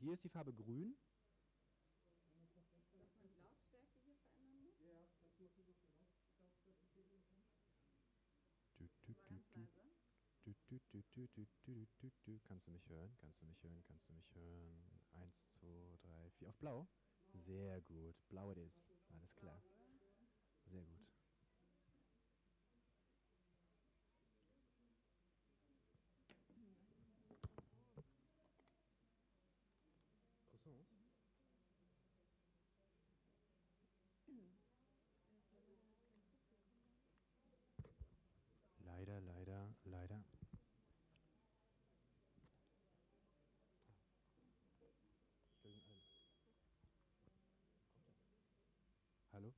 Hier ist die Farbe grün. Dass man die Lautstärke hier verändern muss? Ja, kannst du mal gucken, ob die Lautstärke regeln kann? Aber ganz leise. Kannst du mich hören? Kannst du mich hören? Kannst du mich hören? 1, 2, 3, 4. Auf blau? Sehr gut. Blau it is. Alles klar. Blau, oder? Sehr gut. Croissants? Leider, leider, leider. Hallo?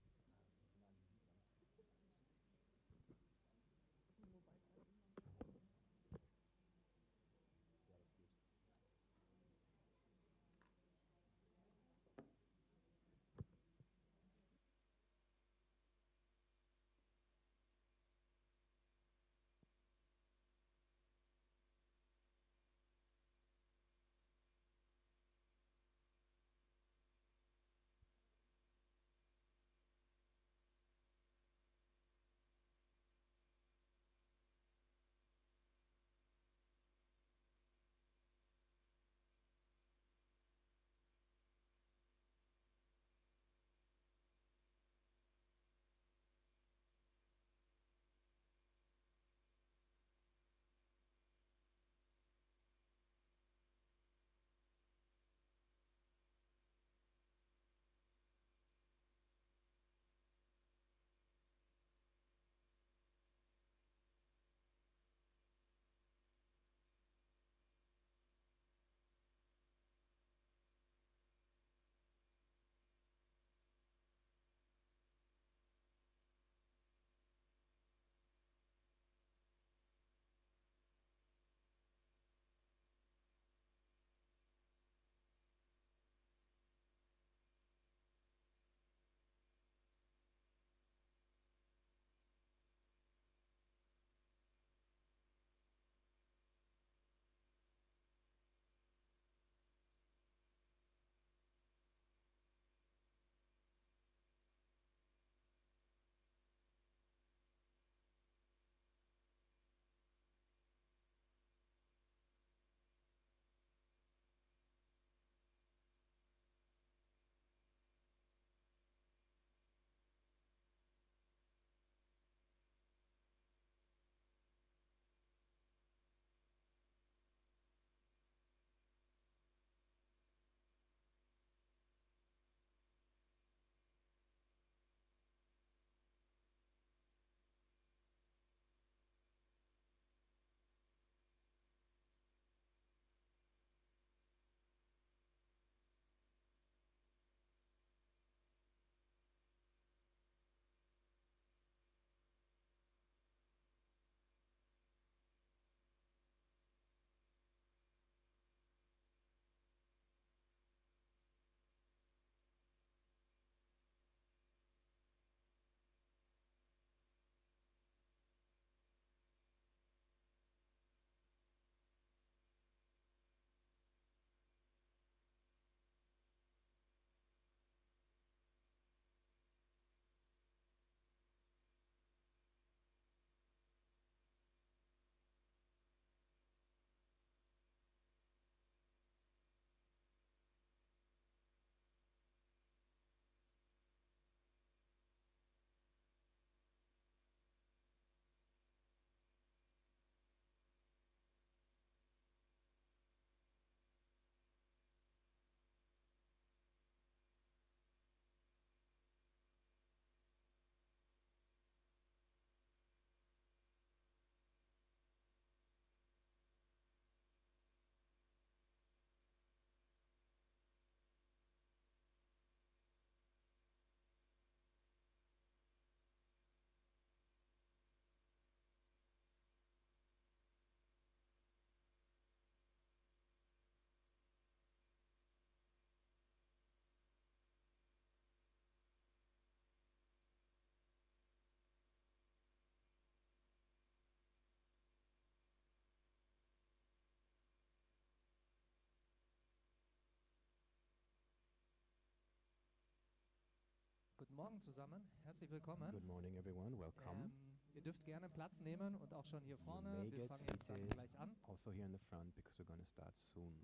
Morgen zusammen, herzlich willkommen. Good morning, everyone. Welcome. Ihr dürft gerne Platz nehmen und auch schon hier You vorne. may Wir get fangen jetzt dann seated gleich an. also here in the front because we're going to start soon.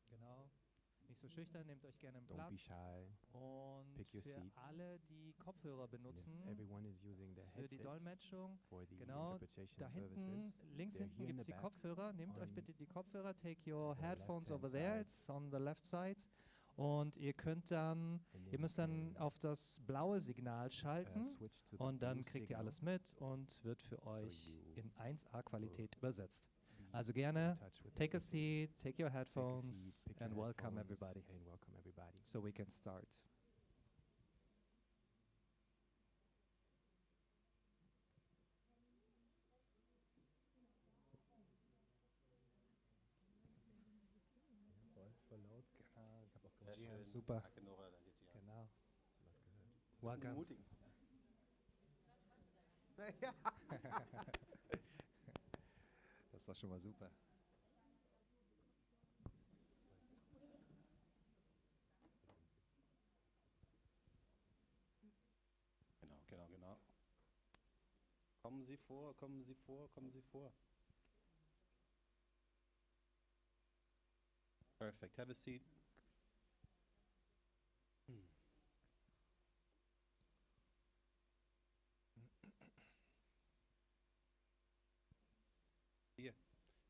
Genau. Nicht so schüchtern, nehmt euch gerne einen Don't be Platz. shy. Und Pick your für seat. alle, die Kopfhörer If benutzen, everyone is using their für die headsets Dolmetschung, for the genau, interpretation da hinten, services, links they're hinten here in gibt es the die back Kopfhörer. Nehmt euch on bitte die Kopfhörer. Take your the headphones left-hand over there. side. It's on the left side. Und ihr könnt dann, and ihr then müsst you dann can, auf das blaue Signal schalten. switch to the Und dann blue kriegt ihr signal, alles mit und wird für so euch you in 1A-Qualität übersetzt. be Also in gerne, touch with take a everything. seat, take your Take a headphones, seat, pick and your welcome headphones, everybody. and welcome everybody. So we can start. Voll laut. Genau, Ich habe auch Sehr gemacht. schön. super. Danke, Nora, danke dir. Genau. Das ist Welcome. ermutigend. Das ist doch schon mal super. Genau. Kommen Sie vor, kommen Sie vor, kommen Sie vor. Perfect. Have a seat. Hier,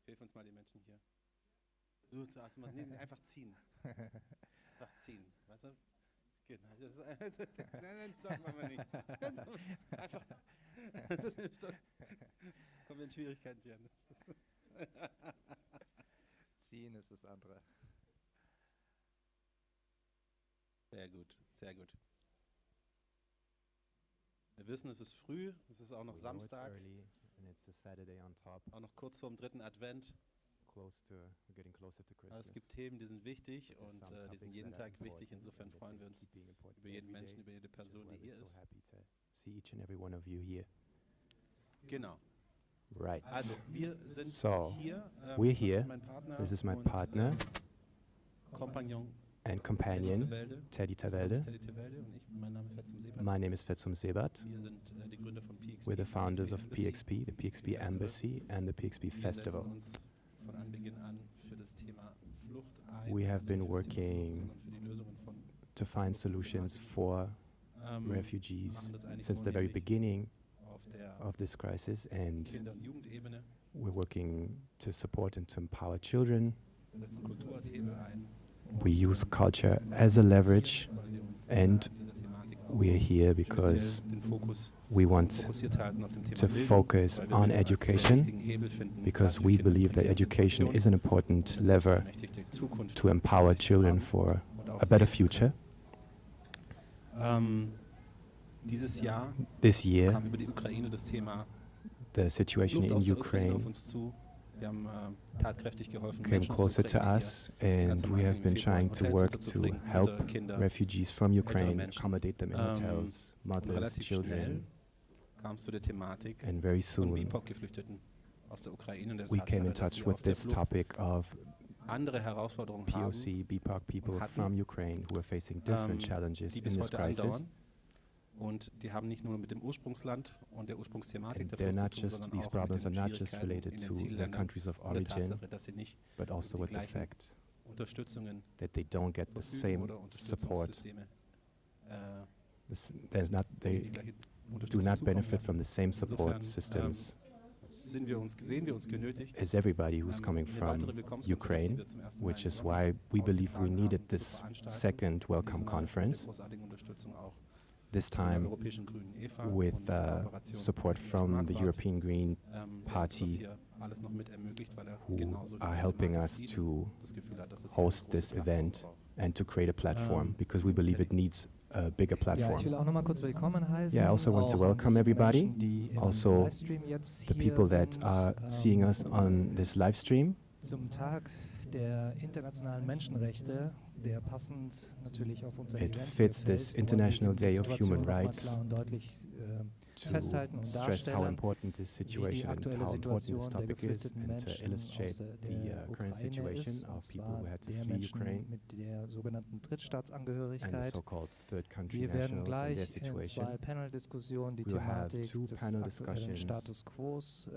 hilf uns mal den Menschen hier. Du sagst mal, nee, einfach ziehen. Einfach ziehen. Weißt du? Genau. Nein, stopp, machen wir nicht. Einfach. Das ist doch. Kommen wir in Schwierigkeiten, Jan. Ziehen ist das andere. Sehr gut, sehr gut. Wir wissen, es ist früh, es ist auch noch We know it's Samstag, early and it's a Saturday on top, auch noch kurz vorm 3. Advent. we're getting closer to Aber Christmas. es gibt Themen, die sind wichtig But there's und some die topics sind jeden that are Tag wichtig. important Insofern and that freuen they wir uns keep being important über jeden every Menschen, day, über jede which is Person, why die hier we're ist. so happy to see each and every one of you here. Genau. Right. Also, wir sind So, hier. we're Das here. ist mein Partner This is my und, partner Kompagnon and companion, Teddy Tavelde. Teddy Tavelde und ich. Mein Name ist Fetzum Seebert. My name is Fetzum Sebat. Wir sind die Gründer von PXP. We're the founders of Embassy, PXP, the PXP Festival. Embassy, and the PXP Wir Festival. setzen uns von Anbeginn an für das Thema Flucht ein. We have also been nicht für das Thema working Flucht, sondern für die Lösungen von To find solutions for refugees machen das eigentlich since the very vornehmlich beginning auf der of this crisis, and Kinder- und Jugendebene. we're working to support and to empower children. Wir setzen Kultur als Hebel ein, We use culture as a leverage, weil wir uns and an dieser Thematik auch we are here because speziell den Fokus we want fokussiert halten auf dem Thema to Bildung, focus weil wir on Bildung als den education, richtigen Hebel finden, because gerade für we Kinder believe mit that prekären education is an Situationen, important um eine lever selbstermächtigte Zukunft to empower für sich zu children haben for und auch a better sehen zu können. future. Dieses Jahr This year, kam über die Ukraine das Thema the situation Flucht in aus der Ukraine auf Ukraine uns zu. Wir haben tatkräftig geholfen, came Menschen aus closer der to Ukraine us, hier ganz and am we have Anfang im been Februar in trying to Hotels work to unterzubringen, help Mütter, Kinder, refugees from ältere Ukraine, Menschen. accommodate them in hotels, Und mothers, relativ schnell children, kam es zu der Thematik and very von soon BIPOC-Geflüchteten aus der Ukraine und der we came in Tatsache, dass touch sie with auf der this Flucht topic of andere Herausforderungen haben, POC, BIPOC people hatten, from Ukraine who are facing different challenges die in bis this heute crisis. andauern. Und die haben nicht nur mit dem Ursprungsland und der Ursprungsthematik And der they're Flucht not zu tun, just, sondern these auch mit problems are den not just Schwierigkeiten related in den to their Zielländern countries of und der origin, Tatsache, dass sie nicht but also die with the gleichen fact Unterstützungen that they don't get the verfügen same oder support. Unterstützungssysteme There's not, die they gleiche do Unterstützung not zukommen benefit lassen. from the same support Insofern, systems sehen wir uns genötigt, as everybody who's coming eine from weitere Willkommenskonferenz, die Ukraine, wir zum ersten Mal which in is London why we believe we ausgetragen needed haben, zu this veranstalten. second welcome Diesmal conference, mit großartiger Unterstützung auch this von der time Europäischen Grünen Eva with und in Kooperation support mit from the Marquardt, European Green der uns das Party, hier alles noch mit ermöglicht, weil er who genauso die are helping Problematik us sieht to und das Gefühl hat, dass es hier eine host große this Plattform event braucht. and to create a platform, because we believe it Teddy. needs a bigger Ja, ich will platform. auch nochmal kurz willkommen heißen. Yeah, I also want to auch welcome die everybody, Menschen, die im also Livestream jetzt The hier people that sind, are seeing us on this live stream zum Tag der internationalen Menschenrechte, der passend natürlich auf unser It Event hier fits this fällt, wollen wir International eben die Day of Situation Human noch mal Rights klar und deutlich festhalten und stress how darstellen, important this wie die situation and aktuelle how important this Situation der topic is, geflüchteten and to Menschen illustrate aus the der current Ukraine situation ist, und of people zwar who had to der flee Menschen Ukraine mit der sogenannten and the Drittstaatsangehörigkeit. so-called third country Wir werden nationals and their gleich in situation. 2 Panel-Diskussionen die We will have Thematik 2 des panel aktuellen discussions Status Quo to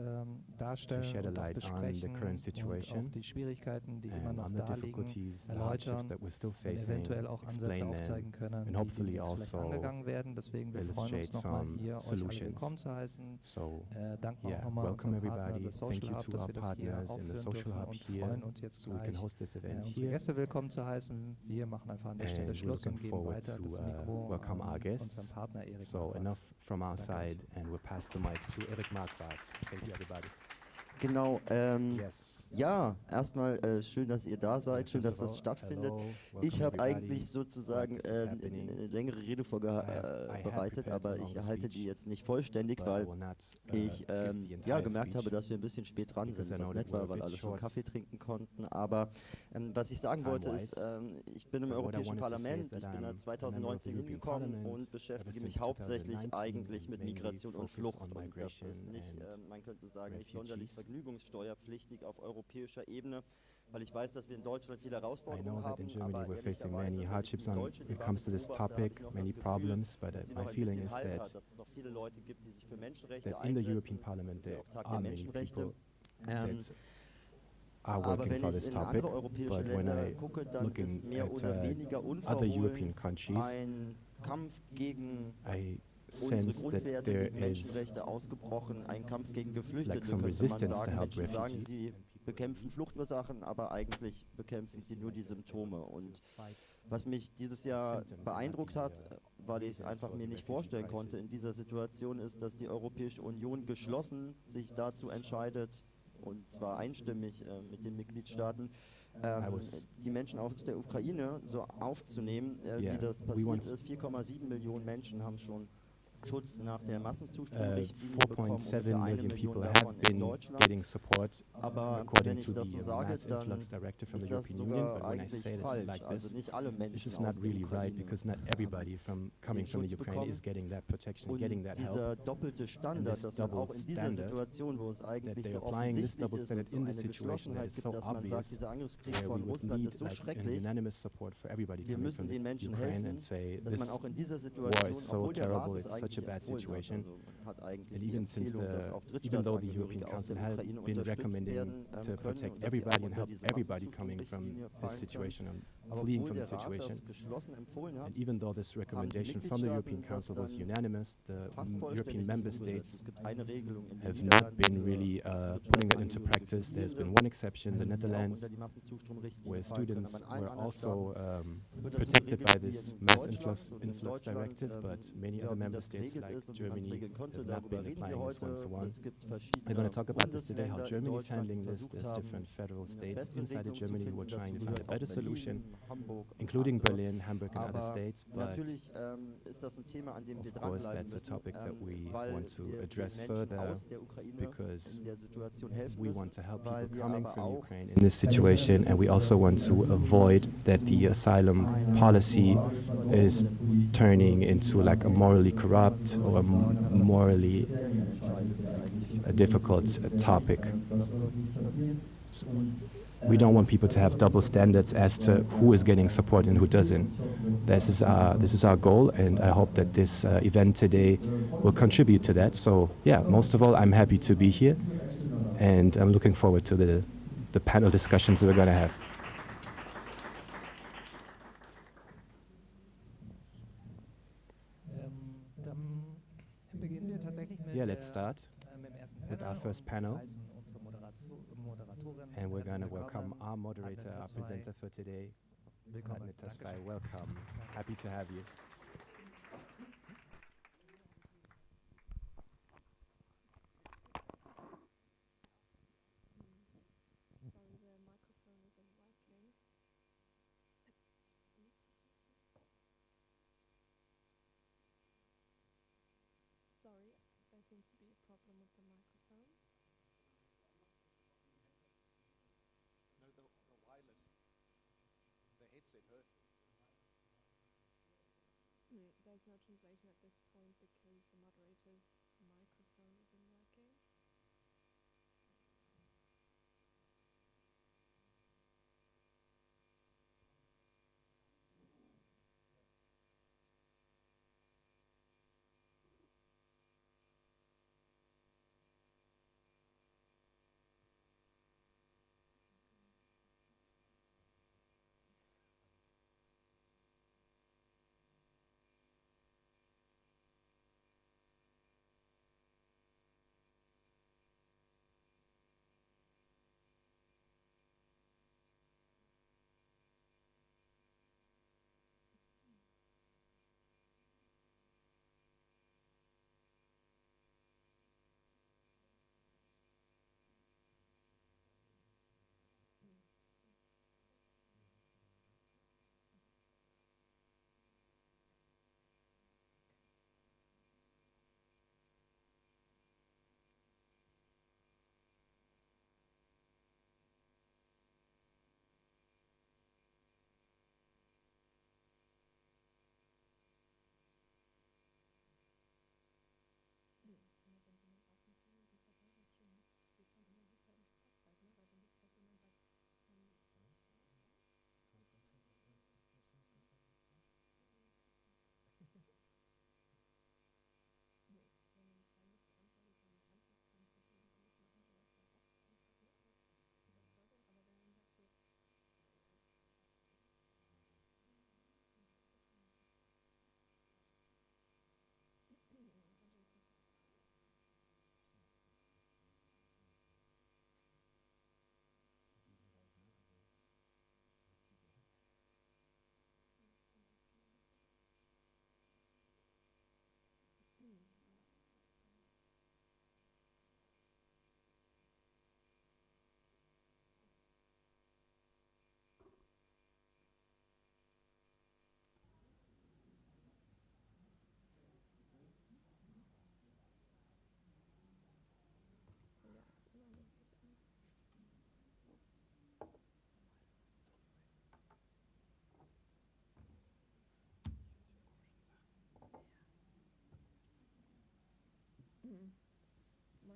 darstellen shed a und auch light on the besprechen current und auch situation die Schwierigkeiten, die immer and noch on the da liegen, difficulties, the hardships erläutern that we're still und facing, eventuell auch Ansätze explain them, aufzeigen können, and die hopefully demnächst vielleicht also angegangen werden. Deswegen, wir freuen uns illustrate nochmal some hier, euch alle solutions. willkommen zu heißen. So, Danken yeah, auch nochmal welcome unserem Partner, everybody. The Thank Social you Hub, to dass our wir das hier partners in the aufführen Social dürfen Hub und here, freuen uns jetzt so we can gleich, host this event unsere here. Gäste willkommen zu heißen. Wir machen einfach an der Stelle And we're Schluss und looking geben forward weiter to das Mikro welcome our an guests. unseren Partner Erik So Marquardt. enough from our Danke euch. side, and we'll pass the mic to Eric Marquardt. Thank you, everybody. Genau, Yes. ja, erstmal schön, dass ihr da seid, schön, dass First of das all, stattfindet. hello, Ich welcome habe everybody. eigentlich sozusagen Glad this is happening. eine längere Rede I had vorbereitet, prepared a aber longer ich halte die speech, jetzt nicht vollständig, but I weil will not ich give the ja, entire gemerkt habe, speech. dass wir ein bisschen spät dran because sind, I know was that nett we're a war, weil bit alle schon short Kaffee trinken konnten. Aber was ich sagen wollte ist, ich bin im But what I Europäischen wanted to say is Parlament, that ich bin I'm da a member of the 2019 European hingekommen Parliament und beschäftige ever mich since hauptsächlich 2019 eigentlich mit mainly Migration und focused Flucht. on Und das migration ist nicht, and man könnte sagen, nicht sonderlich refugees. vergnügungssteuerpflichtig auf europäischer Ebene, weil ich weiß, dass wir in Deutschland viele I know Herausforderungen that in haben, Germany aber we're facing ehrlicherweise, many wenn ich hardships die when deutsche it Debatte comes to this beobachte, habe topic, ich noch many das Gefühl, problems, but dass sie my noch ein feeling bisschen is Halt that, hat, dass es noch viele Leute gibt, die sich für Menschenrechte that in the European einsetzen. Parliament Das ist ja there auch Tag are der many Menschenrechte. people Ähm, that are aber working wenn for ich this in topic, andere europäische but when Länder I gucke, dann look ist mehr at oder weniger other European unverhohlen countries, ein Kampf gegen I unsere sense that Grundwerte, there gegen is Menschenrechte ausgebrochen, ein Kampf gegen Geflüchtete, like some könnte man resistance to sagen. help Menschen sagen, refugees. sie bekämpfen Fluchtursachen, aber eigentlich bekämpfen sie nur die Symptome. Und was mich dieses Jahr beeindruckt hat, weil ich es einfach mir nicht vorstellen konnte in dieser Situation, ist, dass die Europäische Union geschlossen sich dazu entscheidet, und zwar einstimmig mit den Mitgliedstaaten, die Menschen aus der Ukraine so aufzunehmen, wie das passiert ist. 4,7 Millionen Menschen haben schon Schutz nach der Massenzustromrichtlinie bekommen, ungefähr 4.7 1 million Million people have davon in been Deutschland. getting support Aber wenn according ich to das the so sage, Mass dann Influx Directive from ist the das European Union. sogar But when I eigentlich say this falsch. like Also this, nicht alle this Menschen is aus not der really right Ukraine because not everybody from coming from the Schutz Ukraine is bekommen. getting that protection, Und getting that help. dieser doppelte Standard, this dass man double auch in dieser standard Situation, wo es That eigentlich they're so applying this offensichtlich double ist standard und so in eine this situation that Geschlossenheit is gibt, so dass man sagt, obvious, dieser Angriffskrieg where we von would Russland need ist so like an schrecklich. unanimous support for everybody Wir coming müssen from the den Menschen Ukraine helfen, and say dass man this auch in dieser war Situation, is so obwohl der Rat terrible, es it's such a eigentlich bad empfohlen hat, situation. also man hat eigentlich And die even since Empfehlung, dass auch even though the European Drittstaatsangehörige aus Council der had Ukraine been unterstützt recommending werden to können protect und dass sie auch everybody and unter help diese everybody coming from Massenzustromrichtlinie this fallen können. situation and Aber fleeing obwohl from the der Rat situation. das geschlossen empfohlen hat, And even though this recommendation from the European Council was unanimous, the fast European vollständig member nicht umgesetzt. states Es gibt eine Regelung in den have not Niederlanden been für really putting that into Wirtschaftsangehörige practice. There's Studierende, been one exception, the die auch Netherlands, unter die Massenzustromrichtlinie where fallen können. students Aber in allen were anderen also Staaten wird das so protected by geregelt wie this in mass Deutschland. Und in influx Deutschland, directive, but many ja, other wie member das states geregelt like ist und wie man es Germany regeln könnte, have not darüber been reden wir applying this heute. one-to-one. Es gibt We're going to verschiedene talk about this today, how Bundesländer in Germany is Deutschland, die handling this. versucht There's haben, different federal eine states bessere inside of Regelung zu Germany who finden. are trying Dazu to find a gehört auch better solution, Berlin, Hamburg und including andere. Berlin, Hamburg, and other Aber states. But natürlich ist das ein Thema, an dem wir of course, dranbleiben that's a müssen, topic that we weil want to wir den address Menschen further aus der Ukraine because in der Situation helfen we müssen, want to help weil people wir coming aber from auch Ukraine in this situation, and we also want to avoid that the asylum policy is turning into like a morally corrupt or morally a difficult topic. So we don't want people to have double standards as to who is getting support and who doesn't. This is our goal, and I hope that this event today will contribute to that. So yeah, most of all, I'm happy to be here, and I'm looking forward to the panel discussions that we're going to have. Dann beginnen wir tatsächlich mit, Yeah, let's start mit dem ersten with Panel our first und panel. heißen unsere Moderatorin And we're herzlich going to willkommen, welcome our moderator, our Adnan Tasfai. presenter for today, Willkommen. Adnan Tasfai. Dankeschön. Welcome. Happy to have you. Sorry, the microphone isn't working. Sorry, there seems to be a problem with the microphone. No, the wireless. The headset hurt. There's no translation at this point because the moderator is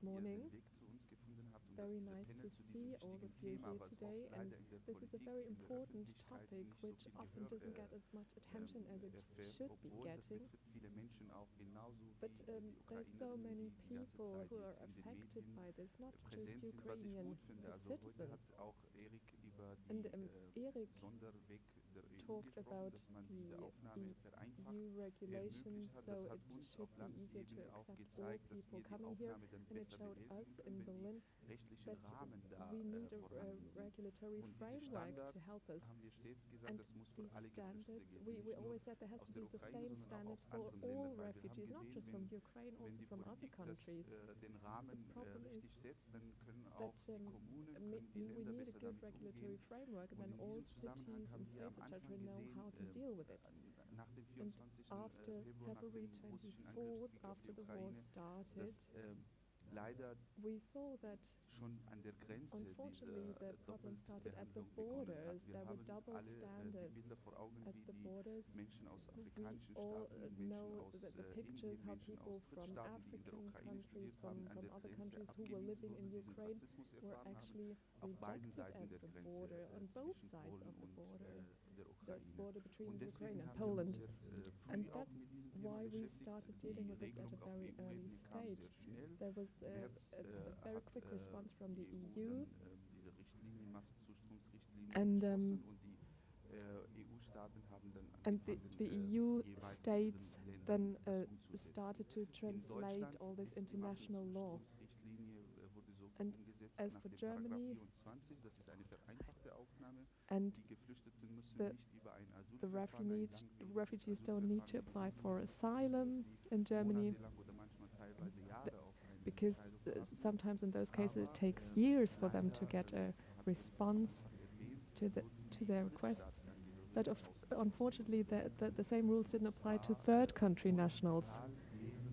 Good morning. Weg zu uns gefunden habt und very nice to see all of you here today, and this is a very important topic which often doesn't get as much attention as it should be getting. But there's so many people who are affected by this, not just Ukrainian citizens. And Erik talked about the EU regulations, so it should be easier to accept all people coming here. And it showed us in Berlin that we need a regulatory framework to help us. And these standards, we always said there has to be the same standards for all refugees, not just from Ukraine, also from other countries. The problem is that we need a good regulatory framework, and then all cities and states, etc., know how to deal with it. And after February 24th, after the war started, we saw that unfortunately the problem started at the borders. There were double standards at the borders. We all know the pictures, how people from African countries, from other countries who were living in Ukraine were actually rejected at the border, on both sides of the border between Ukraine and Poland. And that's why we started dealing with this at a very early stage. There was a very quick response from the EU, and the EU states then started to translate all this international law. And as for Germany, and the refugees don't need to apply for asylum in Germany, because sometimes in those cases it takes years for them to get a response to their requests. But unfortunately, the same rules didn't apply to third country nationals,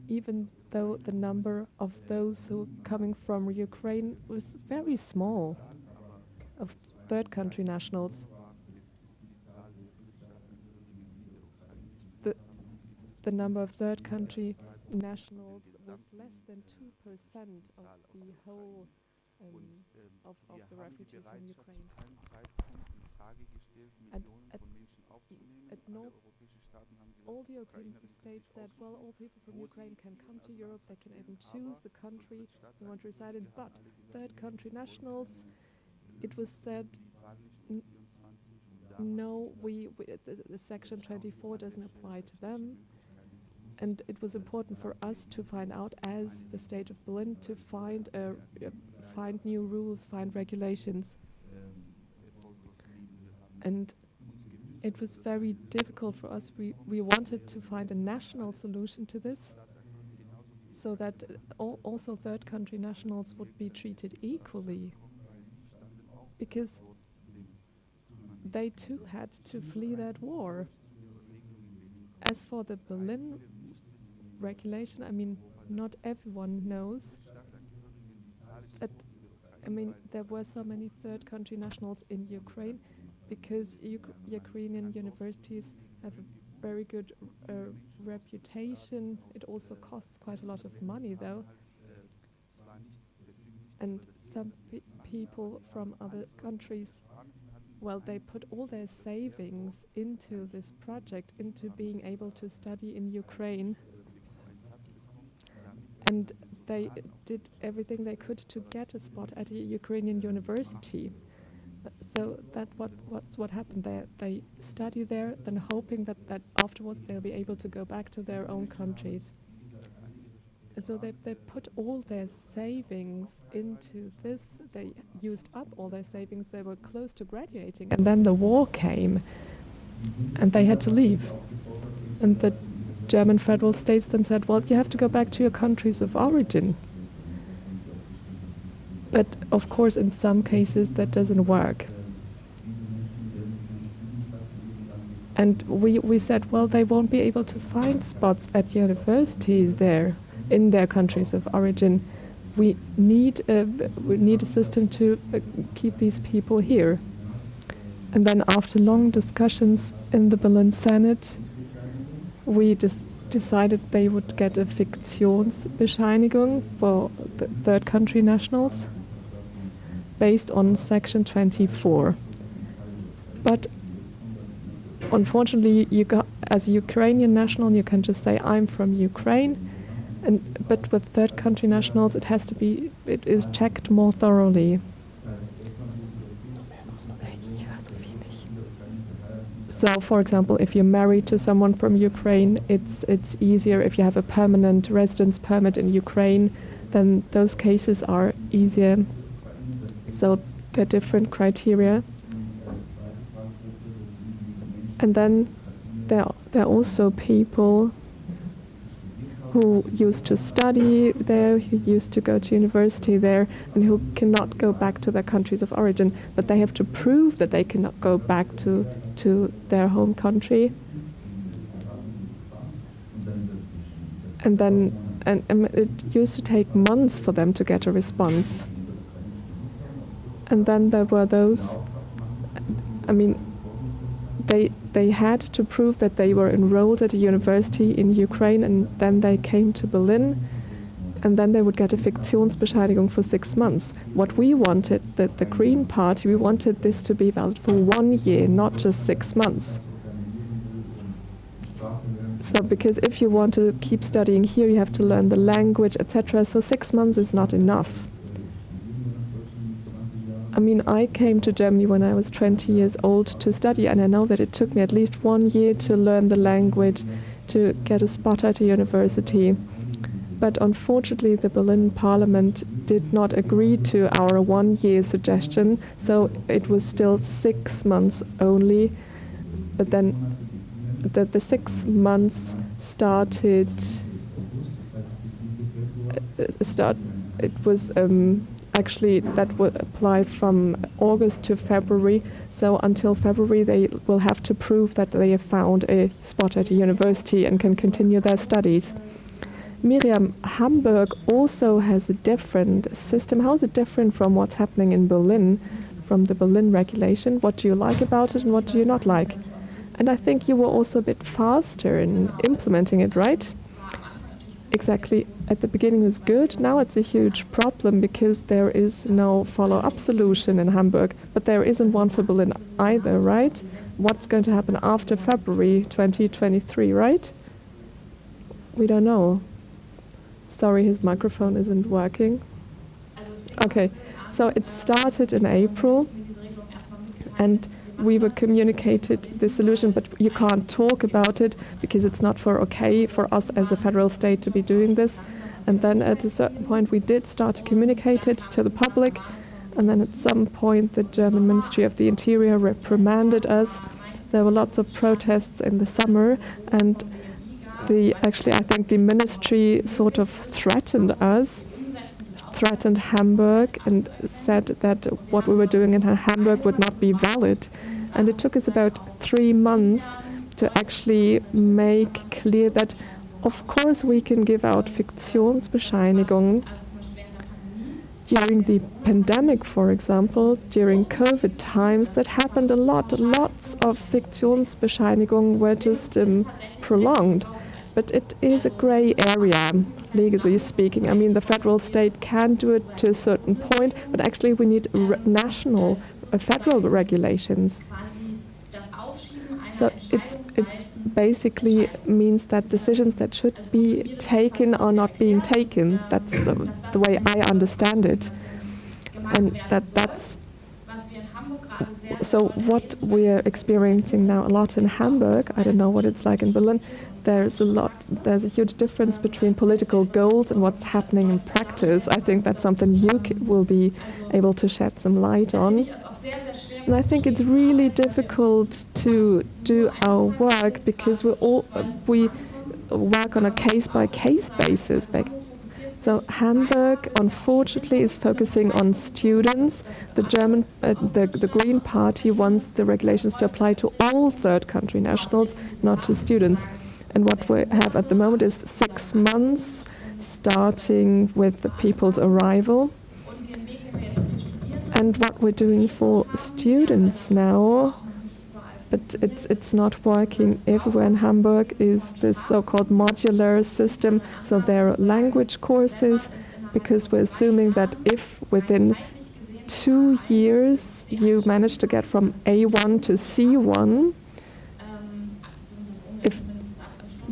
even though the number of those who coming from Ukraine was very small, of third country nationals. The number of third country nationals was less than 2% of the whole of the refugees in Ukraine. And at no, all the European states said, well, all people from Ukraine can come to Europe, they can even choose the country they want to reside in, but third country nationals, it was said, no, the Section 24 doesn't apply to them. And it was important for us to find out, as the state of Berlin, to find new rules, find regulations. And it was very difficult for us. We wanted to find a national solution to this, so that also third country nationals would be treated equally, because they too had to flee that war. As for the Berlin regulation, I mean, not everyone knows that, I mean, there were so many third country nationals in Ukraine, because Ukrainian universities have a very good reputation. It also costs quite a lot of money, though. And some people from other countries, well, they put all their savings into this project, into being able to study in Ukraine. And they did everything they could to get a spot at a Ukrainian university. So that's what happened there. They study there, then hoping that afterwards they'll be able to go back to their own countries. And so they put all their savings into this. They used up all their savings. They were close to graduating, and then the war came, and they had to leave. And the German federal states then said, well, you have to go back to your countries of origin. But of course, in some cases, that doesn't work. And we said, well, they won't be able to find spots at universities there in their countries of origin. We need a system to keep these people here. And then after long discussions in the Berlin Senate, we decided they would get a Fiktionsbescheinigung for the third country nationals. based on Section 24. But unfortunately, as a Ukrainian national, you can just say, I'm from Ukraine. But with third country nationals, it is checked more thoroughly. So, for example, if you're married to someone from Ukraine, it's easier. If you have a permanent residence permit in Ukraine, then those cases are easier. So there are different criteria. And then there are also people who used to study there, who used to go to university there, and who cannot go back to their countries of origin, but they have to prove that they cannot go back to their home country. And then and it used to take months for them to get a response. And then there were those, they had to prove that they were enrolled at a university in Ukraine, and then they came to Berlin, and then they would get a Fiktionsbescheinigung for 6 months. What we wanted, the Green Party, we wanted this to be valid for 1 year, not just 6 months. So, because if you want to keep studying here, you have to learn the language, etc. So 6 months is not enough. I came to Germany when I was 20 years old to study, and I know that it took me at least 1 year to learn the language, to get a spot at a university. But unfortunately, the Berlin Parliament did not agree to our 1 year suggestion, so it was still 6 months only. But then the 6 months started. It was. Actually, that would apply from August to February. So until February, they will have to prove that they have found a spot at a university and can continue their studies. Miriam, Hamburg also has a different system. How is it different from what's happening in Berlin, from the Berlin regulation? What do you like about it and what do you not like? And I think you were also a bit faster in implementing it, right? Exactly. At the beginning it was good. Now it's a huge problem because there is no follow-up solution in Hamburg. But there isn't one for Berlin either, right? What's going to happen after February 2023, right? We don't know. Sorry, his microphone isn't working. Okay, so it started in April, and we were communicated the solution, but you can't talk about it because it's not for us as a federal state to be doing this. And then at a certain point we did start to communicate it to the public, and then at some point the German Ministry of the Interior reprimanded us. There were lots of protests in the summer, and I think the ministry sort of threatened us, threatened Hamburg, and said that what we were doing in Hamburg would not be valid. And it took us about 3 months to actually make clear that, of course, we can give out Fiktionsbescheinigungen. During the pandemic, for example, during COVID times, that happened a lot. Lots of Fiktionsbescheinigungen were just prolonged. But it is a grey area, legally speaking. The federal state can do it to a certain point, but actually we need federal regulations. So it's basically means that decisions that should be taken are not being taken. That's the way I understand it. And that's so what we're experiencing now a lot in Hamburg. I don't know what it's like in Berlin. There's a huge difference between political goals and what's happening in practice. I think that's something you will be able to shed some light on. And I think it's really difficult to do our work because we work on a case-by-case basis. So Hamburg, unfortunately, is focusing on students. The Green Party wants the regulations to apply to all third country nationals, not to students. And what we have at the moment is 6 months, starting with the people's arrival. And what we're doing for students now, but it's not working everywhere in Hamburg, is this so-called modular system. So there are language courses, because we're assuming that if within 2 years you manage to get from A1 to C1, if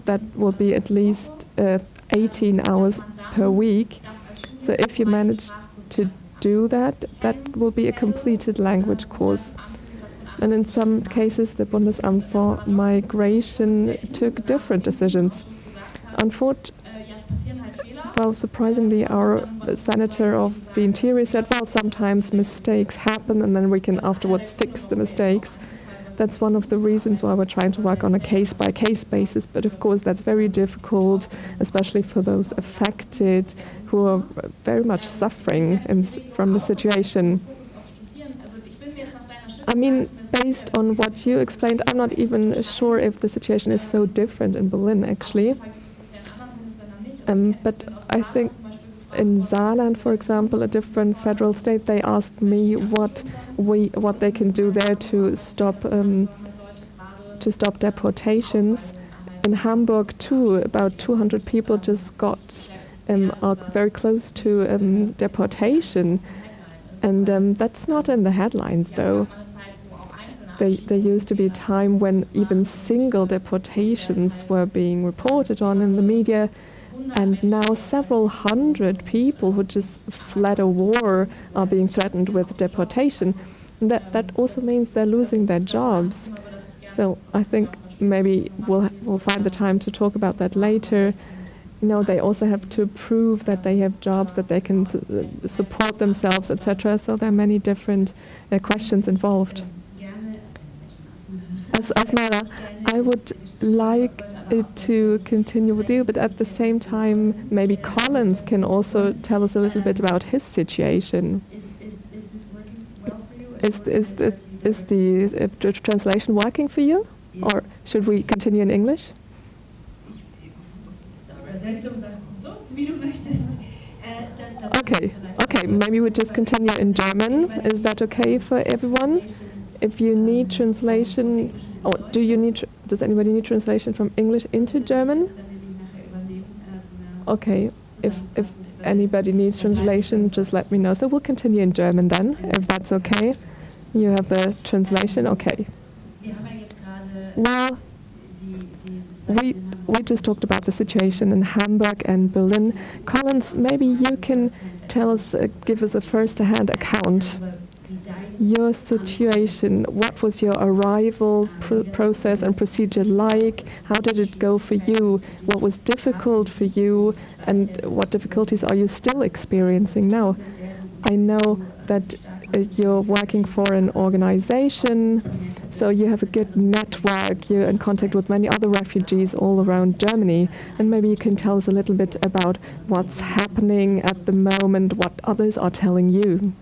that will be at least 18 hours per week. So if you manage to do that, that will be a completed language course. And in some cases, the Bundesamt for Migration took different decisions. Well, surprisingly, our Senator of the Interior said, well, sometimes mistakes happen and then we can afterwards fix the mistakes. That's one of the reasons why we're trying to work on a case-by-case basis. But of course, that's very difficult, especially for those affected who are very much suffering from the situation. I mean, based on what you explained, I'm not even sure if the situation is so different in Berlin, actually. But I think in Saarland, for example, a different federal state, they asked me what they can do there to stop deportations. In Hamburg too, about 200 people just are very close to deportation, and that's not in the headlines though. There used to be a time when even single deportations were being reported on in the media. And now several hundred people who just fled a war are being threatened with deportation. And that also means they're losing their jobs. So I think maybe we'll find the time to talk about that later. They also have to prove that they have jobs, that they can support themselves, etc. So there are many different questions involved. As Asmara, I would like to continue with you, but at the same time, maybe Collins can also tell us a little bit about his situation. Is the translation working for you, or should we continue in English? Okay. Maybe we just continue in German. Is that okay for everyone? If you need translation, or does anybody need translation from English into German? Okay, if anybody needs translation, just let me know. So we'll continue in German then, if that's okay. You have the translation, okay. Well, we just talked about the situation in Hamburg and Berlin. Collins, maybe you can tell us, give us a first-hand account. Your situation, what was your arrival process and procedure like? How did it go for you? What was difficult for you? And what difficulties are you still experiencing now? I know that you're working for an organization, so you have a good network. You're in contact with many other refugees all around Germany. And maybe you can tell us a little bit about what's happening at the moment, what others are telling you.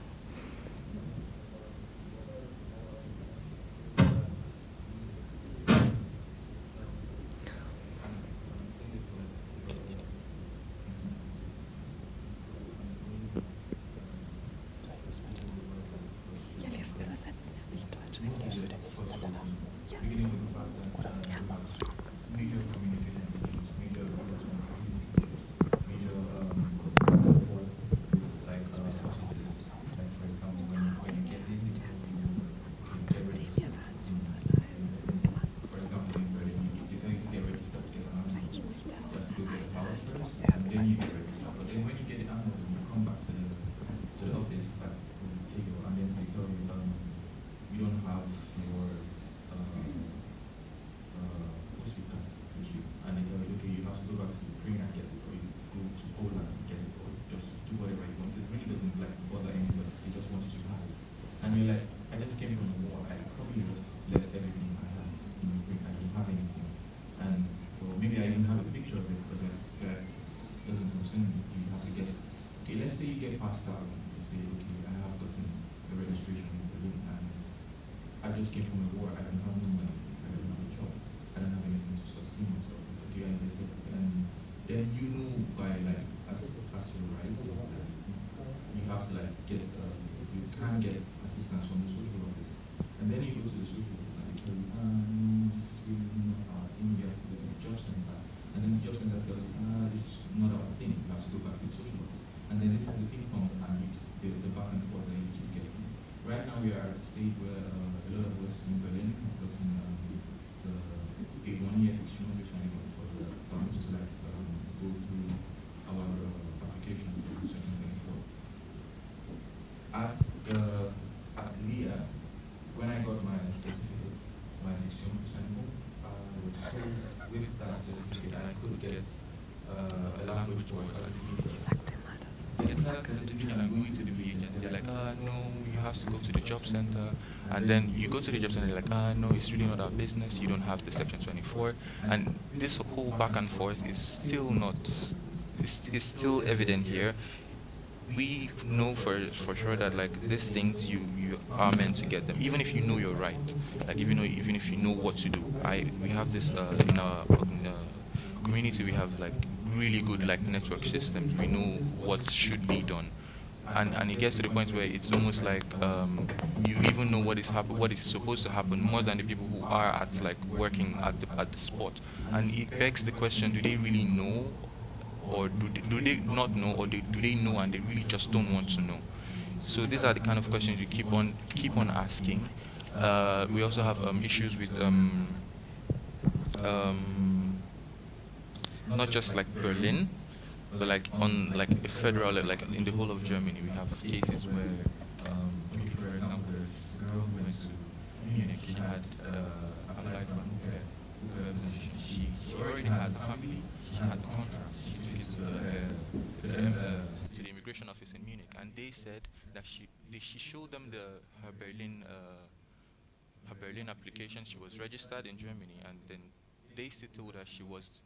And then this is the ping pong, and it's the back and forth that you keep getting. which was at the VHS. Get that certificate and going to the VHS. They're like, no, you have to go to the job center. And then you go to the job center, they're like, no, it's really not our business. You don't have the Section 24. And this whole back and forth is still not, it's still evident here. We know for sure that like these things you are meant to get them, even if you know you're right. Like even if you know what to do. We have this in our community. We have like really good like network systems. We know what should be done, and it gets to the point where it's almost like you even know what is supposed to happen more than the people who are at like working at the spot. And it begs the question: do they really know? Or do they not know, or do they know and they really just don't want to know? So these are the kind of questions you keep on asking. We also have issues with not just like Berlin, but like on like a federal level, like in the whole of Germany, we have cases where, maybe for example, there's a girl who went to Munich. She had applied for an au position. She already had a family. She had a contract. To the immigration office in Munich, and they said that she showed them her Berlin application. She was registered in Germany, and then they still told her she was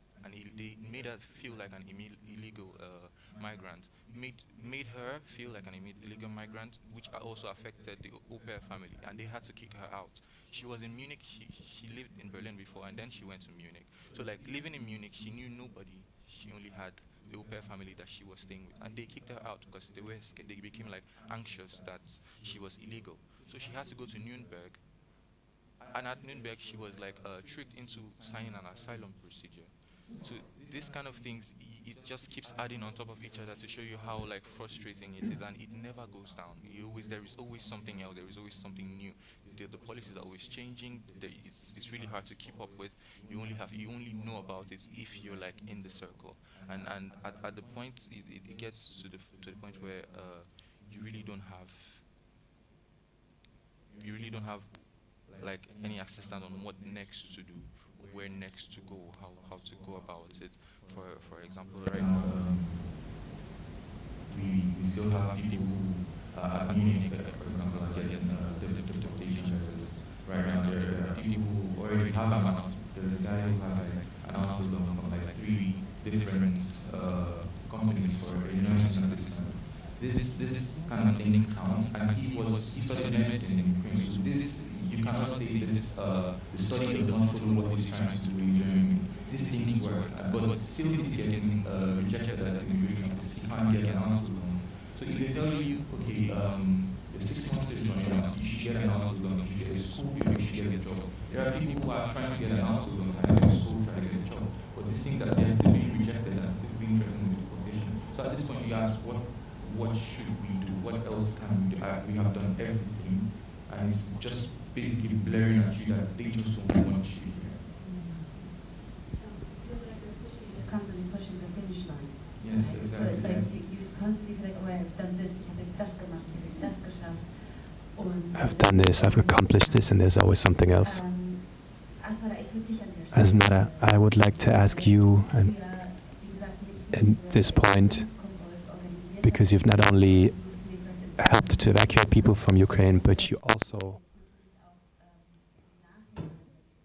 they made her feel like an illegal migrant. Made her feel like an illegal migrant, which also affected the au pair family, and they had to kick her out. She was in Munich. She lived in Berlin before, and then she went to Munich. So like living in Munich, she knew nobody. She only had the au pair family that she was staying with, and they kicked her out because they were scared. They became like anxious that she was illegal. So she had to go to Nuremberg, and at Nuremberg she was like tricked into signing an asylum procedure. So this kind of things, it just keeps adding on top of each other to show you how like frustrating it is, and it never goes down. There is always something else. There is always something new. The policies are always changing. It's really hard to keep up with. You only know about it if you're like in the circle, and at the point it gets to the point where you really don't have like any assistance on what next to do, where next to go, how to go about it. For example, right now we still have people who I mean, for example, getting deportation charges. Right now there are people who already have announced. There's a guy who has like announced from like 3 different companies for a international assistance. This kind of thing count, and he studied medicine in Ukraine. So this, you cannot say this is the study of the not follow what he's trying to do in Germany. These things work, but still he's getting rejected as an immigration officer. He can't get an announced loan. So if they tell you, okay, the 6 months is not enough, you should get an announced loan, you should get a school, you should get a job. There are people who are trying to get an announced loan, trying to get a school, trying to get a job, but this thing that they're still being rejected and still being threatened with deportation. So at this point you ask, what should we do? What else can we do? We have done everything, and it's just basically blaring at you that they just don't want you here. Constantly pushing the finish line. Yes, So exactly. it's like you constantly feel like, oh, I've done this, ich habe jetzt das gemacht, ich habe jetzt das geschafft. Und I've done this, I've accomplished this, and there's always something else. Asmara, ich würde dich an der Stelle Asmara, I would like to ask you, and at this point, because you've not only helped to evacuate people from Ukraine, but you also,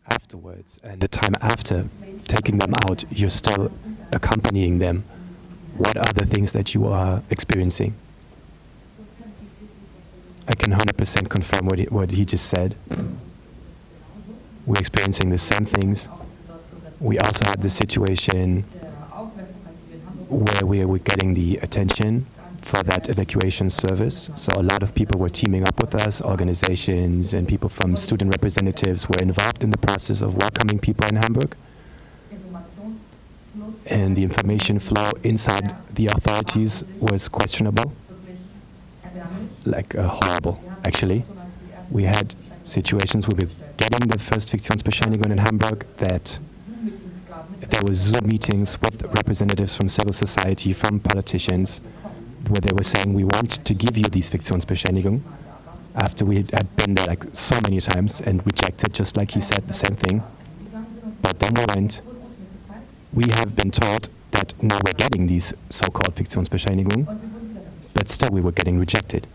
afterwards, and the time after taking them out, you're still accompanying them. What are the things that you are experiencing? I can 100% confirm what he just said. We're experiencing the same things. We also had the situation where we were getting the attention for that evacuation service. So a lot of people were teaming up with us, organizations and people from student representatives were involved in the process of welcoming people in Hamburg. And the information flow inside the authorities was questionable, like horrible, actually. We had situations where we were getting the first Fiktionsbescheinigung in Hamburg, that there were Zoom meetings with representatives from civil society, from politicians, where they were saying, we want to give you these Fiktionsbescheinigung, after we had been there like so many times and rejected, just like he said, the same thing. But then we went. We have been told that now we're getting these so-called Fiktionsbescheinigungen, but still we were getting rejected.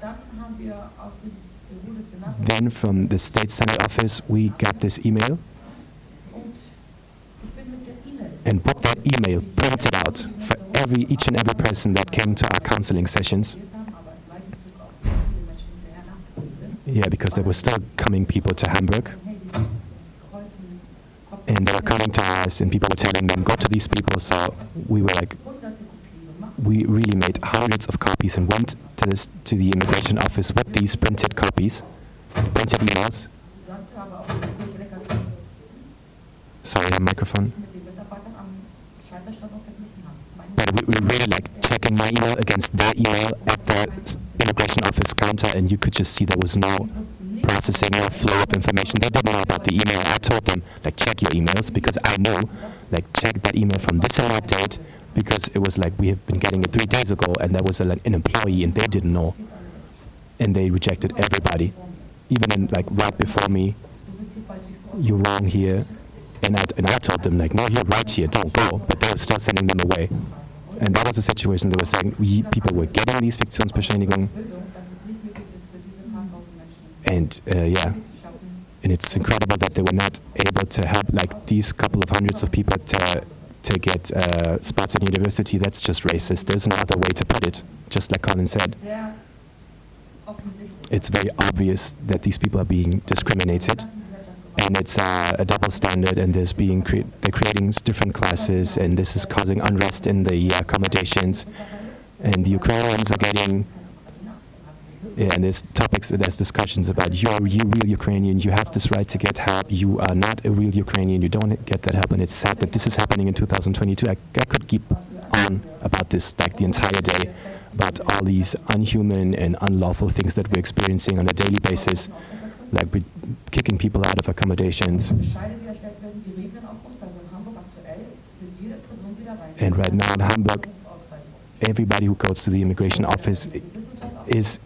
Then from the State Senate office, we got this email, and with that email printed out for each and every person that came to our counseling sessions. Yeah, because there were still coming people to Hamburg, and they were coming to us, and people were telling them, go to these people. So we were like, we really made hundreds of copies and went to the immigration office with these printed copies, printed emails. Sorry, the microphone. But we really like checking my email against their email at the immigration office counter, and you could just see there was no processing, no flow of information. They didn't know about the email. I told them, like, check your emails, because I knew, like, check that email from this and that date, because it was like we have been getting it 3 days ago, and there was an employee, and they didn't know, and they rejected everybody, even in, like, right before me. You're wrong here, and I told them, like, no, you're right here, don't go, but they were still sending them away. And that was a situation. They were saying people were getting these Fiktionsbescheinigungen, and yeah, and it's incredible that they were not able to help like these couple of hundreds of people to get spots in university. That's just racist. There's no other way to put it. Just like Colin said, it's very obvious that these people are being discriminated, and it's a double standard, and they're creating different classes, and this is causing unrest in the accommodations, and the Ukrainians are getting, yeah, and there's discussions about you're real Ukrainian, you have this right to get help, you are not a real Ukrainian, you don't get that help, and it's sad that this is happening in 2022. I could keep on about this like the entire day, about all these unhuman and unlawful things that we're experiencing on a daily basis, like kicking people out of accommodations. And right now in Hamburg, everybody who goes to the immigration office is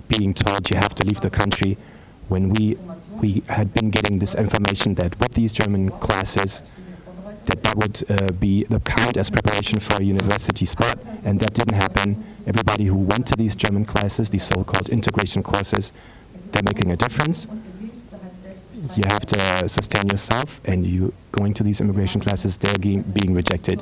being told you have to leave the country, when we had been getting this information that with these German classes that would be the count as preparation for a university spot, and that didn't happen. Everybody who went to these German classes, these so-called integration courses, they're making a difference. You have to sustain yourself, and you going to these immigration classes, they're being rejected.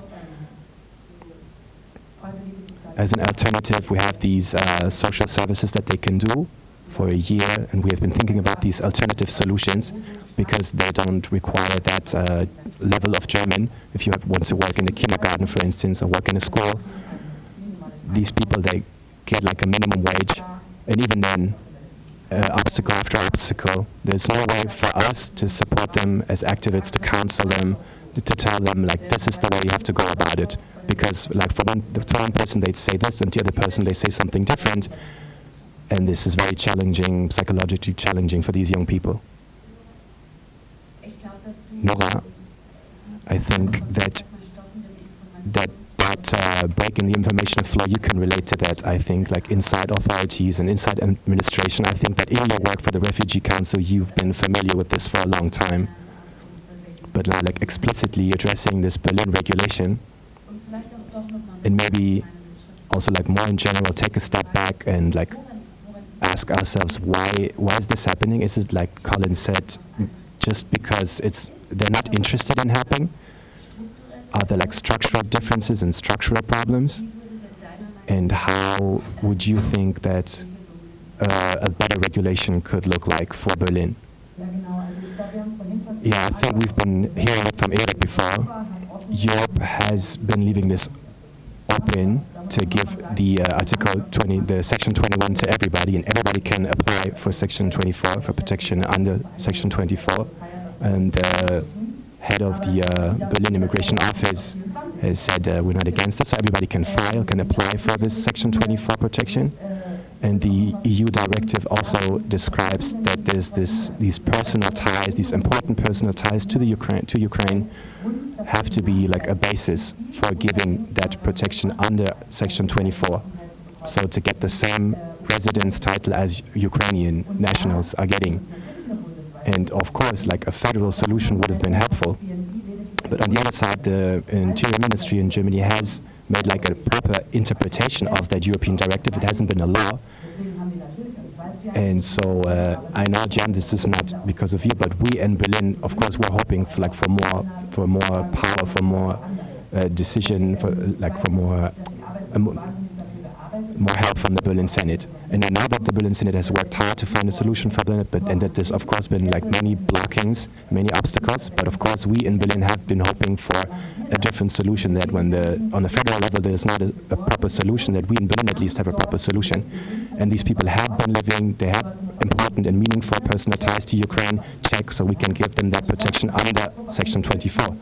As an alternative, we have these social services that they can do for a year, and we have been thinking about these alternative solutions because they don't require that level of German. If you want to work in a kindergarten, for instance, or work in a school, these people, they get like a minimum wage, and even then, obstacle after obstacle, there's no way for us to support them as activists, to counsel them, to tell them like this is the way you have to go about it, because like to one person they say this, and the other person they say something different, and this is very challenging, psychologically challenging for these young people. Nora, I think that break in the information flow, you can relate to that. I think like inside authorities and inside administration, I think that in your work for the Refugee Council, you've been familiar with this for a long time. But like explicitly addressing this Berlin regulation, and maybe also like more in general, take a step back and like ask ourselves why is this happening? Is it like Colin said, just because they're not interested in helping? Are there like structural differences and structural problems? And how would you think that a better regulation could look like for Berlin? Yeah, I think we've been hearing it from Eric before. Europe has been leaving this open to give the the Section 21 to everybody, and everybody can apply for Section 24 for protection under Section 24. And the head of the Berlin Immigration Office has said we're not against it, so everybody can apply for this Section 24 protection. And the EU directive also describes that there's these personal ties, these important personal ties to Ukraine have to be like a basis for giving that protection under Section 24. So to get the same residence title as Ukrainian nationals are getting. And of course, like a federal solution would have been helpful, But on the other side, the Interior Ministry in Germany has made like a proper interpretation of that European directive. It hasn't been a law. And so I know, Jan, this is not because of you, but we in Berlin, of course, we're hoping for like for more power, for more decision, for more help from the Berlin Senate. And I know that the Berlin Senate has worked hard to find a solution for that, and that there's of course been like many blockings, many obstacles. But of course, we in Berlin have been hoping for a different solution. That when on the federal level there's not a proper solution, that we in Berlin at least have a proper solution. And these people have been living, they have important and meaningful personal ties to Ukraine, Czech, so we can give them that protection under Section 24,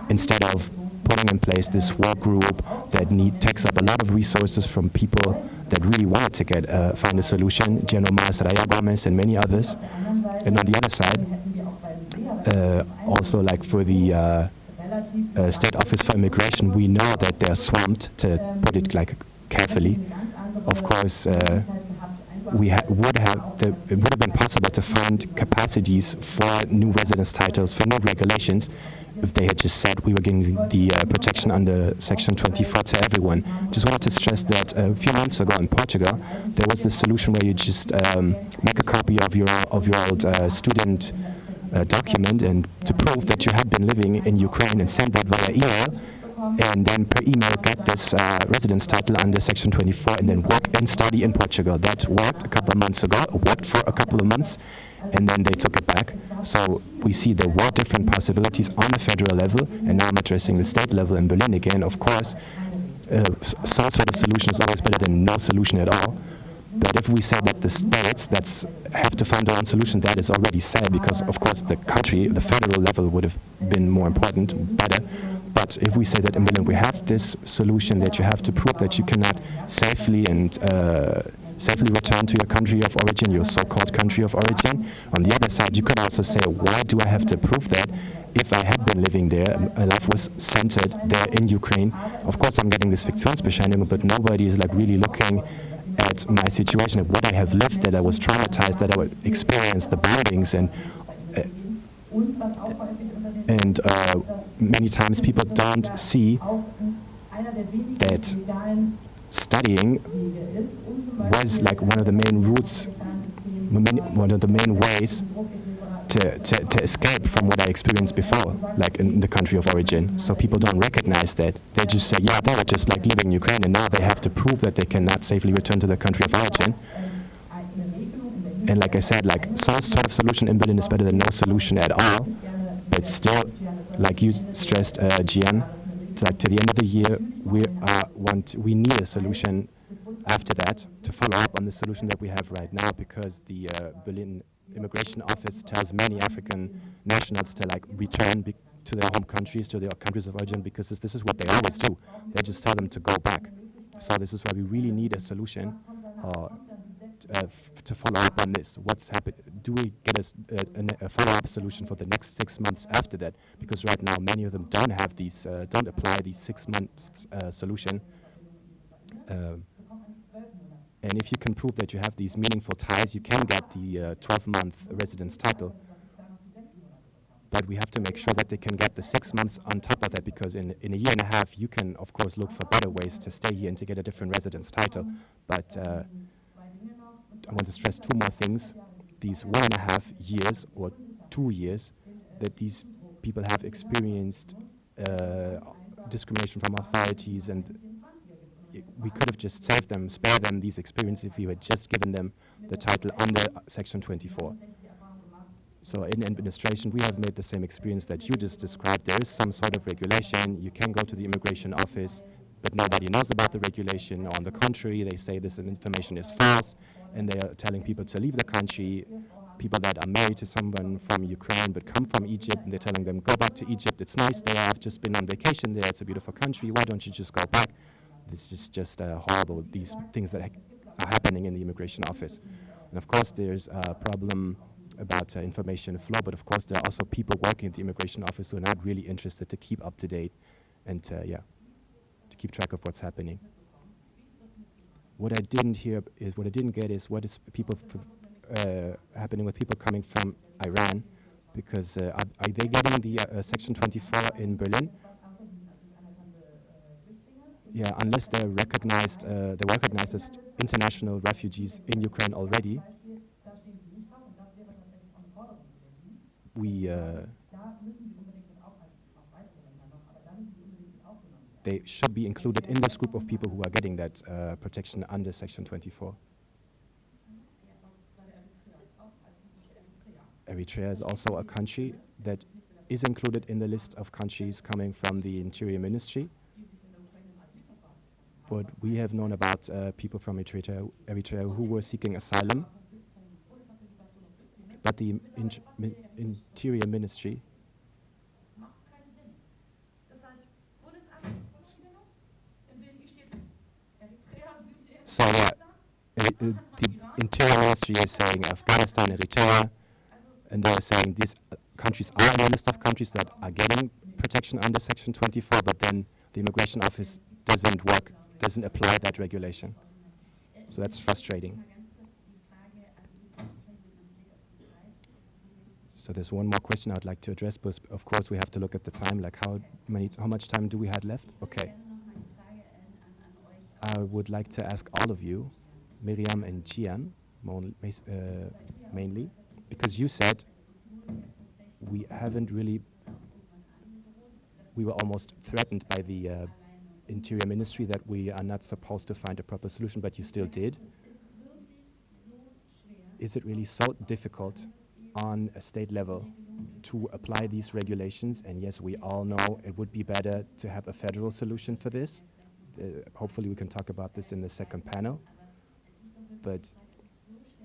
instead of putting in place this work group that takes up a lot of resources from people that really wanted to find a solution, General Mas, Raya Gomez, and many others. And on the other side, also like for the State Office for Immigration, we know that they're swamped, to put it like carefully. Of course, it would have been possible to find capacities for new residence titles, for new regulations, if they had just said we were giving the protection under Section 24 to everyone. Just wanted to stress that a few months ago in Portugal, there was this solution where you just make a copy of your old student document, and to prove that you had been living in Ukraine, and send that via email, and then per email get this residence title under Section 24, and then work and study in Portugal. That worked a couple of months ago, worked for a couple of months, and then they took it back. So we see there were different possibilities on the federal level, and now I'm addressing the state level in Berlin again. Of course, some sort of solution is always better than no solution at all. But if we say that the states have to find their own solution, that is already said, because of course the country, the federal level would have been more important, better. But if we say that in Berlin we have this solution, that you have to prove that you cannot safely return to your country of origin, your so-called country of origin. On the other side, you could also say, why do I have to prove that? If I had been living there, my life was centered there in Ukraine. Of course, I'm getting this Fiktionsbescheinigung, but nobody is like really looking at my situation, at what I have lived, that I was traumatized, that I experienced the bombings, and many times people don't see that studying was like one of the main routes, one of the main ways to escape from what I experienced before, like in the country of origin. So people don't recognize that. They just say, yeah, they were just like living in Ukraine, and now they have to prove that they cannot safely return to their country of origin. And like I said, like some sort of solution in Berlin is better than no solution at all. But still, like you stressed, Gian, like to the end of the year, we need a solution after that to follow up on the solution that we have right now, because the Berlin Immigration Office tells many African nationals to like return to their home countries, to their countries of origin, because this is what they always do. They just tell them to go back. So this is why we really need a solution to follow up on this. What's happened? Do we get a follow-up solution for the next 6 months after that? Because right now many of them don't have these, don't apply these 6 months solution. And if you can prove that you have these meaningful ties, you can get the 12-month residence title. But we have to make sure that they can get the 6 months on top of that, because in a year and a half, you can, of course, look for better ways to stay here and to get a different residence title. But I want to stress 2 more things. These 1.5 years or 2 years that these people have experienced discrimination from authorities, and we could have just saved them, spare them these experiences if we had just given them the title under Section 24. So in administration, we have made the same experience that you just described. There is some sort of regulation. You can go to the immigration office, but nobody knows about the regulation. On the contrary, they say this information is false, and they are telling people to leave the country. People that are married to someone from Ukraine but come from Egypt, and they're telling them, go back to Egypt. It's nice there. I've just been on vacation there. It's a beautiful country. Why don't you just go back? This is just horrible, these things that are happening in the immigration office. And of course, there's a problem about information flow, but of course, there are also people working at the immigration office who are not really interested to keep up to date and to keep track of what's happening. What I didn't get is what is happening with people coming from Iran. Because are they getting the Section 24 in Berlin? Yeah, unless they're recognized as international refugees in Ukraine already. They should be included in this group of people who are getting that protection under Section 24. Eritrea is also a country that is included in the list of countries coming from the Interior Ministry. But we have known about people from Eritrea who were seeking asylum. But the Interior Ministry so yeah, the Interior Ministry is saying Afghanistan, Eritrea, and they're saying these countries are on the list of countries that are getting protection under Section 24, but then the Immigration Office doesn't apply that regulation. So that's frustrating. So there's one more question I'd like to address, but of course we have to look at the time, like how much time do we have left? Okay. I would like to ask all of you, Miriam and Gian, mainly, because you said we were almost threatened by the Interior Ministry that we are not supposed to find a proper solution, but you still did. Is it really so difficult on a state level to apply these regulations? And yes, we all know it would be better to have a federal solution for this. Hopefully we can talk about this in the second panel. But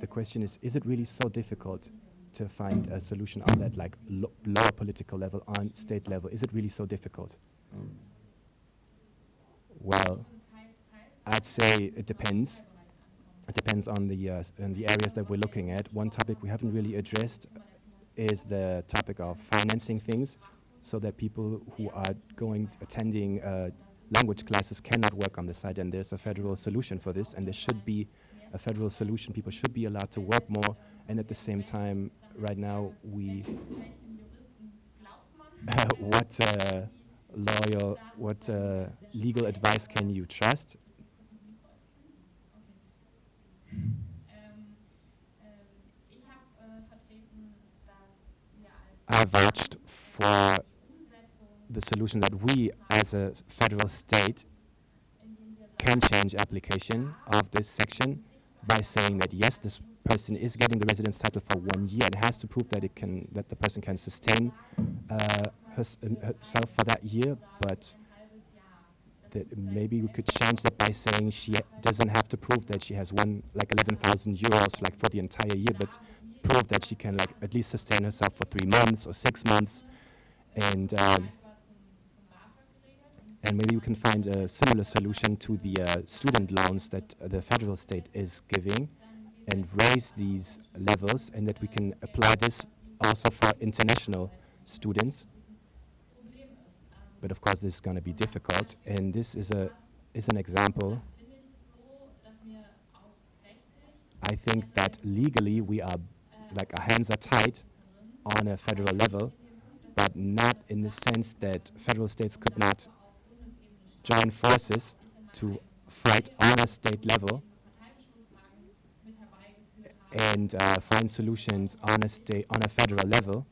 the question is it really so difficult to find a solution on that like lower political level, on state level? Is it really so difficult? Well, I'd say it depends. It depends on the areas that we're looking at. One topic we haven't really addressed is the topic of financing things, so that people who are attending language classes cannot work on the site, and there's a federal solution for this, and there should be a federal solution. People should be allowed to work more, and at the same time, right now, what legal advice can you trust? I vouched for the solution that we, as a federal state, can change application of this section by saying that yes, this person is getting the residence title for 1 year and has to prove that the person can sustain herself for that year, but that maybe we could change that by saying she doesn't have to prove that she has won like 11,000 euros like for the entire year, but prove that she can like at least sustain herself for 3 months or 6 months, and maybe we can find a similar solution to the student loans that the federal state is giving, and raise these levels, and that we can apply this also for international students. But of course, this is going to be difficult, and this is an example. I think that legally we are like our hands are tied on a federal level, but not in the sense that federal states could not join forces to fight on a state level and find solutions on a federal level.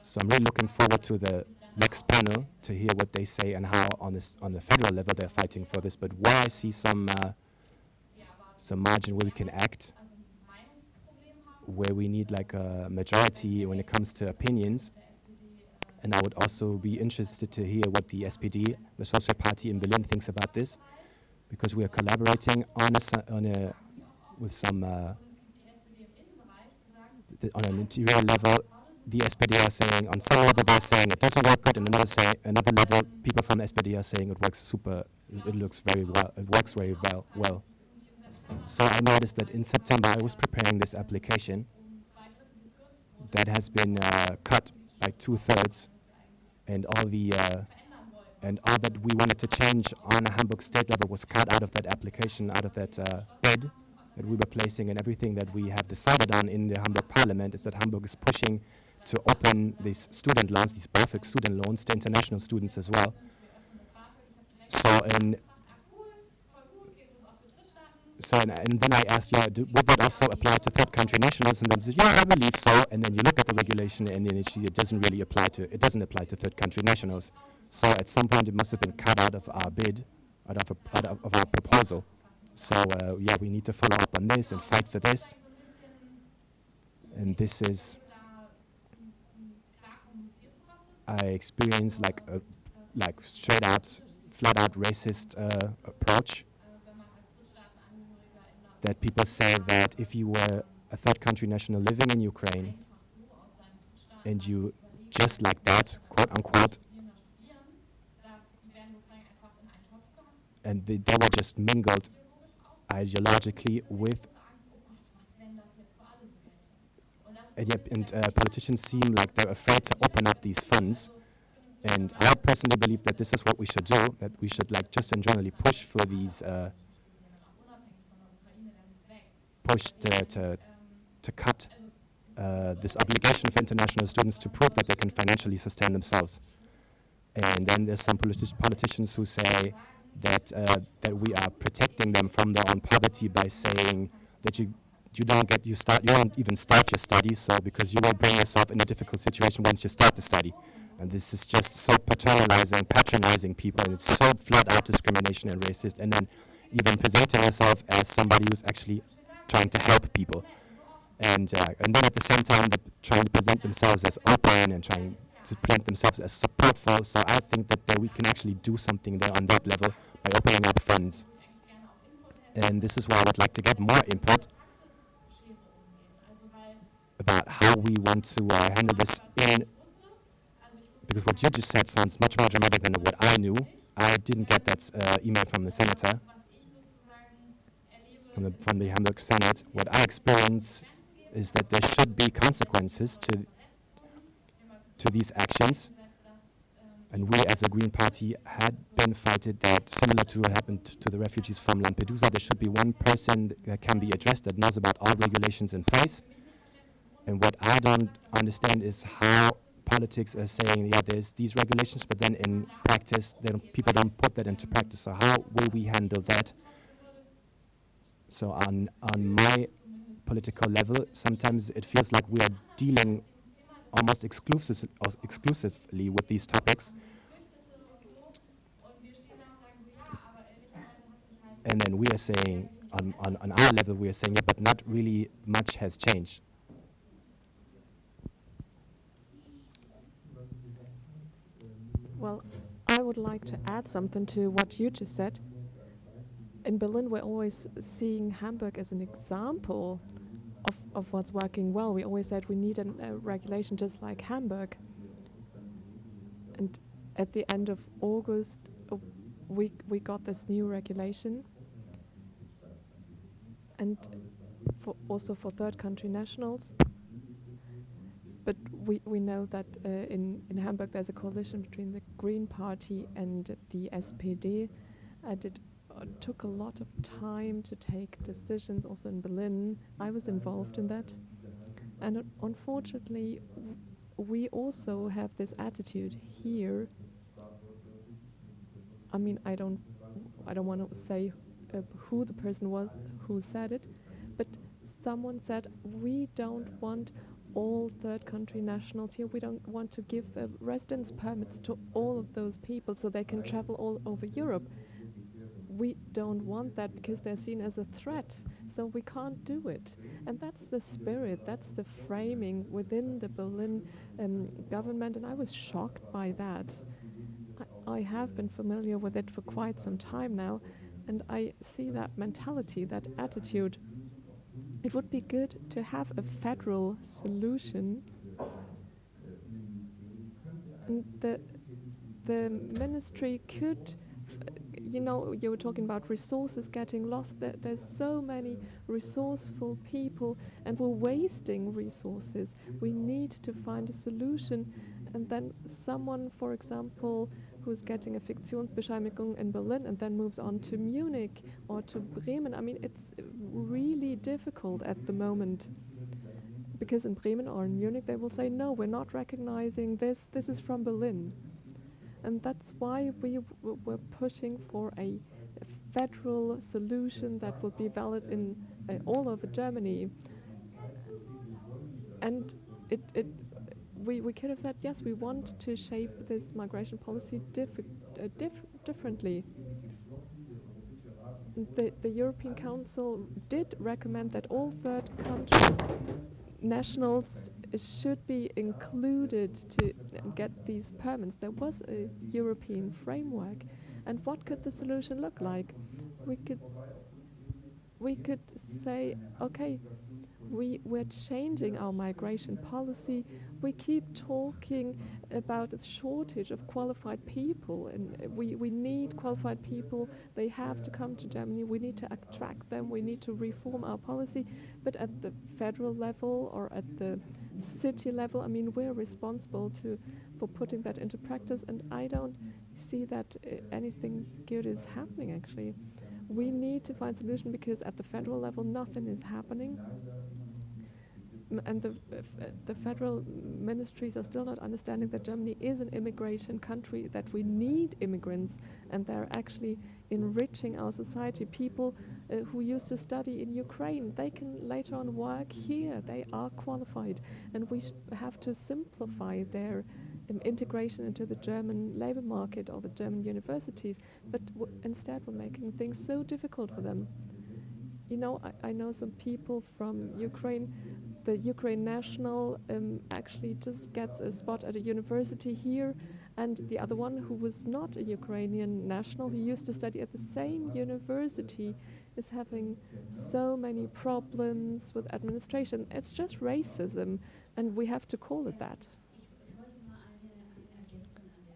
So I'm really looking forward to the next panel to hear what they say and how on the federal level they're fighting for this. But where I see some margin where we can act, where we need like a majority when it comes to opinions. And I would also be interested to hear what the SPD, the Social Party in Berlin, thinks about this, because we are collaborating on an interior level. The SPD are saying on some level they're saying it doesn't work good, and another level people from the SPD are saying it works super. It looks very well. It works very well. So I noticed that in September I was preparing this application that has been cut by 2/3, and all that we wanted to change on a Hamburg state level was cut out of that application, out of that bid that we were placing, and everything that we have decided on in the Hamburg Parliament is that Hamburg is pushing to open these student loans, these BAföG student loans, to international students as well. And then I asked, yeah, would that also apply to third country nationals? And then said, yeah, I believe so. And then you look at the regulation, and then it doesn't really apply to. It doesn't apply to third country nationals. So at some point, it must have been cut out of our bid, out of our proposal. So yeah, we need to follow up on this and fight for this. And this is, I experienced like a straight out, flat out racist approach. That people say that if you were a third country national living in Ukraine and you just like that, quote unquote, and they were just mingled ideologically with, and politicians seem like they're afraid to open up these funds. And I personally believe that this is what we should do, that we should like just in generally push for these to cut this obligation for international students to prove that they can financially sustain themselves. And then there's some politicians who say that we are protecting them from their own poverty by saying that you don't even start your studies, so because you will bring yourself in a difficult situation once you start to study. And this is just so patronizing people, and it's so flat out discrimination and racist, and then even presenting yourself as somebody who's actually trying to help people. And then at the same time, they're trying to present themselves as open and trying to present themselves as supportful. So I think that we can actually do something there on that level by opening up funds. And this is why I would like to get more input about how we want to handle this because what you just said sounds much more dramatic than what I knew. I didn't get that email from the senator, from the Hamburg Senate. What I experience is that there should be consequences to these actions. And we as a Green Party had been fighting that, similar to what happened to the refugees from Lampedusa, there should be one person that can be addressed that knows about all regulations in place. And what I don't understand is how politics are saying, yeah, there's these regulations, but then in practice, people don't put that into practice. So how will we handle that? So on my political level, sometimes it feels like we are dealing almost exclusively with these topics. And then we are saying, on our level, we are saying, yeah, but not really much has changed. Well, I would like to add something to what you just said. In Berlin, we're always seeing Hamburg as an example of what's working well. We always said we need a regulation just like Hamburg. And at the end of August, we got this new regulation. And also for third country nationals. But we know that in Hamburg there's a coalition between the Green Party and the SPD, and it took a lot of time to take decisions. Also in Berlin, I was involved in that, and unfortunately, we also have this attitude here. I mean, I don't want to say who the person was who said it, but someone said we don't want all third country nationals here. We don't want to give residence permits to all of those people so they can travel all over Europe. We don't want that because they're seen as a threat, so we can't do it. And that's the spirit, that's the framing within the Berlin government, and I was shocked by that. I have been familiar with it for quite some time now, and I see that mentality, that attitude. It would be good to have a federal solution. And the ministry could, you were talking about resources getting lost. There's so many resourceful people, and we're wasting resources. We need to find a solution. And then someone, for example, who's getting a Fiktionsbescheinigung in Berlin and then moves on to Munich or to Bremen. I mean, it's really difficult at the moment. because in Bremen or in Munich they will say, no, we're not recognizing this, this is from Berlin. And that's why we're pushing for a federal solution that will be valid in all over Germany. And we could have said, yes, we want to shape this migration policy differently. The European Council did recommend that all third country nationals should be included to get these permits. There was a European framework, and what could the solution look like? We could say, okay, we're changing our migration policy. We keep talking about a shortage of qualified people, and we need qualified people. They have to come to Germany. We need to attract them. We need to reform our policy. But at the federal level or at the city level, I mean, we're responsible for putting that into practice, and I don't see that anything good is happening, actually. We need to find a solution because at the federal level nothing is happening. And the federal ministries are still not understanding that Germany is an immigration country, that we need immigrants, and they're actually enriching our society. People who used to study in Ukraine, they can later on work here. They are qualified, and we have to simplify their integration into the German labor market or the German universities. But instead, we're making things so difficult for them. You know, I know some people from Ukraine. The Ukraine national actually just gets a spot at a university here, and the other one, who was not a Ukrainian national, who used to study at the same university, is having so many problems with administration. It's just racism, and we have to call it that.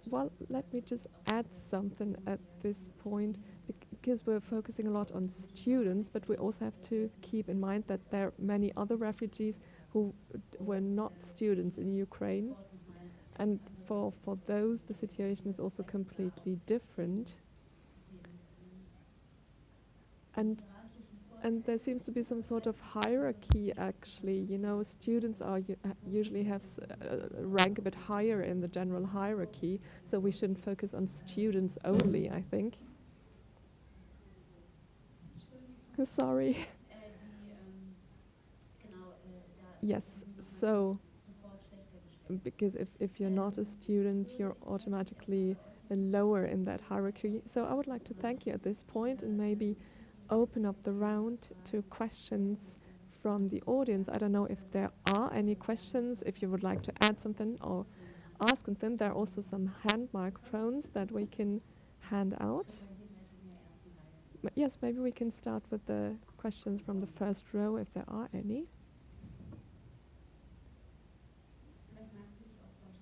Well, let me just add something at this point, because we're focusing a lot on students, but we also have to keep in mind that there are many other refugees who were not students in Ukraine, and for those the situation is also completely different. And there seems to be some sort of hierarchy, actually. You know, students are usually have rank a bit higher in the general hierarchy, so we shouldn't focus on students only, I think. Sorry. Yes, so because if you're not a student, you're automatically lower in that hierarchy. So I would like to thank you at this point and maybe open up the round to questions from the audience. I don't know if there are any questions, if you would like to add something or ask something. There are also some hand microphones that we can hand out. Yes, maybe we can start with the questions from the first row, if there are any.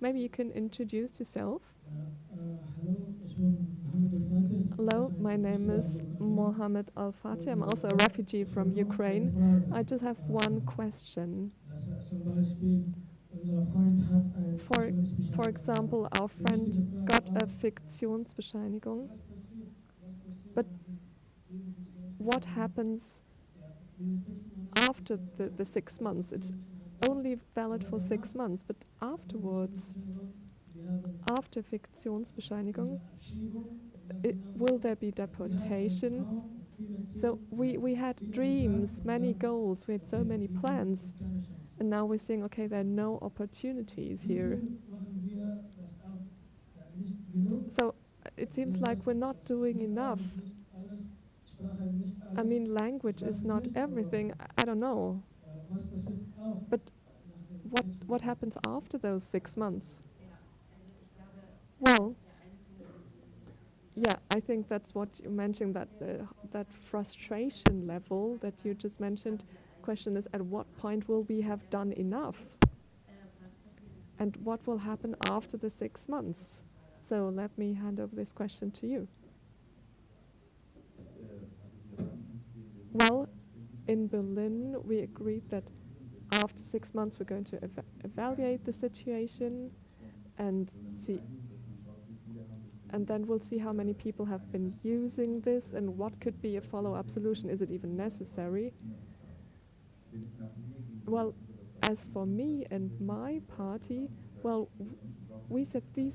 Maybe you can introduce yourself. Hello, my name is Mohammed Al-Fatih. I'm also a refugee from Ukraine. I just have one question. For example, our friend got a Fiktionsbescheinigung, but what happens after the 6 months? It's only valid for 6 months, but afterwards, after Fiktionsbescheinigung, will there be deportation? So we had dreams, many goals, we had so many plans, and now we're saying, okay, there are no opportunities here. So it seems like we're not doing enough. I mean, language is not everything. I don't know. But what happens after those 6 months? Well, yeah, I think that's what you mentioned, that that frustration level that you just mentioned. Question is, at what point will we have done enough? And what will happen after the 6 months? So let me hand over this question to you. Well, in Berlin, we agreed that after 6 months we're going to evaluate the situation and see, and then we'll see how many people have been using this and what could be a follow-up solution. Is it even necessary? Well, as for me and my party, well, we said these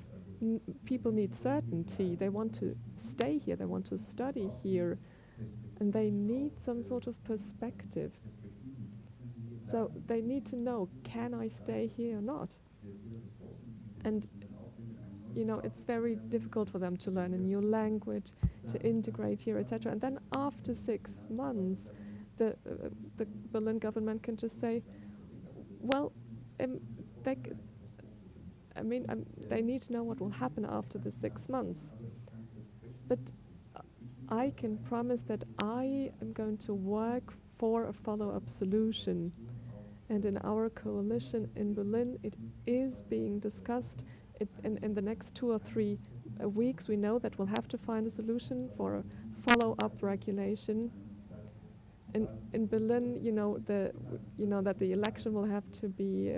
people need certainty. They want to stay here, they want to study here, and they need some sort of perspective. So they need to know, can I stay here or not? And you know, it's very difficult for them to learn a new language, to integrate here, etc. And then after 6 months, the Berlin government can just say, well, they, they need to know what will happen after the 6 months. But I can promise that I am going to work for a follow-up solution. And in our coalition in Berlin, it is being discussed. In the next 2 or 3 weeks, we know that we'll have to find a solution for a follow-up regulation. In Berlin, you know that the election will have to be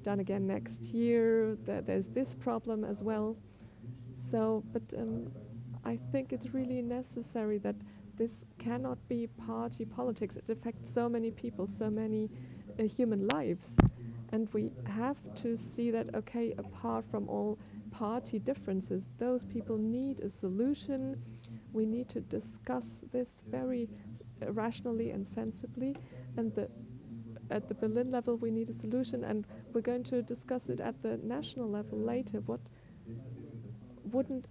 done again next year. There's this problem as well. So, but I think it's really necessary that this cannot be party politics. It affects so many people, so many human lives. And we have to see that, okay, apart from all party differences, those people need a solution. We need to discuss this very rationally and sensibly. And at the Berlin level, we need a solution. And we're going to discuss it at the national level later. What wouldn't...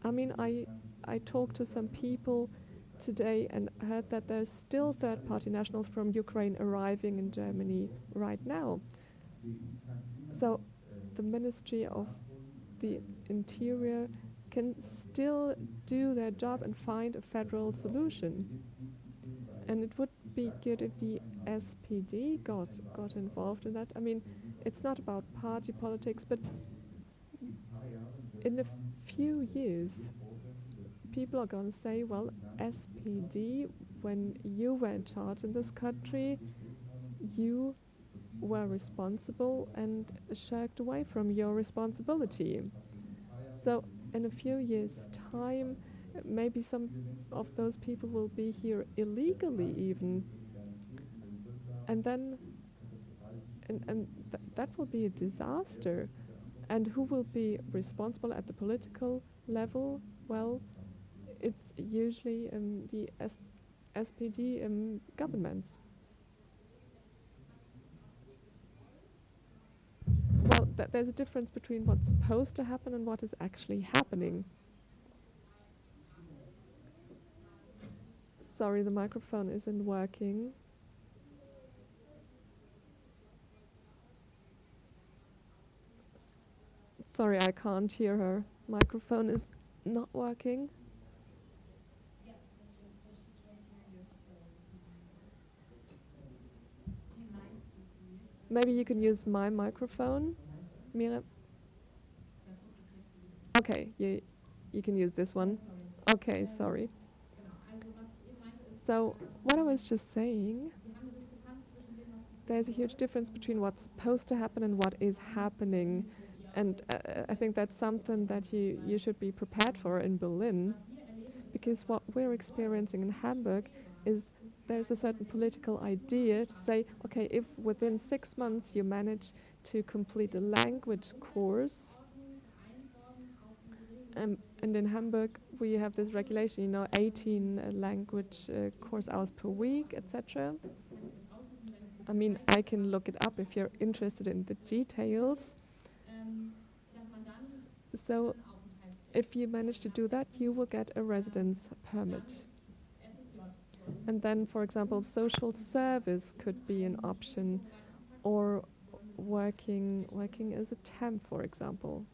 I talked to some people today and heard that there's still third-party nationals from Ukraine arriving in Germany right now. So the Ministry of the Interior can still do their job and find a federal solution. And it would be good if the SPD got involved in that. I mean, it's not about party politics, but in a few years, people are going to say, well, SPD, when you were in charge in this country, you were responsible and shirked away from your responsibility. So in a few years' time, maybe some of those people will be here illegally even. And then, that will be a disaster. And who will be responsible at the political level? Well, it's usually the SPD governments. Well, there's a difference between what's supposed to happen and what is actually happening. Sorry, the microphone isn't working. Sorry, I can't hear her. Microphone is not working. Maybe you can use my microphone, Mira. Okay, you can use this one. Okay, sorry. So, what I was just saying, there's a huge difference between what's supposed to happen and what is happening. And I think that's something that you should be prepared for in Berlin, because what we're experiencing in Hamburg is there's a certain political idea to say, okay, if within 6 months you manage to complete a language course, and in Hamburg we have this regulation, 18 language course hours per week, etc. I mean, I can look it up if you're interested in the details. So if you manage to do that, you will get a residence permit. And then, for example, social service could be an option, or working as a temp, for example.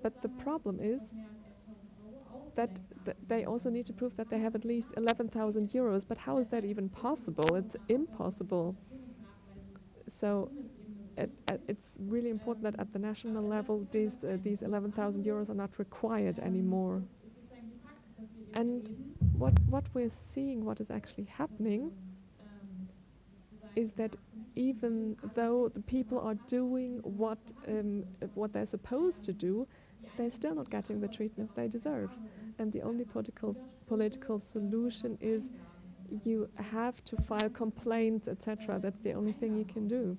But the problem is that they also need to prove that they have at least 11,000 euros. But how is that even possible? It's impossible. So it's really important that at the national level, these 11,000 euros are not required anymore. And what we're seeing, what is actually happening, is that even though the people are doing what they're supposed to do, they're still not getting the treatment they deserve. And the only political solution is, you have to file complaints, etc. That's the only thing you can do.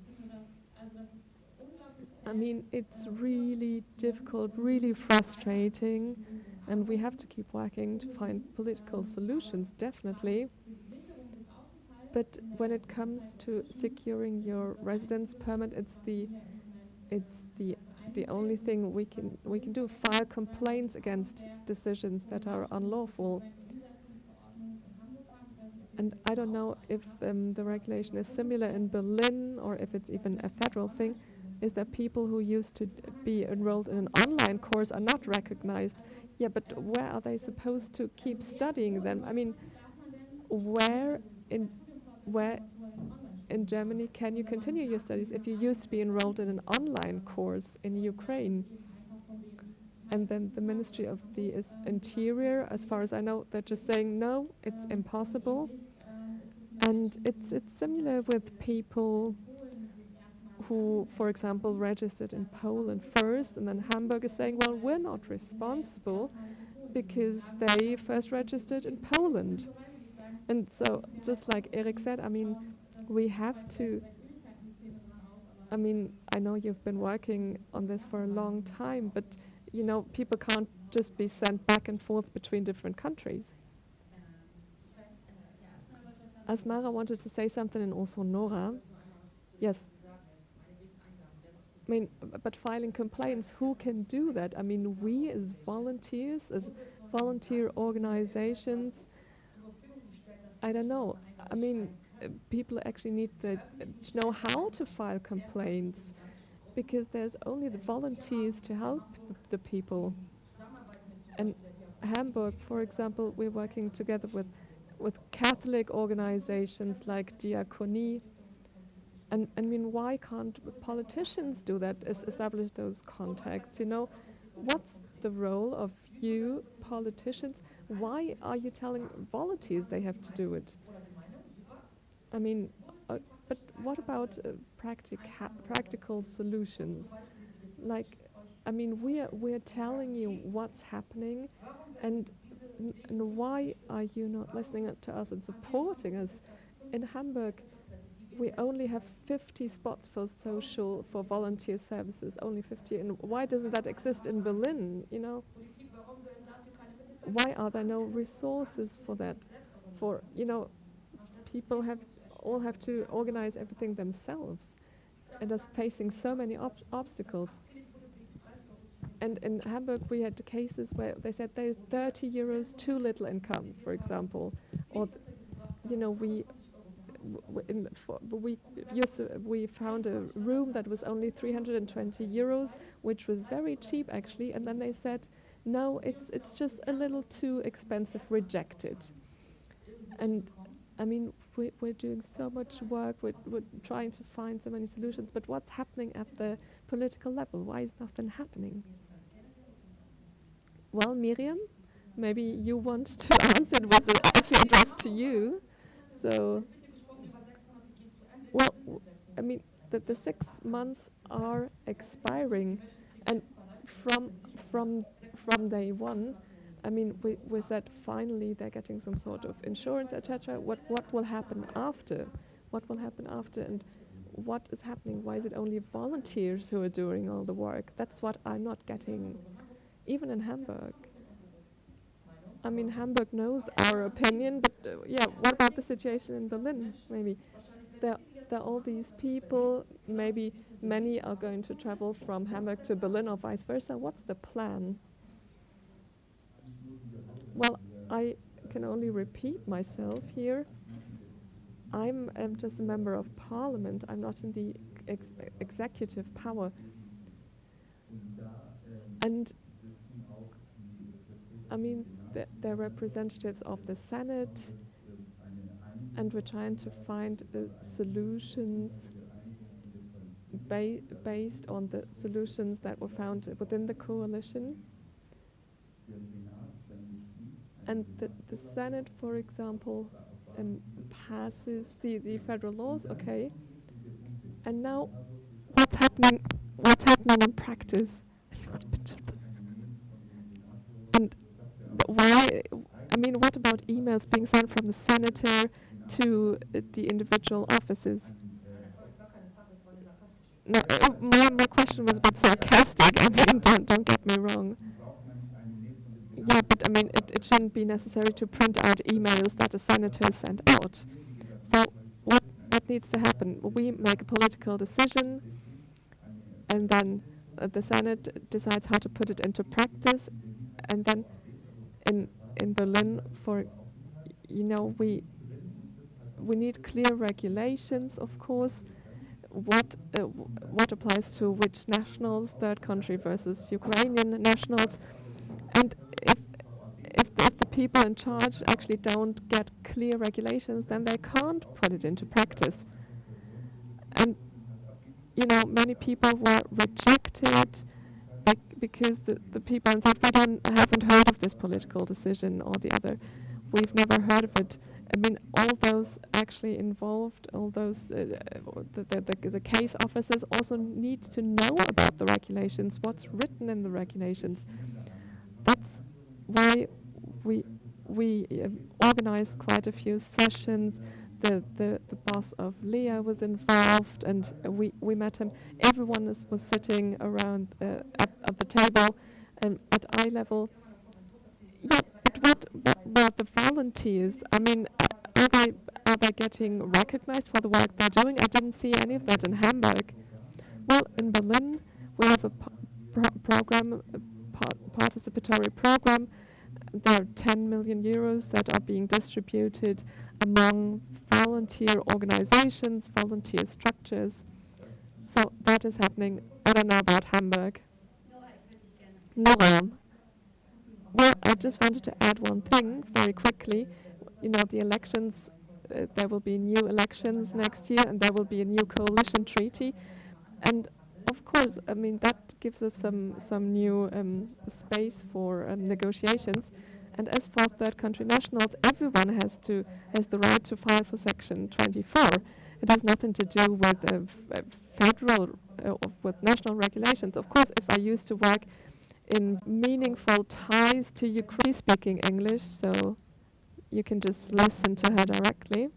I mean, it's really difficult, really frustrating, and we have to keep working to find political solutions, definitely. But when it comes to securing your residence permit, it's the only thing we can do. File complaints against decisions that are unlawful. And I don't know if the regulation is similar in Berlin or if it's even a federal thing, is that people who used to be enrolled in an online course are not recognized. Yeah, but where are they supposed to keep studying then? I mean, where in where in Germany can you continue your studies if you used to be enrolled in an online course in Ukraine? And then the Ministry of the Interior, as far as I know, they're just saying no, it's impossible. And it's similar with people who, for example, registered in Poland first, and then Hamburg is saying, well, we're not responsible because they first registered in Poland. And so, just like Eric said, I mean, we have to. I mean, I know you've been working on this for a long time, but you know, people can't just be sent back and forth between different countries. Asmara wanted to say something, and also Nora. Yes. I mean, but filing complaints, who can do that? I mean, we as volunteers, as volunteer organizations, I don't know. I mean, people actually need to know how to file complaints, because there's only the volunteers to help the people. And Hamburg, for example, we're working together with Catholic organizations like Diakonie. And I mean, why can't politicians do that, establish those contacts? You know, what's the role of you politicians? Why are you telling volunteers they have to do it? I mean, but what about practical solutions? Like, I mean, we're telling you what's happening, and why are you not listening to us and supporting us? In Hamburg, we only have 50 spots for volunteer services, only 50. And why doesn't that exist in Berlin? You know, why are there no resources for that? For, you know, people all have to organize everything themselves, and are facing so many obstacles. And in Hamburg, we had cases where they said there's 30 euros too little income, for example, or you know, we found a room that was only 320 euros, which was very cheap actually, and then they said, no, it's just a little too expensive, rejected. And I mean, we're doing so much work, we're trying to find so many solutions, but what's happening at the political level? Why is nothing happening? Well, Miriam, maybe you want to answer. It was actually addressed to you. So, well, I mean, the 6 months are expiring, and from day one, I mean, we said finally they're getting some sort of insurance, etc. What will happen after? What will happen after? And what is happening? Why is it only volunteers who are doing all the work? That's what I'm not getting, even in Hamburg. I mean, Hamburg knows our opinion, but yeah, what about the situation in Berlin? Maybe there are all these people. Maybe many are going to travel from Hamburg to Berlin or vice versa. What's the plan? Well, I can only repeat myself here. I'm just a member of parliament. I'm not in the executive power. And I mean, they're representatives of the Senate, and we're trying to find solutions based on the solutions that were found within the coalition. And the Senate, for example, passes the federal laws, okay. And now, what's happening in practice? And why? I mean, mean, what about emails being sent from the senator to the individual offices? No, my question was a bit sarcastic. I mean, don't get me wrong. Yeah, but I mean, it shouldn't be necessary to print out emails that a senator sent out. So what needs to happen? We make a political decision, and then the Senate decides how to put it into practice, and then in Berlin, for we need clear regulations, of course. What applies to which nationals, third country versus Ukrainian nationals, and if the people in charge actually don't get clear regulations, then they can't put it into practice. And many people were rejected because the people inside haven't heard of this political decision or the other. We've never heard of it. I mean, all those actually involved, all those the case officers also need to know about the regulations, what's written in the regulations. That's why we organized quite a few sessions. The boss of Leah was involved, and we met him. Everyone was sitting around at the table at eye level. Yeah, but what about the volunteers? I mean, are they getting recognized for the work they're doing? I didn't see any of that in Hamburg. Well, in Berlin, we have a program, participatory program. There are 10 million euros that are being distributed among volunteer organizations, volunteer structures. So that is happening. I don't know about Hamburg. Nora. Well, I just wanted to add one thing very quickly. The elections, there will be new elections next year, and there will be a new coalition treaty. And of course, I mean, that gives us some new space for negotiations. And as for third country nationals, everyone has the right to file for Section 24. It has nothing to do with federal with national regulations. Of course, if I used to work in meaningful ties to Ukraine, speaking English, so you can just listen to her directly.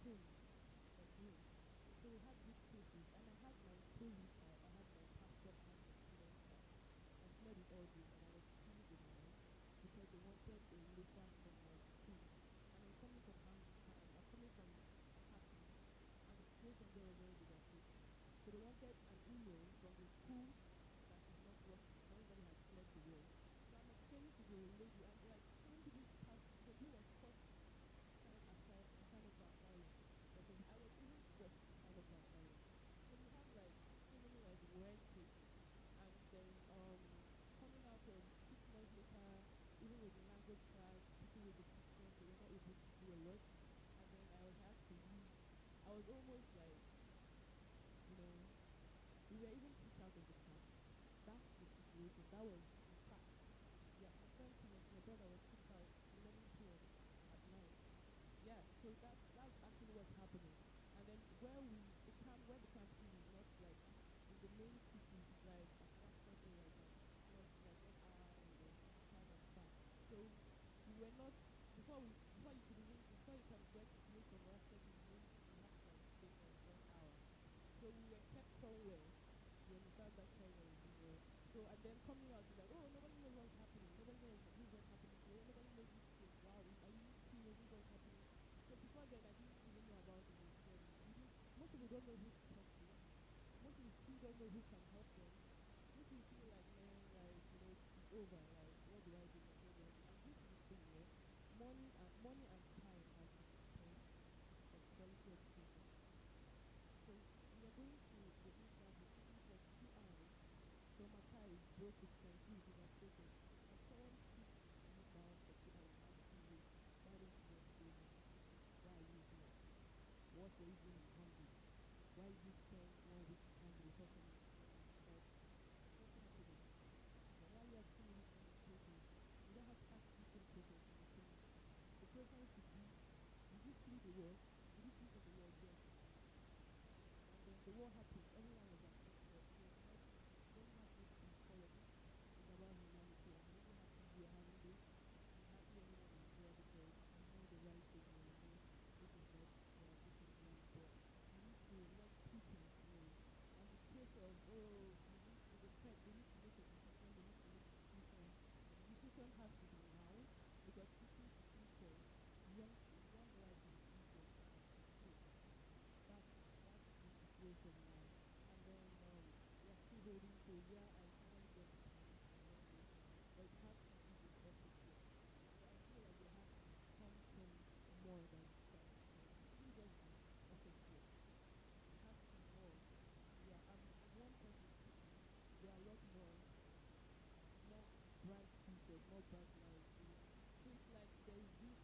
thin, like me. So we had big spaces, and I had my police tie, I had my passport, I had my student tie. I fled with all this, and I was truly denied because they wanted a letter from my school. And I'm coming from I'm coming from apartment, and the situation there was very devastating. So they wanted an email from the school that is not working, and everybody has fled the war. So I'm explaining to the lady, and like trying to this pass, because he was forced to sign up for asylum. Because I was even forced to sign up for asylum. So we have like so many like weird cases, and then coming out of 6 months later, even with the language class, people with the system, they were not able to do a lot, and then I was asked to leave. I was almost like, you know, we were even kicked out of the camp. That's the situation. That was the fact. Yeah, my friend Kenneth, my brother was kicked out 11 p.m. at night. Yeah, so that's actually what's happening. And then where the camp is not like in the main cities, like attraction areas, like not our, kind of far. So we were not before you could even before you can get away from us in the main city, you have to like stay for 1 hour. So we were kept somewhere. You understand that kind of, So and then coming out is like, oh, nobody knows what's happening. Nobody knows what's happening here. Nobody knows this thing. Wow, are you serious? This is what's happening. So before then, I didn't even know about the military. Most people don't know who to talk to. Most people still don't know who can help them. Most people feel like, man, like, it's over. Like, what do I do? Like, what do I do? And this is the thing, yeah. Money and time has been spent for the quality education. So we are going to the interview, taking 2 hours. So my car is broke, it's confused, devastated. And someone sits you down for 2 hours asking you, why don't you just go home? Why are you here? What were you doing in Hungary? Why did you spend 1 week in Hungary before coming to Kenya? Like, what's happening? And why you asking me this kind of questions? You don't have to ask these same questions in Kenya. The question should be, did you flee the war? Did you flee from the war? Yes. And then the war happened. Everyone was affected. So it's not, you don't have to be politics. It's about humanity. I'm really happy we are having this. I'm happy everyone is here because you know the right thing and you know this is not this is wrong. But we need to let people know. And the case of, oh, we need to the threat, they need to make a decision, they need to make a decision. The decision has to be now because it is the future. Young life is the future and at stake. That's the situation now. And then we are still holding to, yeah, I finally got the permit and all this, but it has to be a better care. So I feel like there has to be something more than the permit. It shouldn't just be better care. It has to be more. Yeah, I'm one person speaking. There are a lot more bright futures, more bright lives. So it's like there's this,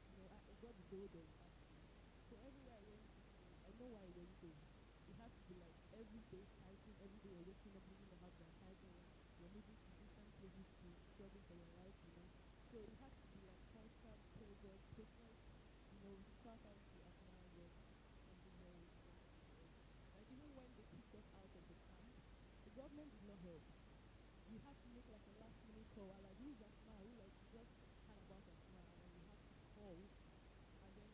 God is older actually. So everywhere I went to school, I know why I went there. It has to be like every day fighting, every day you're waking up, leaving the house, you're fighting, you're moving to different places to struggle for your life. So it has to be like constant pressure, start out to admire God, something very responsible for us. Like even when they kicked us out of the camp, the government did not help. We had to make like a last minute call. I like, who's Asma? Who like just heard about Asma, and then we had to call, and then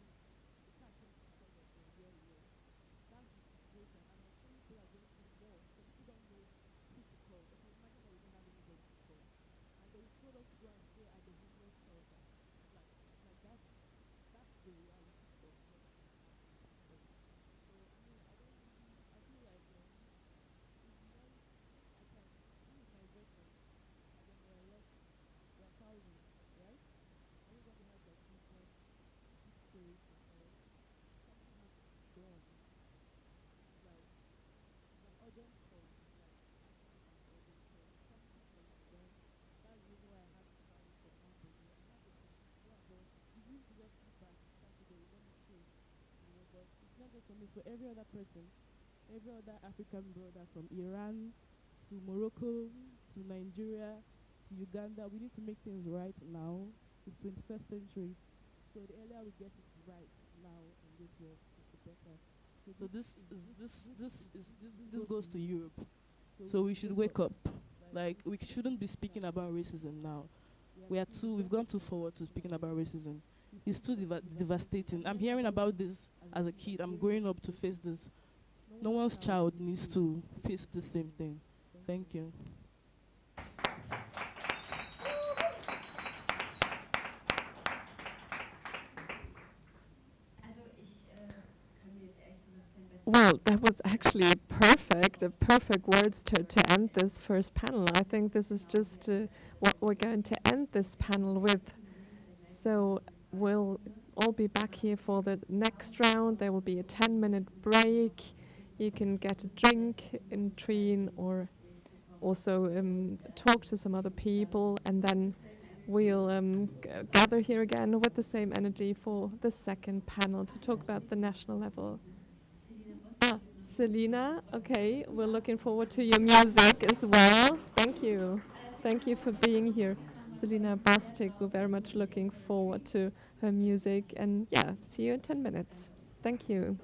the car came to pick us up from where we were. That's the situation, and I'm sure people are going through more. So people don't know who to call. They can imagine that we don't have anybody to call, and they told us to go and stay at the homeless shelter. Like that's the reality of what is happening to us. So I mean, I feel like if I can, this is my version, and then there are lots, there are thousands, right? Everybody has like different big stories to tell. Something has to be done. It's an urgent call. It's like actually an urgent call. Something must be done. That's the reason why I had to file for embassy. I have a thing. Yeah, but it's easy to just sit back Saturday, let me pray. But it's not just for me, it's for every other person, every other African brother from Iran to Morocco to Nigeria to Uganda. We need to make things right now. It's 21st century. So the earlier we get it right now in this world, the better. So this goes to Europe. So we should wake up. Like we shouldn't be speaking about racism now. We've gone too forward to speaking about racism. It's too devastating. I'm hearing about this as a kid, I'm growing up to face this. No one's child needs to face the same thing. Thank you. Well, that was actually perfect words to end this first panel. I think this is just what we're going to end this panel with. So we'll all be back here for the next round. There will be a 10-minute break. You can get a drink in between or also talk to some other people, and then we'll gather here again with the same energy for the second panel to talk about the national level. Selina, okay, we're looking forward to your music as well. Thank you. Thank you for being here. Selina Bastic, we're very much looking forward to her music. And yeah, see you in 10 minutes. Thank you.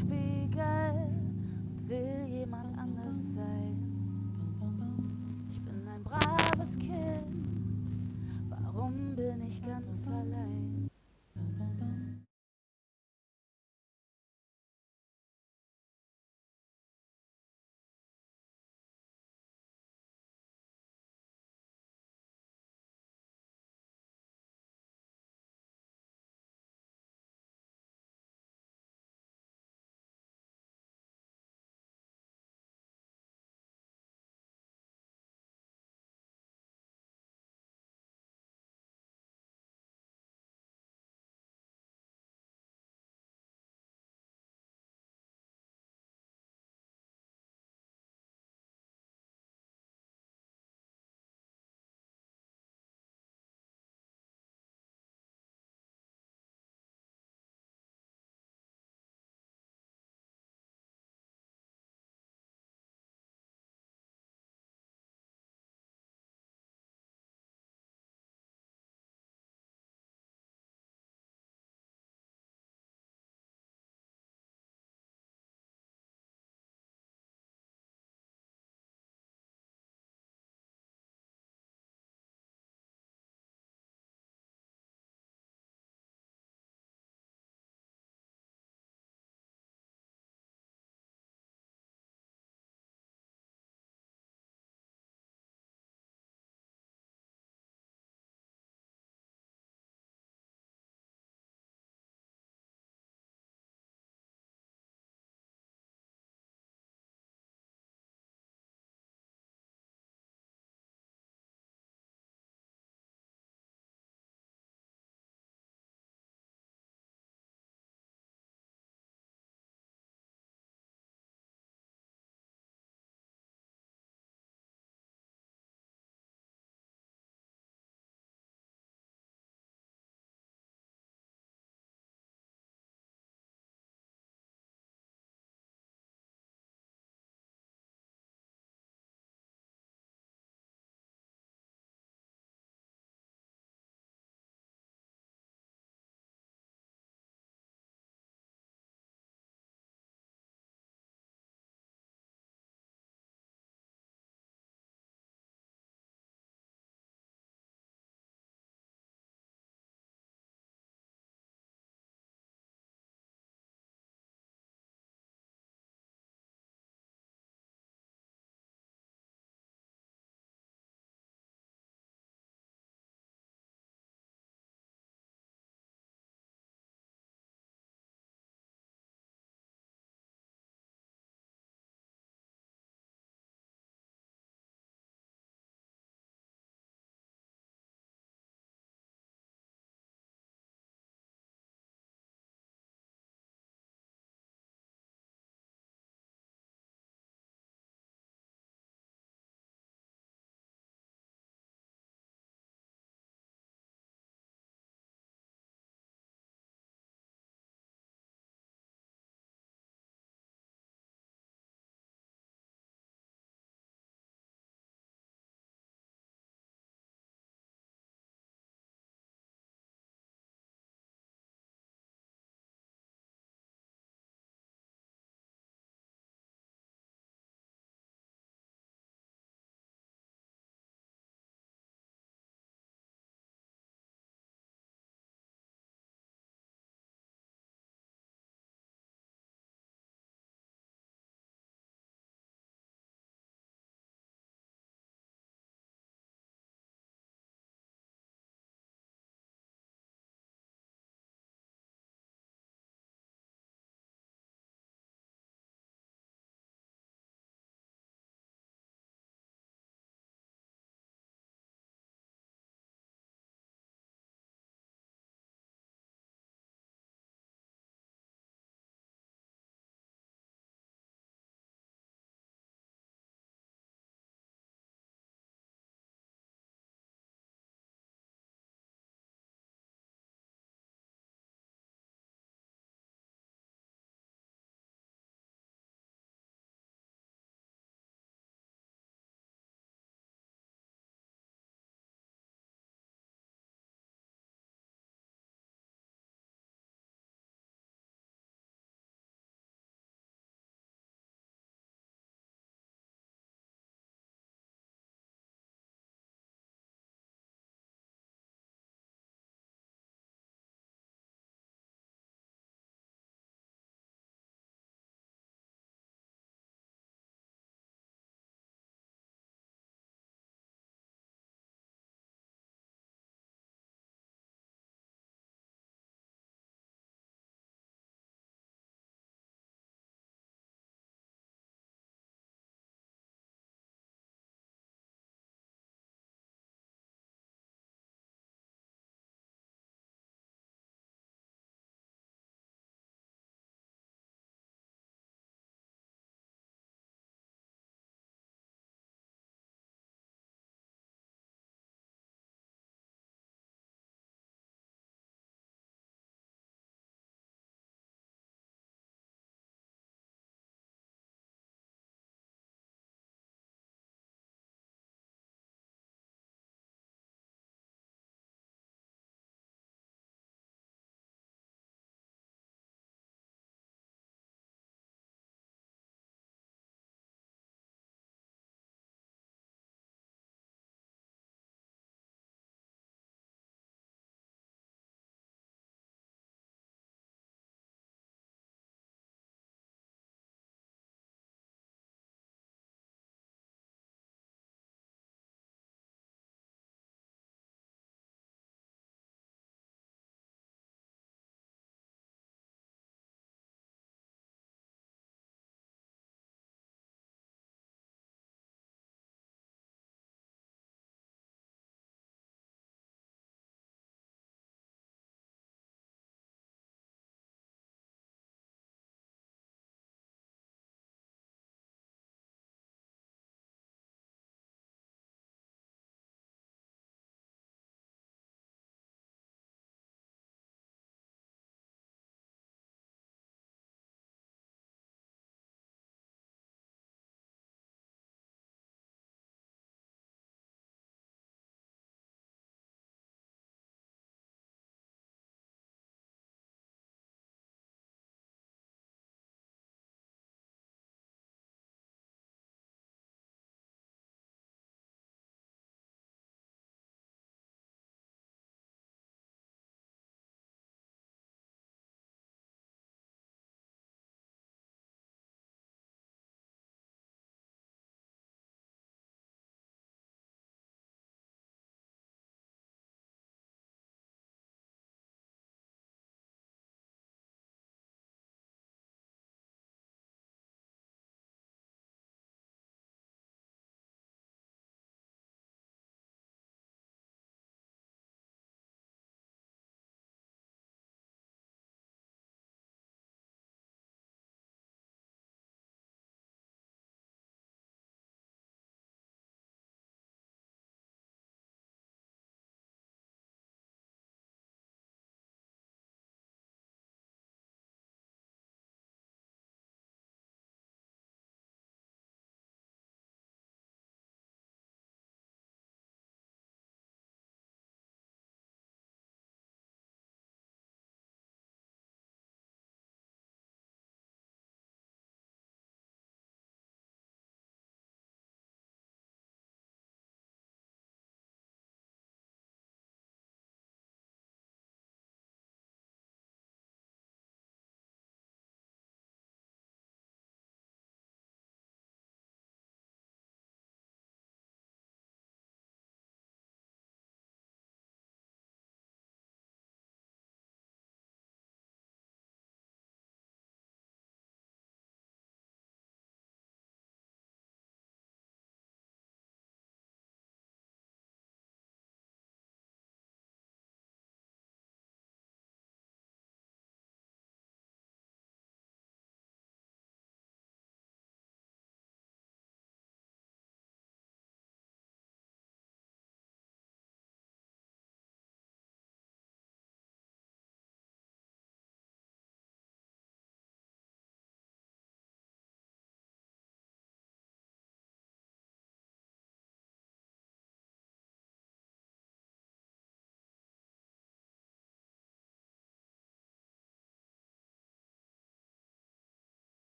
Spiegel und will jemand anders sein. Ich bin ein braves Kind, warum bin ich ganz allein?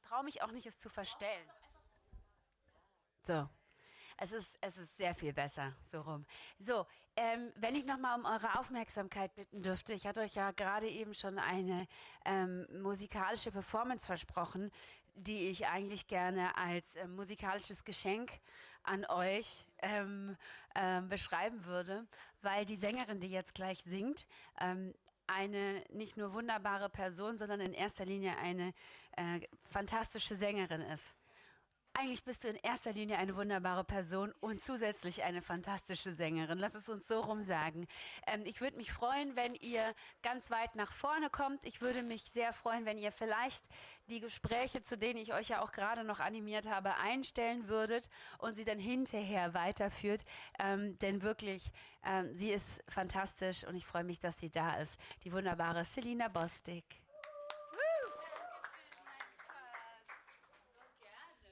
traue mich auch nicht, es zu verstellen. So. Es ist sehr viel besser, so rum. So, wenn ich nochmal um eure Aufmerksamkeit bitten dürfte, ich hatte euch ja gerade eben schon eine musikalische Performance versprochen, die ich eigentlich gerne als musikalisches Geschenk an euch beschreiben würde, weil die Sängerin, die jetzt gleich singt, eine nicht nur wunderbare Person, sondern in erster Linie eine fantastische Sängerin ist. Eigentlich bist du in erster Linie eine wunderbare Person und zusätzlich eine fantastische Sängerin. Lass es uns so rum sagen. Ich würde mich freuen, wenn ihr ganz weit nach vorne kommt. Ich würde mich sehr freuen, wenn ihr vielleicht die Gespräche, zu denen ich euch ja auch gerade noch animiert habe, einstellen würdet und sie dann hinterher weiterführt. Denn wirklich, sie ist fantastisch und ich freue mich, dass sie da ist. Die wunderbare Selina Bostic.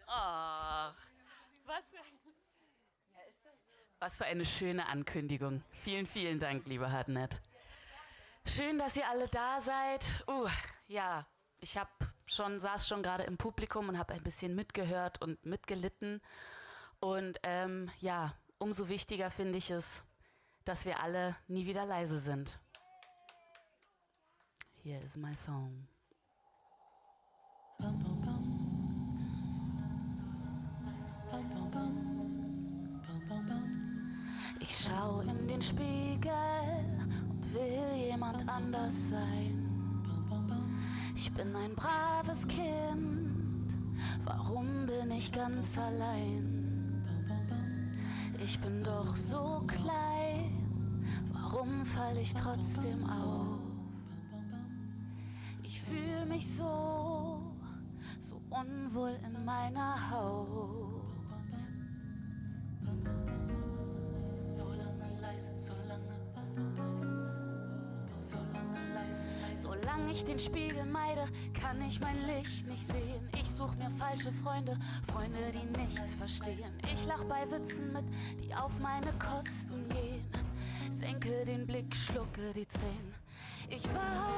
Oh, was für eine schöne Ankündigung. Vielen, vielen Dank, liebe Hartnett. Schön, dass ihr alle da seid. Ja, ich saß schon gerade im Publikum und habe ein bisschen mitgehört und mitgelitten. Und ja, umso wichtiger finde ich es, dass wir alle nie wieder leise sind. Here is my song. Ich schau in den Spiegel und will jemand anders sein. Ich bin ein braves Kind, warum bin ich ganz allein? Ich bin doch so klein, warum fall ich trotzdem auf? Ich fühl mich so unwohl in meiner Haut. Solange ich den Spiegel meide, kann ich mein Licht nicht sehen. Ich such mir falsche Freunde, Freunde, die nichts verstehen. Ich lach bei Witzen mit, die auf meine Kosten gehen. Senke den Blick, schlucke die Tränen. Ich war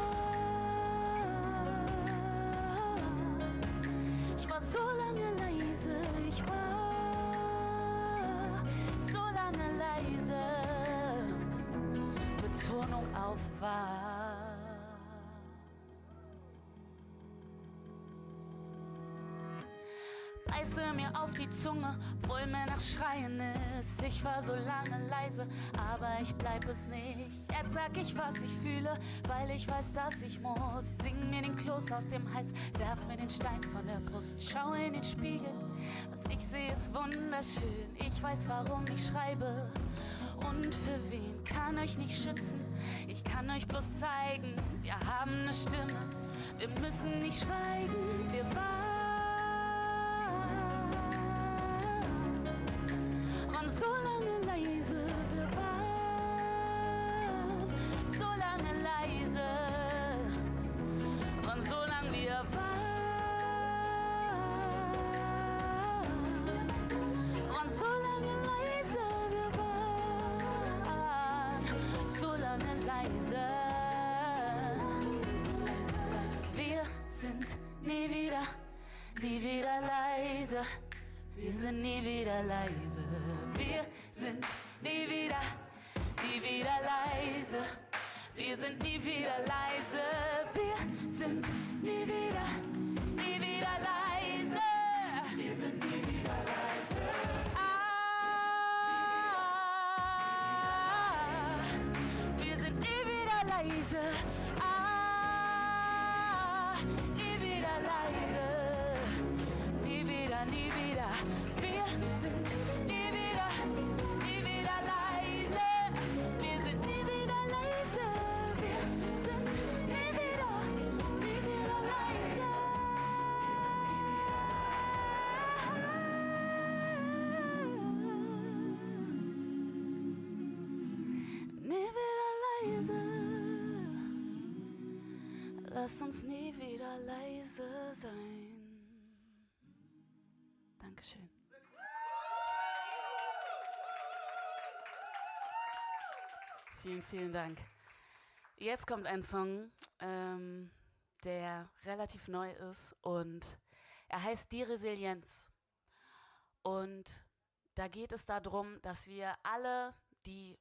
so lange leise, ich war so lange leise. Betonung auf war. Beiße mir auf die Zunge, obwohl mir nach Schreien ist. Ich war so lange leise, aber ich bleib es nicht. Jetzt sag ich, was ich fühle, weil ich weiß, dass ich muss. Sing mir den Kloß aus dem Hals, werf mir den Stein von der Brust. Schau in den Spiegel, was ich sehe ist wunderschön. Ich weiß, warum ich schreibe und für wen. Kann euch nicht schützen, ich kann euch bloß zeigen. Wir haben eine Stimme, wir müssen nicht schweigen. Wir waren so lange leise, wir waren so lange leise. Und so lange wir waren. Und so lange leise, wir waren so lange leise. Wir sind nie wieder leise. Wir sind nie wieder leise. Wir sind nie wieder leise. Wir sind nie wieder leise. Wir sind nie wieder leise. Wir sind nie wieder leise. Wir sind nie wieder leise. Nie wieder leise. Nie wieder. Wir sind nie wieder leise. Wir sind nie wieder leise. Wir sind nie wieder leise. Nie wieder leise. Lass uns nie wieder leise sein. Dankeschön. Vielen, vielen Dank. Jetzt kommt ein Song, der relativ neu ist und Er heißt Die Resilienz. Und da geht es darum, dass wir alle, die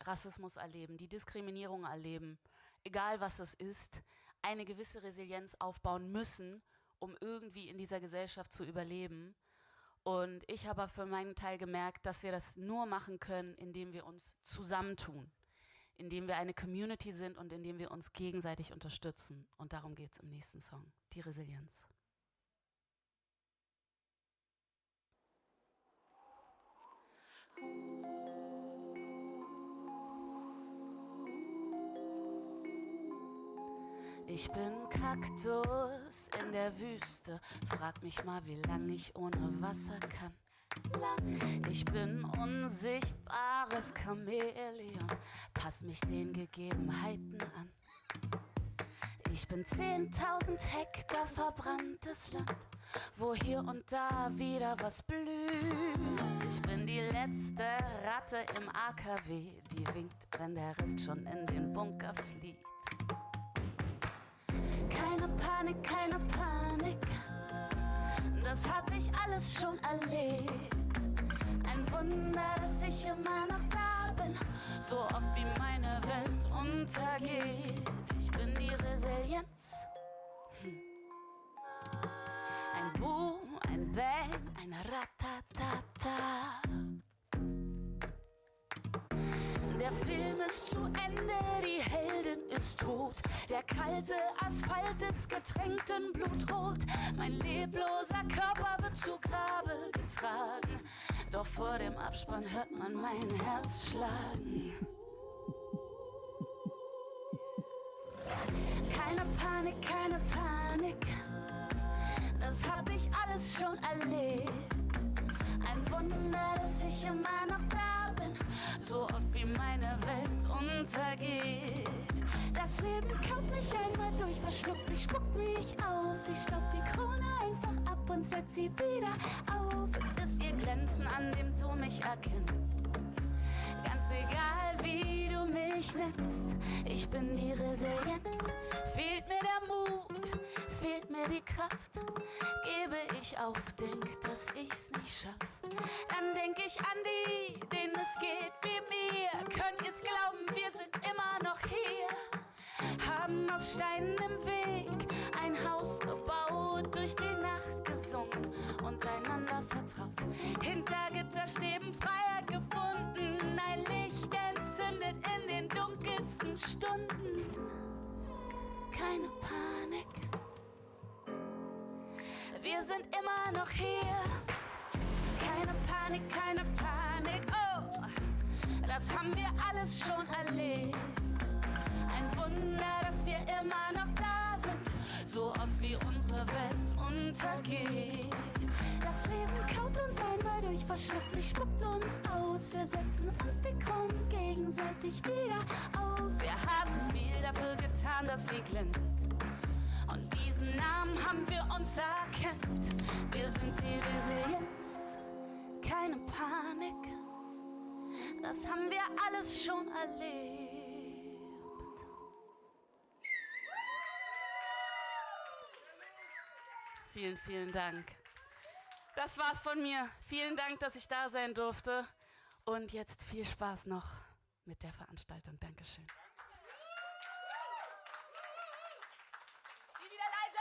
Rassismus erleben, die Diskriminierung erleben, egal was es ist, eine gewisse Resilienz aufbauen müssen, um irgendwie in dieser Gesellschaft zu überleben. Und ich habe für meinen Teil gemerkt, dass wir das nur machen können, indem wir uns zusammentun, indem wir eine Community sind und indem wir uns gegenseitig unterstützen. Und darum geht es im nächsten Song, die Resilienz. Ich bin Kaktus in der Wüste, frag mich mal, wie lang ich ohne Wasser kann. Ich bin unsichtbares Chamäleon, pass mich den Gegebenheiten an. Ich bin 10.000 Hektar verbranntes Land, wo hier und da wieder was blüht. Ich bin die letzte Ratte im AKW, die winkt, wenn der Rest schon in den Bunker flieht. Keine Panik, keine Panik, das hab ich alles schon erlebt. Ein Wunder, dass ich immer noch da bin, so oft wie meine Welt untergeht. Ich bin die Resilienz. Ein Boom, ein Bang, ein Ratatata. Der Film ist zu Ende, die Heldin ist tot. Der kalte Asphalt ist getränkt in Blutrot. Mein lebloser Körper wird zu Grabe getragen. Doch vor dem Abspann hört man mein Herz schlagen. Keine Panik, keine Panik, das hab ich alles schon erlebt. Ein Wunder, dass ich immer noch da bin, so oft wie meine Welt untergeht. Das Leben kaut mich einmal durch, verschluckt sich, spuckt mich aus. Ich staub die Krone einfach ab und setz sie wieder auf. Es ist ihr Glänzen, an dem du mich erkennst. Ganz egal, wie du mich nennst, ich bin die Resilienz. Fehlt mir der Mut, fehlt mir die Kraft, gebe ich auf, denk, dass ich's nicht schaff. Dann denk ich an die, denen es geht wie mir. Könnt ihr's glauben, wir sind immer noch hier. Haben aus Steinen im Weg ein Haus gebaut, durch die Nacht gesungen und einander vertraut. Hinter Gitterstäben Freiheit gefunden, ein Licht entzündet in den dunkelsten Stunden. Keine Panik, wir sind immer noch hier. Keine Panik, keine Panik, oh, das haben wir alles schon erlebt. Ein Wunder, dass wir immer noch da sind, so oft wie unsere Welt untergeht. Das Leben kaut uns einmal durch, verschluckt sich, spuckt uns aus. Wir setzen uns die Kronen gegenseitig wieder auf. Wir haben viel dafür getan, dass sie glänzt. Und diesen Namen haben wir uns erkämpft. Wir sind die Resilienz, keine Panik, das haben wir alles schon erlebt. Vielen, vielen Dank. Das war's von mir. Vielen Dank, dass ich da sein durfte. Und jetzt viel Spaß noch mit der Veranstaltung. Dankeschön. Die wieder leise!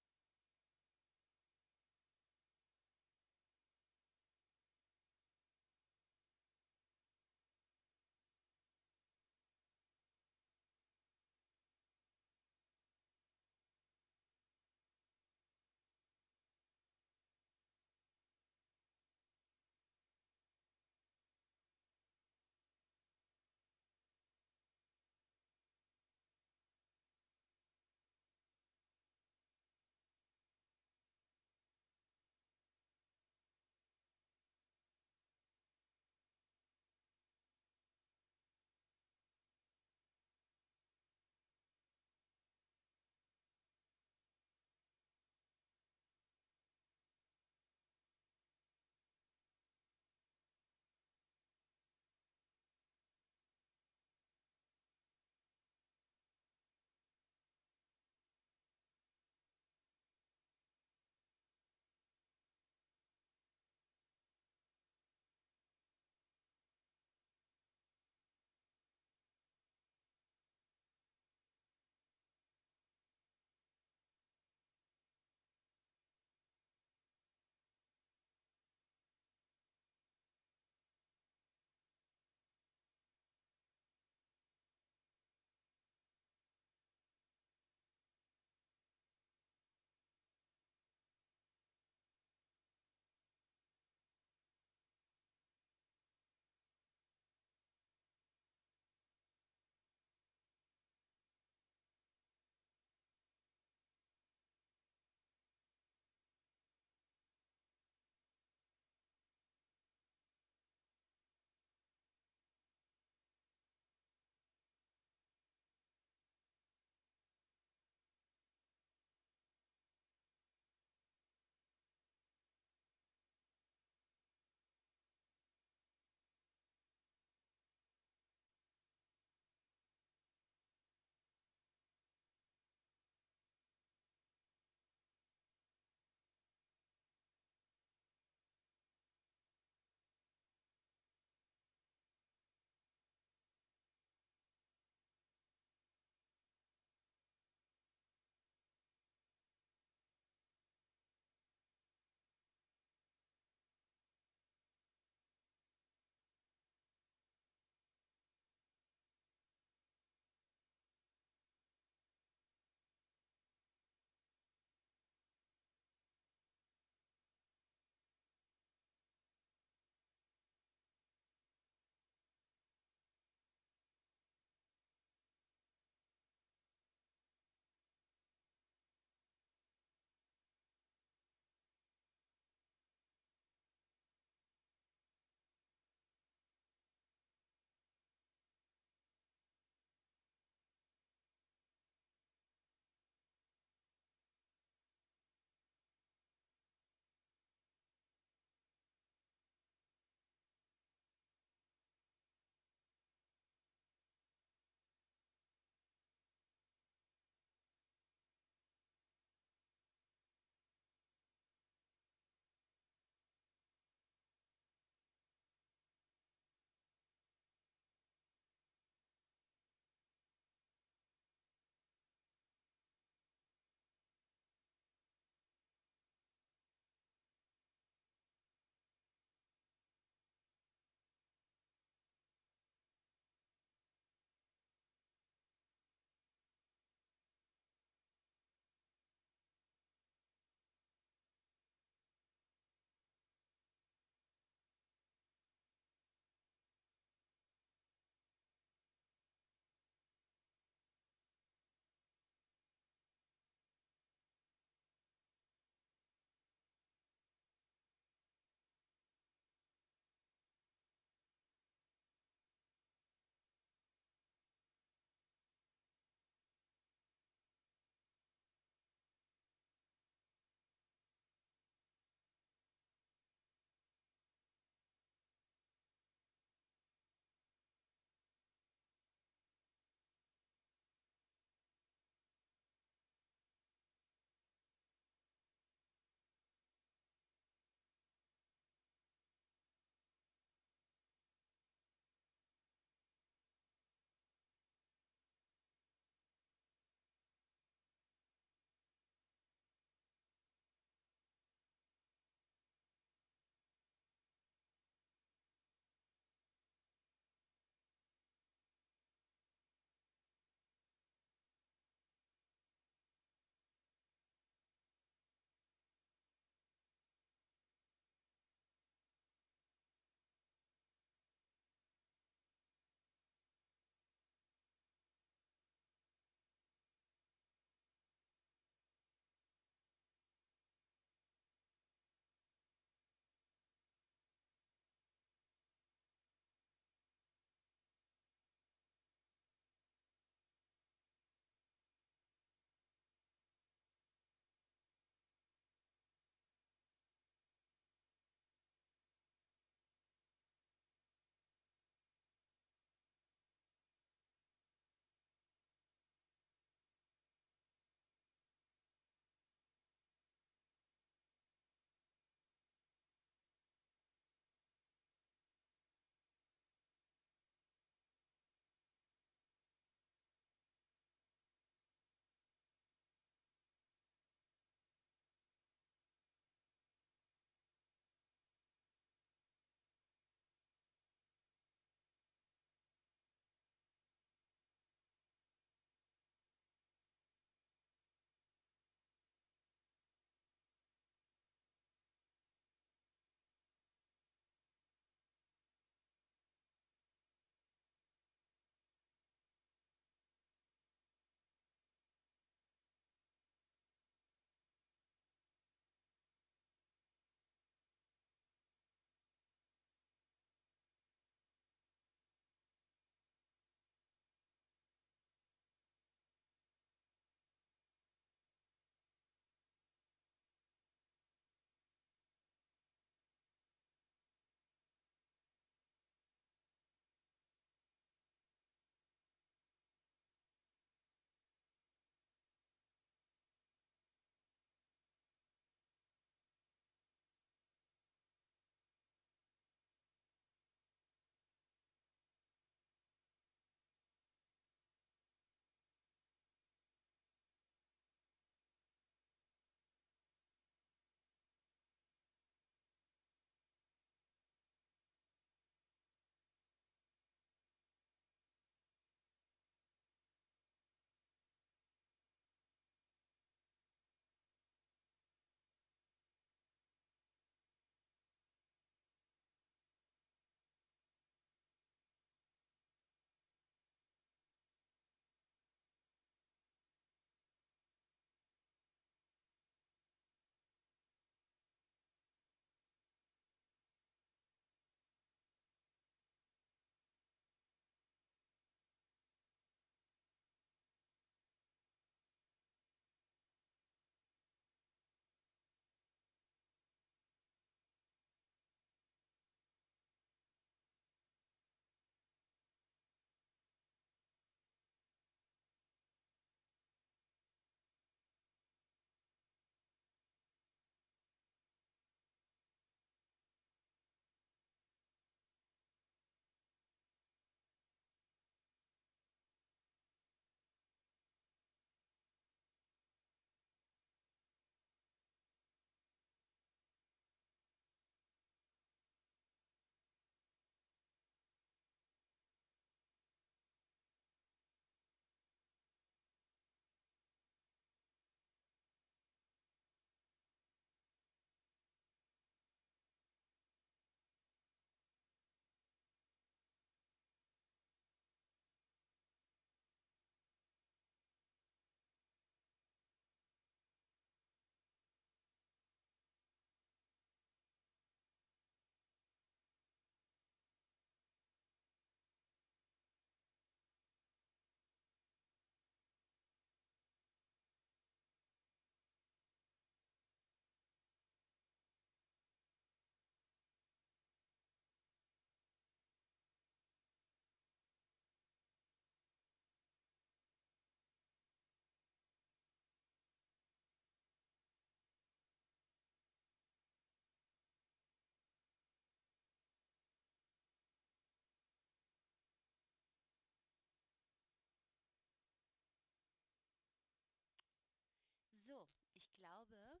glaube,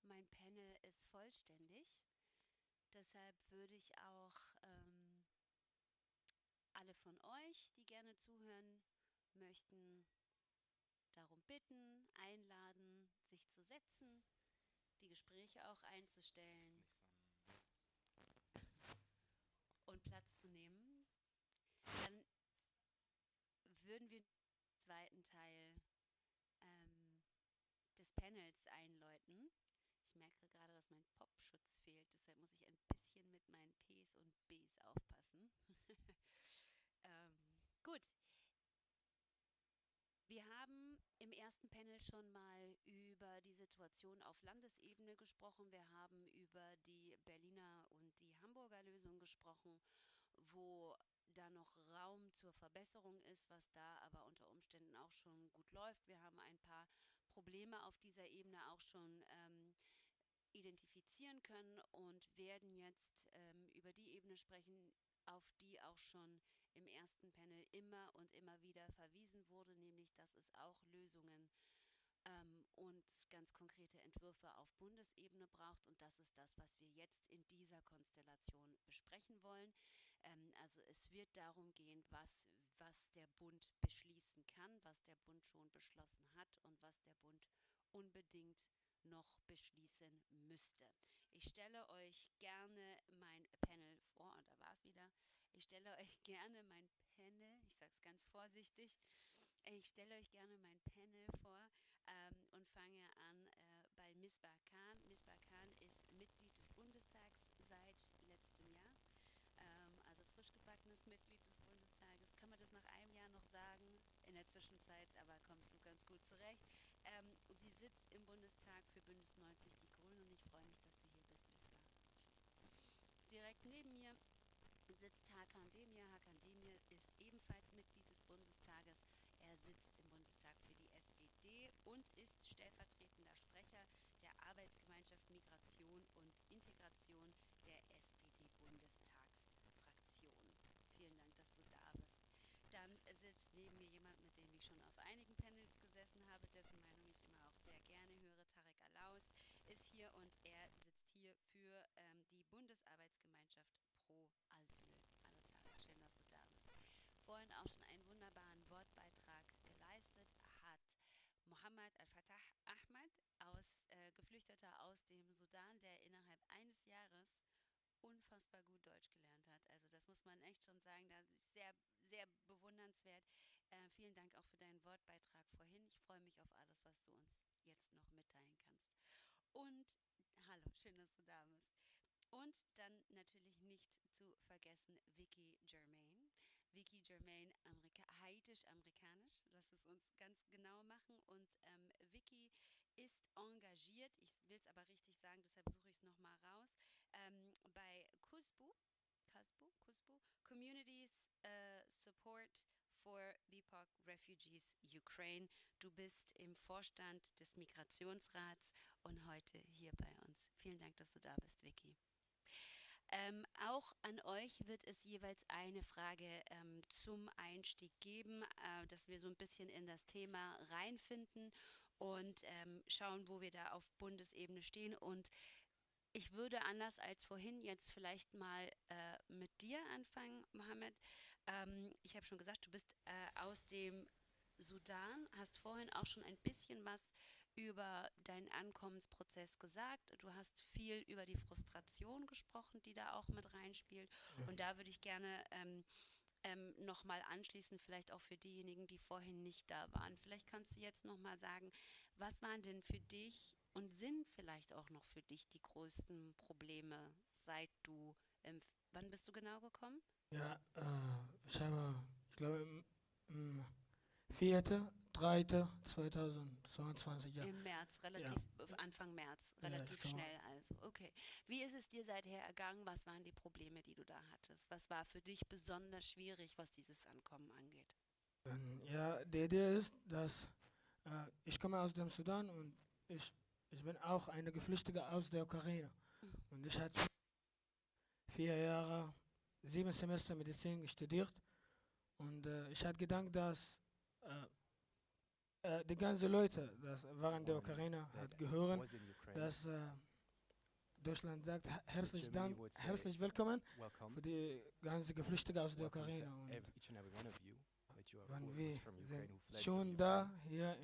mein Panel ist vollständig. Deshalb würde ich auch alle von euch, die gerne zuhören möchten, darum bitten, einladen, sich zu setzen, die Gespräche auch einzustellen und Platz zu nehmen. Dann würden wir den zweiten Teil des Panels einläuten. Ich merke gerade, dass mein Popschutz fehlt, deshalb muss ich ein bisschen mit meinen Ps und Bs aufpassen. Gut. Wir haben im ersten Panel schon mal über die Situation auf Landesebene gesprochen. Wir haben über die Berliner und die Hamburger Lösung gesprochen, wo da noch Raum zur Verbesserung ist, was da aber unter Umständen auch schon gut läuft. Wir haben ein paar Probleme auf dieser Ebene auch schon identifizieren können und werden jetzt über die Ebene sprechen, auf die auch schon im ersten Panel immer und immer wieder verwiesen wurde, nämlich dass es auch Lösungen und ganz konkrete Entwürfe auf Bundesebene braucht. Und das ist das, was wir jetzt in dieser Konstellation besprechen wollen. Also es wird darum gehen, was der Bund beschließen kann, was der Bund schon beschlossen hat und was der Bund unbedingt noch beschließen müsste. Ich stelle euch gerne mein Panel vor, und da war es wieder. Ich stelle euch gerne mein Panel, ich sage es ganz vorsichtig, ich stelle euch gerne mein Panel vor und fange an bei Misbah Khan. Misbah Khan ist Mitglied des Bundestags seit letztem Jahr. Also frisch gebackenes Mitglied des Bundestages. Kann man das nach einem Jahr noch sagen? In der Zwischenzeit, aber kommst du ganz gut zurecht. Sie sitzt im Bundestag für Bündnis 90 Die Grünen und ich freue mich, dass du hier bist, Misbah. Direkt neben mir sitzt Hakan Demir. Hakan Demir ist ebenfalls Mitglied des Bundestages. Er sitzt im Bundestag für die SPD und ist stellvertretender Sprecher der Arbeitsgemeinschaft Migration und Integration der SPD-Bundestagsfraktion. Vielen Dank, dass du da bist. Dann sitzt neben mir jemand, mit dem ich schon auf einigen Panels gesessen habe, dessen Meinung ich immer auch sehr gerne höre. Tarek Alaus ist hier und er sitzt hier für die Bundesarbeitsgemeinschaft Pro Asyl. Hallo Tarek, schön, dass du da bist. Vorhin auch schon einen wunderbaren Wortbeitrag geleistet hat Mohammed Al-Fatah Ahmad, Geflüchteter aus dem Sudan, der innerhalb eines Jahres unfassbar gut Deutsch gelernt hat. Also das muss man echt schon sagen, das ist sehr, sehr bewundernswert. Vielen Dank auch für deinen Wortbeitrag vorhin. Ich freue mich auf alles, was du uns jetzt noch mitteilen kannst. Und hallo, schön, dass du da bist. Und dann natürlich nicht zu vergessen Vicky Germain. Vicky Germain, haitisch-amerikanisch, lass es uns ganz genau machen. Und Vicky ist engagiert, ich will es aber richtig sagen, deshalb suche ich es nochmal raus, bei KUSBU, Communities Support for BIPOC Refugees Ukraine. Du bist im Vorstand des Migrationsrats und heute hier bei uns. Vielen Dank, dass du da bist, Vicky. Auch an euch wird es jeweils eine Frage zum Einstieg geben, dass wir so ein bisschen in das Thema reinfinden und schauen, wo wir da auf Bundesebene stehen. Und ich würde anders als vorhin jetzt vielleicht mal mit dir anfangen, Mohammed. Ich habe schon gesagt, du bist aus dem Sudan, hast vorhin auch schon ein bisschen was über deinen Ankommensprozess gesagt. Du hast viel über die Frustration gesprochen, die da auch mit reinspielt. Und da würde ich gerne nochmal anschließen, vielleicht auch für diejenigen, die vorhin nicht da waren. Vielleicht kannst du jetzt nochmal sagen, was waren denn für dich und sind vielleicht auch noch für dich die größten Probleme, seit du, wann bist du genau gekommen? Ja, ich glaube im 4.3.2022, ja. Im März, Anfang März, relativ schnell also. Okay. Wie ist es dir seither ergangen? Was waren die Probleme, die du da hattest? Was war für dich besonders schwierig, was dieses Ankommen angeht? Ja, die Idee ist, dass ich komme aus dem Sudan und ich bin auch eine Geflüchtete aus der Ukraine. Und ich hatte 4 Jahre, 7 Semester Medizin studiert und ich hatte gedacht, dass die ganzen Leute, das während der Ukraine that hat gehören, was in Ukraine, dass Deutschland sagt herzlich Germany Dank, would say, herzlich willkommen welcome, für die ganzen Geflüchteten aus der welcome to Ukraine. Und each and every one of you that you are wenn who wir was from Ukraine, sind who fled from schon Ukraine. da, hier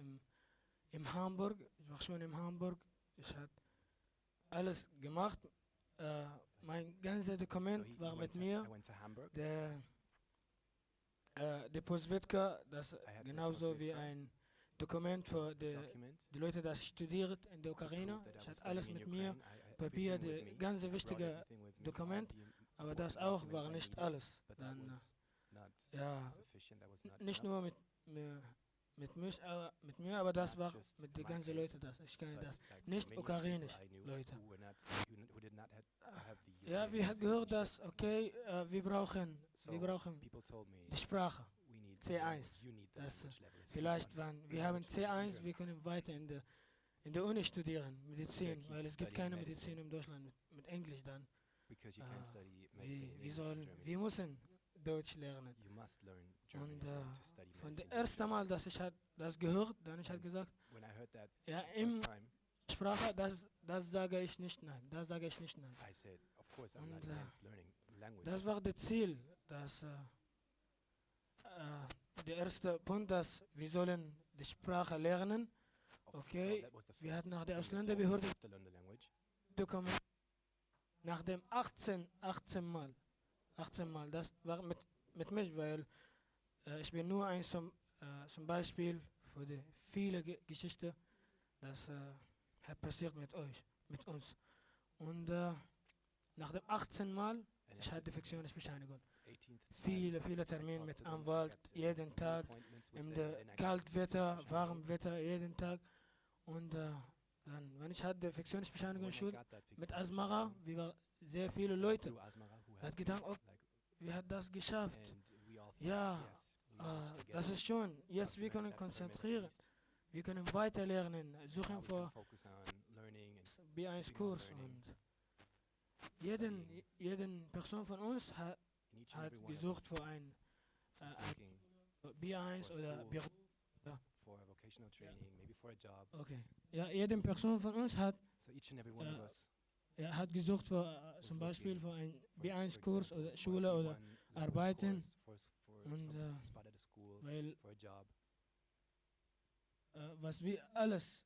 im Hamburg, ich war schon im Hamburg, ich habe alles gemacht, mein ganzes So Dokument he war went mit to, mir, I went to Hamburg. der Postwitka, das I had the genauso wie Postwitka ein Dokument für document die Leute, das studiert in der to prove Ukraine. that I Ich was hatte alles studying in mit mir, Ukraine. I Papier, everything with die me. ganze I brought wichtige everything with me, all Dokument, the aber das important auch war documents I nicht needed, alles. but that Dann, was not ja, sufficient. That was not nicht enough. nur mit mir, aber das Not war just mit den my ganzen case, Leuten das. Ich kenne but das. like Nicht many people ukrainisch I knew Leute. who did not have the Ja, Ukrainian wir haben gehört, dass, citizenship. okay, wir brauchen So people told me die Sprache. we need C1. the language. You need the Das, language level. is Vielleicht, C1. wenn The wir haben language level is C1, wir können weiter in der Uni studieren, Medizin, keep weil es gibt studying keine medicine. Medizin in Deutschland mit Englisch dann. because you can't study medicine in Wir English in Germany. wir müssen Deutsch lernen. You must learn German Und if you want to study von medicine. der ersten Mal, dass ich das gehört, dann ich And gesagt, when I heard that ja, first im time, Sprache, das sage ich nicht nein, das sage ich nicht nein. I said, of course, I'm Und, not against learning language. Das war das Ziel, dass der erste Punkt, dass wir sollen die Sprache lernen. Okay, that was the wir first hatten nach der thing they told me, Ausländerbehörde you have to learn the language. bekommen, nach dem 18 Mal, das war mit mich, weil ich bin nur zum Beispiel für die viele Geschichte, das hat passiert mit uns. Und nach dem 18 Mal, And ich hatte die Fiktionsbescheinigung. 18th Viele Termine mit Anwalt, jeden Tag, in der Kaltwetter, Kaltwetter, Warmwetter, jeden Tag. Und dann, wenn ich hatte die Fiktionsbescheinigung schon, mit Asmara, wir waren sehr viele Leute. Hat gedacht, oh, wir haben das geschafft. Ja, das ist schon. Jetzt wir können konzentrieren. Wir können weiter lernen, suchen für B1-Kurs. Und jeden Person von uns hat gesucht für ein B1 oder Beruf. for vocational training, maybe for a job. Okay. Ja, jede Person von uns hat So each and every one of us er hat gesucht für zum Beispiel für einen B1-Kurs oder Schule oder Arbeiten. Und spot at a school, weil for a job. Was wir alles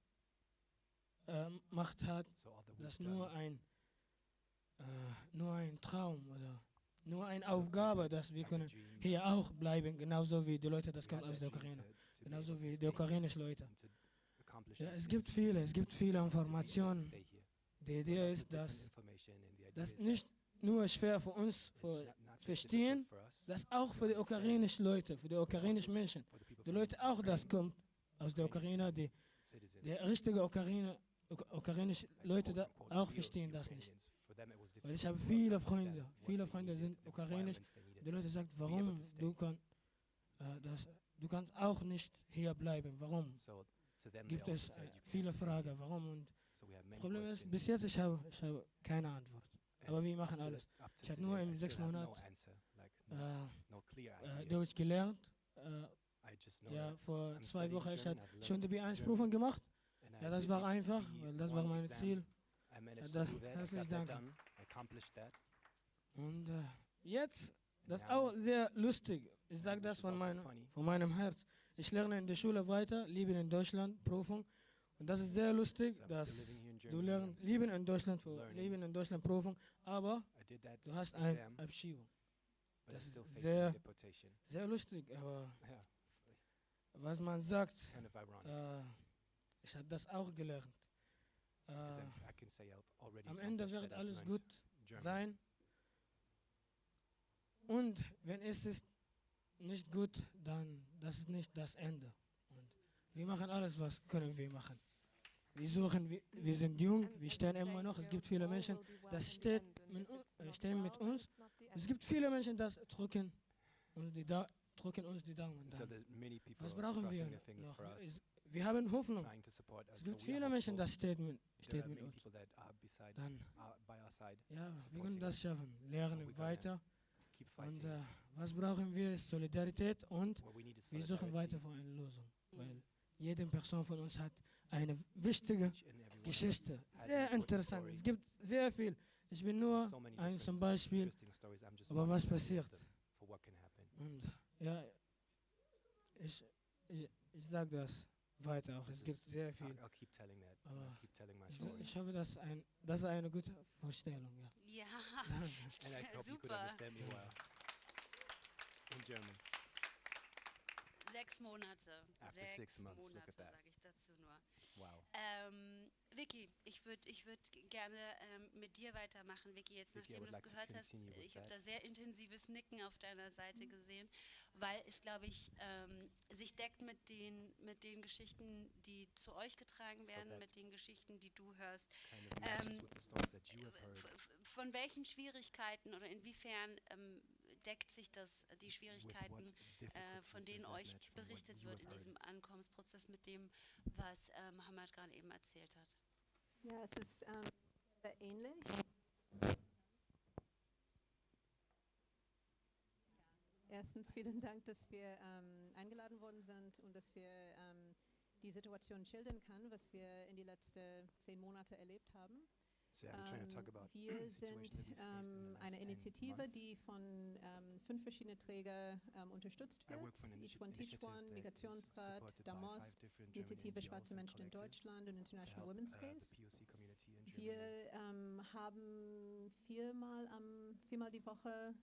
macht hat, So all that we've das done, nur ein Traum oder nur eine Aufgabe, dass wir like a können dream. hier auch bleiben, genauso wie die Leute, das We kommt had aus that der dream Ukraine, to be genauso able to wie die stay ukrainischen Leute. and to accomplish Ja, these things, es gibt viele to Informationen. stay here. Die Lots Idee of ist, different dass information, and the idea das is nicht nur schwer für uns it's für not just verstehen, difficult for us, das auch für die to understand, ukrainischen Leute, für die ukrainischen Menschen, for the people die from Leute auch, das Ukraine, kommt aus der Ukraine, die citizens, richtige ukrainische like Leute quote, unquote, auch real verstehen das nicht. Ukrainians. For them it was Weil ich difficult habe to viele understand Freunde, what they needed, sind the ukrainisch. requirements they needed Die Leute to sagen, be able to warum stay. du kannst auch nicht hier bleiben, warum? So to them they Gibt also es said, you viele can't stay Fragen, here. warum? Und So we have many Problem ist, questions, bis jetzt ich habe keine Antwort. and Aber wir up machen to alles. up to Ich habe today, nur I in still 6 have no Monaten answer, like äh, no clear idea. Deutsch gelernt. I just know Ja, that vor I'm 2 studying Wochen ich German, habe I've schon die learned B1-Prüfung gemacht. and Ja, I das did war the einfach, weil das war B1 mein exam. Ziel. I managed Ja, to do that. I herzlichen got that Dank. done. I accomplished that. Und jetzt, das ist Now, auch sehr lustig. Ich sage das which is also von funny. meinem Herz. Ich lerne in der Schule weiter, liebe in Deutschland, Prüfung. Und das ist sehr lustig, So I'm dass still living here in du Germany. lernst, I'm lieben in Deutschland, learning. lieben in Deutschland, Prüfung, aber I did that du hast eine exam, Abschiebung. but das I'm ist still facing sehr- deportation. Sehr lustig, aber Yeah, was man sagt, kind of ironic. ich habe das auch gelernt. 'Cause I can say I've already Am Ende accomplished wird that I've alles learned gut German. sein. Und wenn es ist nicht gut, dann das ist nicht das Ende. Und wir machen alles, was können wir machen. Wir suchen, wir sind jung, wir stehen immer noch. Es gibt viele Menschen, das stehen mit uns. Es gibt viele Menschen, das drücken uns die Daumen. So Dann. there's many people Was brauchen crossing wir their fingers noch? for us, Wir haben Hoffnung. trying to support us. Es So gibt we are viele Menschen, hopeful. das steht There are mit many uns. people that are beside, Dann, by our side, ja, wir supporting können das us. schaffen. So we're Lernen gonna weiter. keep Und fighting. was brauchen wir? Ist Solidarität und What we need is wir suchen weiter solidarity. für eine Lösung. Weil jede Person von uns hat eine wichtige Geschichte. Sehr interessant. Es gibt sehr viel. Ich bin nur ein zum Beispiel, aber was passiert. Und ja, ich sage das weiter auch. Es gibt sehr viel. Aber ich hoffe, das ist eine gute Vorstellung. Ja, ja super. 6 Monate. 6 Monate, sage ich dazu nur. Wow. Vicky, ich würd gerne mit dir weitermachen. Vicky, jetzt nachdem du es gehört hast, ich habe da sehr intensives Nicken auf deiner Seite gesehen, weil es, glaube ich, sich deckt mit den Geschichten, die zu euch getragen werden, mit den Geschichten, die du hörst. Von welchen Schwierigkeiten oder inwiefern deckt sich die Schwierigkeiten, von denen euch berichtet wird in diesem Ankommensprozess mit dem, was Hamad gerade eben erzählt hat? Ja, es ist sehr ähnlich. Erstens vielen Dank, dass wir eingeladen worden sind und dass wir die Situation schildern können, was wir in die letzten 10 Monate erlebt haben. Wir sind eine Initiative, die von 5 verschiedenen Trägern unterstützt wird. Each One Teach One, Migrationsrat, Damos, Initiative Schwarze Menschen in Deutschland und International Women's Space. Wir haben viermal die Woche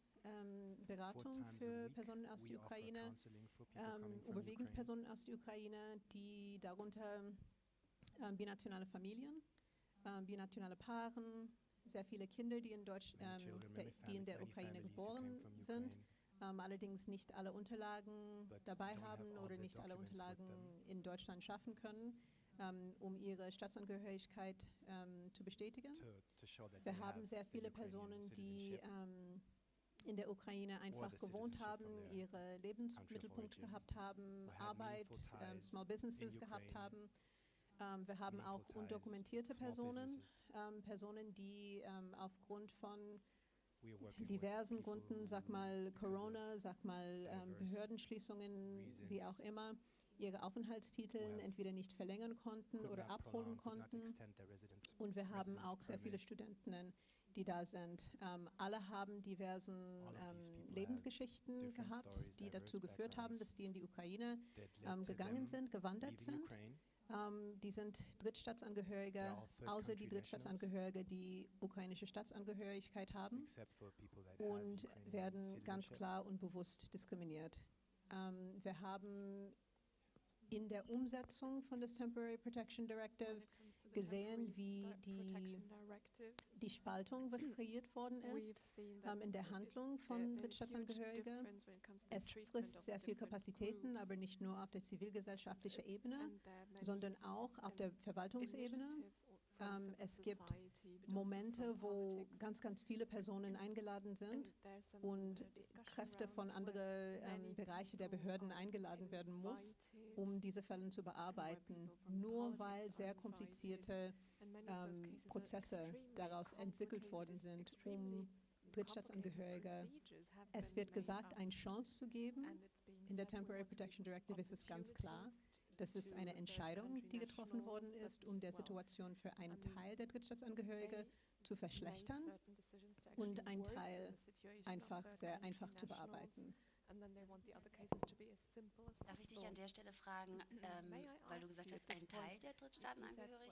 Beratung für Personen aus der Ukraine, überwiegend Personen aus der Ukraine, die darunter binationale Familien, binationale Paaren, sehr viele Kinder, die in der Ukraine geboren sind, allerdings nicht alle Unterlagen dabei haben oder nicht alle Unterlagen in Deutschland schaffen können, um ihre Staatsangehörigkeit zu bestätigen. Wir haben sehr viele Personen, die in der Ukraine einfach gewohnt haben, ihre Lebensmittelpunkt gehabt haben, Arbeit, Small Businesses gehabt haben. Wir haben auch undokumentierte Personen, Personen, die aufgrund von diversen Gründen, sag mal Corona, sag mal Behördenschließungen, wie auch immer, ihre Aufenthaltstitel entweder nicht verlängern konnten oder abholen konnten. Und wir haben auch sehr viele Studentinnen, die da sind. Alle haben diversen Lebensgeschichten gehabt, die dazu geführt haben, dass die in die Ukraine gegangen sind, gewandert sind. Die sind Drittstaatsangehörige, außer die Drittstaatsangehörige, die ukrainische Staatsangehörigkeit haben und werden ganz klar und bewusst diskriminiert. Wir haben in der Umsetzung von des Temporary Protection Directive gesehen, wie die Spaltung, was kreiert worden ist, in der Handlung von Drittstaatsangehörigen. Es frisst sehr viel Kapazitäten, aber nicht nur auf der zivilgesellschaftlichen Ebene, sondern auch auf der Verwaltungsebene. Es gibt Momente, wo ganz, ganz viele Personen eingeladen sind und Kräfte von anderen Bereichen der Behörden eingeladen werden muss, um diese Fälle zu bearbeiten, nur weil sehr komplizierte Prozesse daraus entwickelt worden sind, um Drittstaatsangehörige, es wird gesagt, eine Chance zu geben. In der Temporary Protection Directive ist es ganz klar. Das ist eine Entscheidung, die getroffen worden ist, um der Situation für einen Teil der Drittstaatsangehörige zu verschlechtern und einen Teil einfach sehr einfach zu bearbeiten. Darf ich dich an der Stelle fragen, weil du gesagt hast, ein Teil der Drittstaatenangehörigen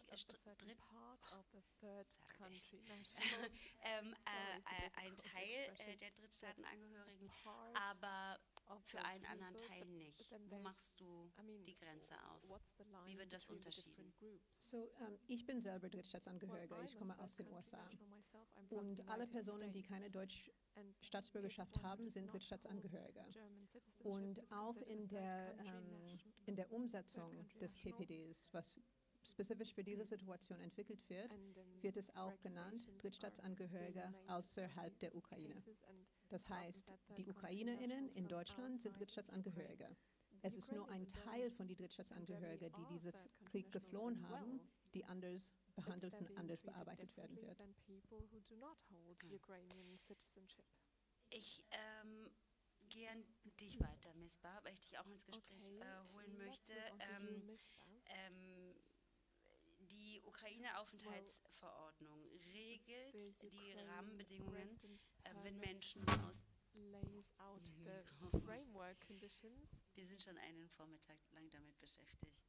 ein Teil der Drittstaatenangehörigen, aber für einen anderen Teil nicht. Wo machst du die Grenze aus? Wie wird das unterschieden? So, ich bin selber Drittstaatsangehörige, ich komme aus den USA. Und alle Personen, die keine deutsche Staatsbürgerschaft haben, sind Drittstaatsangehörige. Und auch in der Umsetzung des TPDs, was spezifisch für diese Situation entwickelt wird, wird es auch genannt Drittstaatsangehörige außerhalb der Ukraine. Das heißt, die UkrainerInnen in Deutschland sind Drittstaatsangehörige. Es ist nur ein Teil von den Drittstaatsangehörigen, die diesen Krieg geflohen haben, die anders behandelt und anders bearbeitet werden wird. Ich gern dich weiter, Misbah, weil ich dich auch ins Gespräch holen möchte. Die Ukraine-Aufenthaltsverordnung regelt die Rahmenbedingungen, wenn Menschen aus wir sind schon einen Vormittag lang damit beschäftigt.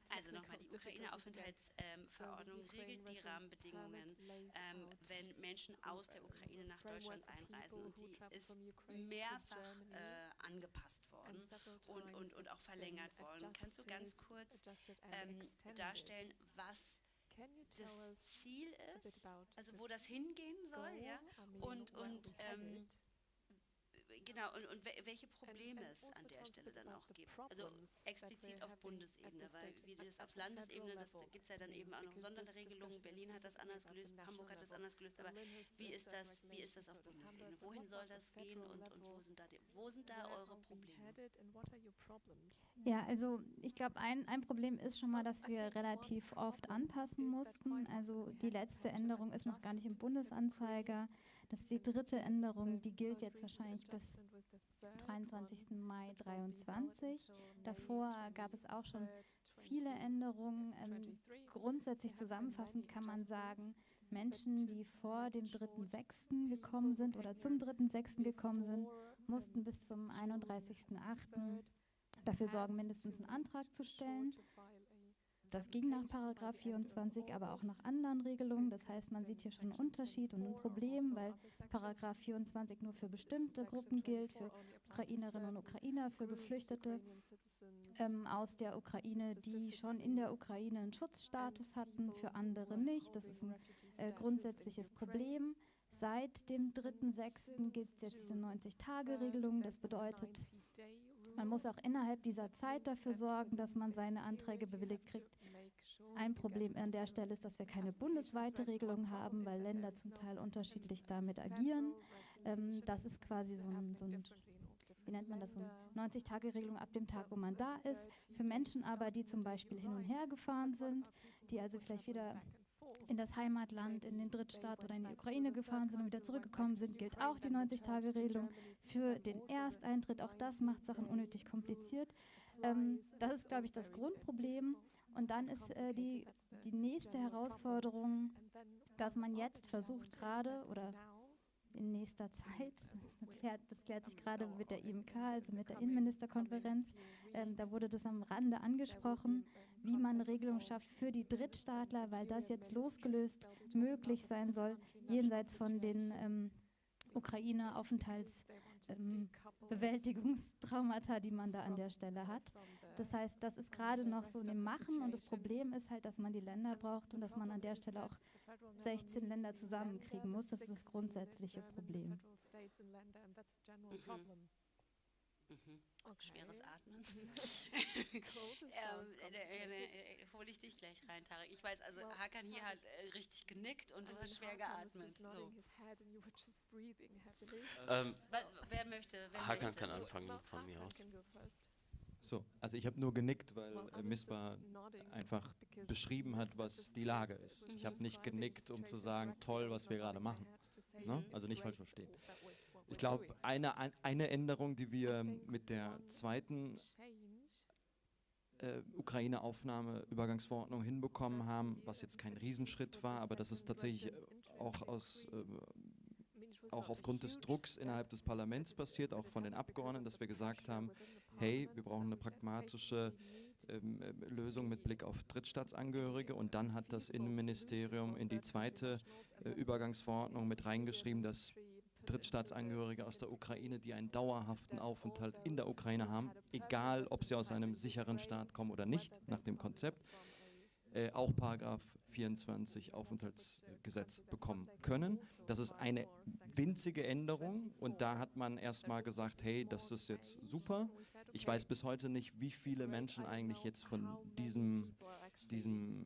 Also nochmal, die Ukraine-Aufenthaltsverordnung regelt die Rahmenbedingungen, wenn Menschen aus der Ukraine nach Deutschland einreisen. Und die ist mehrfach angepasst worden und auch verlängert worden. Kannst du ganz kurz darstellen, was das Ziel ist, also wo das hingehen soll, ja? Genau, und welche Probleme es an der Stelle dann auch gibt. Also explizit auf Bundesebene, weil wie das auf Landesebene, da gibt es ja dann eben auch noch Sonderregelungen. Berlin hat das anders gelöst, Hamburg hat das anders gelöst, aber wie ist das auf Bundesebene? Wohin soll das gehen und wo sind da eure Probleme? Ja, also ich glaube, ein Problem ist schon mal, dass wir relativ oft anpassen mussten. Also die letzte Änderung ist noch gar nicht im Bundesanzeiger. Das ist die dritte Änderung, die gilt jetzt wahrscheinlich bis 23. Mai 2023. Davor gab es auch schon viele Änderungen. Grundsätzlich zusammenfassend kann man sagen, Menschen, die vor dem 3.6. gekommen sind oder zum 3.6. gekommen sind, mussten bis zum 31.8. dafür sorgen, mindestens einen Antrag zu stellen. Das ging nach § 24, aber auch nach anderen Regelungen. Das heißt, man sieht hier schon einen Unterschied und ein Problem, weil § 24 nur für bestimmte Gruppen gilt, für Ukrainerinnen und Ukrainer, für Geflüchtete aus der Ukraine, die schon in der Ukraine einen Schutzstatus hatten, für andere nicht. Das ist ein grundsätzliches Problem. Seit dem 3.6. gibt es jetzt diese 90-Tage-Regelung. Das bedeutet, man muss auch innerhalb dieser Zeit dafür sorgen, dass man seine Anträge bewilligt kriegt. Ein Problem an der Stelle ist, dass wir keine bundesweite Regelung haben, weil Länder zum Teil unterschiedlich damit agieren. Das ist quasi so ein wie nennt man das, so eine 90-Tage-Regelung ab dem Tag, wo man da ist. Für Menschen aber, die zum Beispiel hin und her gefahren sind, die also vielleicht wieder in das Heimatland, in den Drittstaat oder in die Ukraine gefahren sind und wieder zurückgekommen sind, gilt auch die 90-Tage-Regelung für den Ersteintritt. Auch das macht Sachen unnötig kompliziert. Das ist, glaube ich, das Grundproblem. Und dann ist die nächste Herausforderung, dass man jetzt versucht gerade oder in nächster Zeit, das klärt sich gerade mit der IMK, also mit der Innenministerkonferenz, da wurde das am Rande angesprochen, wie man eine Regelung schafft für die Drittstaatler, weil das jetzt losgelöst möglich sein soll, jenseits von den Ukraine-Aufenthaltsbewältigungstraumata, die man da an der Stelle hat. Das heißt, das ist gerade noch so in dem Machen und das Problem ist halt, dass man die Länder braucht und dass man an der Stelle auch 16 Länder zusammenkriegen muss. Das ist das grundsätzliche Problem. Schweres Atmen. Hole ich dich gleich rein, Tarek. Ich weiß, also Hakan hier hat richtig genickt und du hast schwer geatmet. So. Wer möchte? Hakan kann anfangen von mir aus. So, also ich habe nur genickt, weil Misbah einfach beschrieben hat, was die Lage ist. Ich habe nicht genickt, um zu sagen, toll, was wir gerade machen. Ne? Also nicht falsch verstehen. Ich glaube, eine Änderung, die wir mit der zweiten Ukraine-Aufnahme-Übergangsverordnung hinbekommen haben, was jetzt kein Riesenschritt war, aber das ist tatsächlich auch aufgrund des Drucks innerhalb des Parlaments passiert, auch von den Abgeordneten, dass wir gesagt haben, hey, wir brauchen eine pragmatische Lösung mit Blick auf Drittstaatsangehörige, und dann hat das Innenministerium in die zweite Übergangsverordnung mit reingeschrieben, dass Drittstaatsangehörige aus der Ukraine, die einen dauerhaften Aufenthalt in der Ukraine haben, egal ob sie aus einem sicheren Staat kommen oder nicht, nach dem Konzept, auch § 24 Aufenthaltsgesetz bekommen können. Das ist eine winzige Änderung und da hat man erstmal gesagt, hey, das ist jetzt super. Ich weiß bis heute nicht, wie viele Menschen eigentlich jetzt von diesem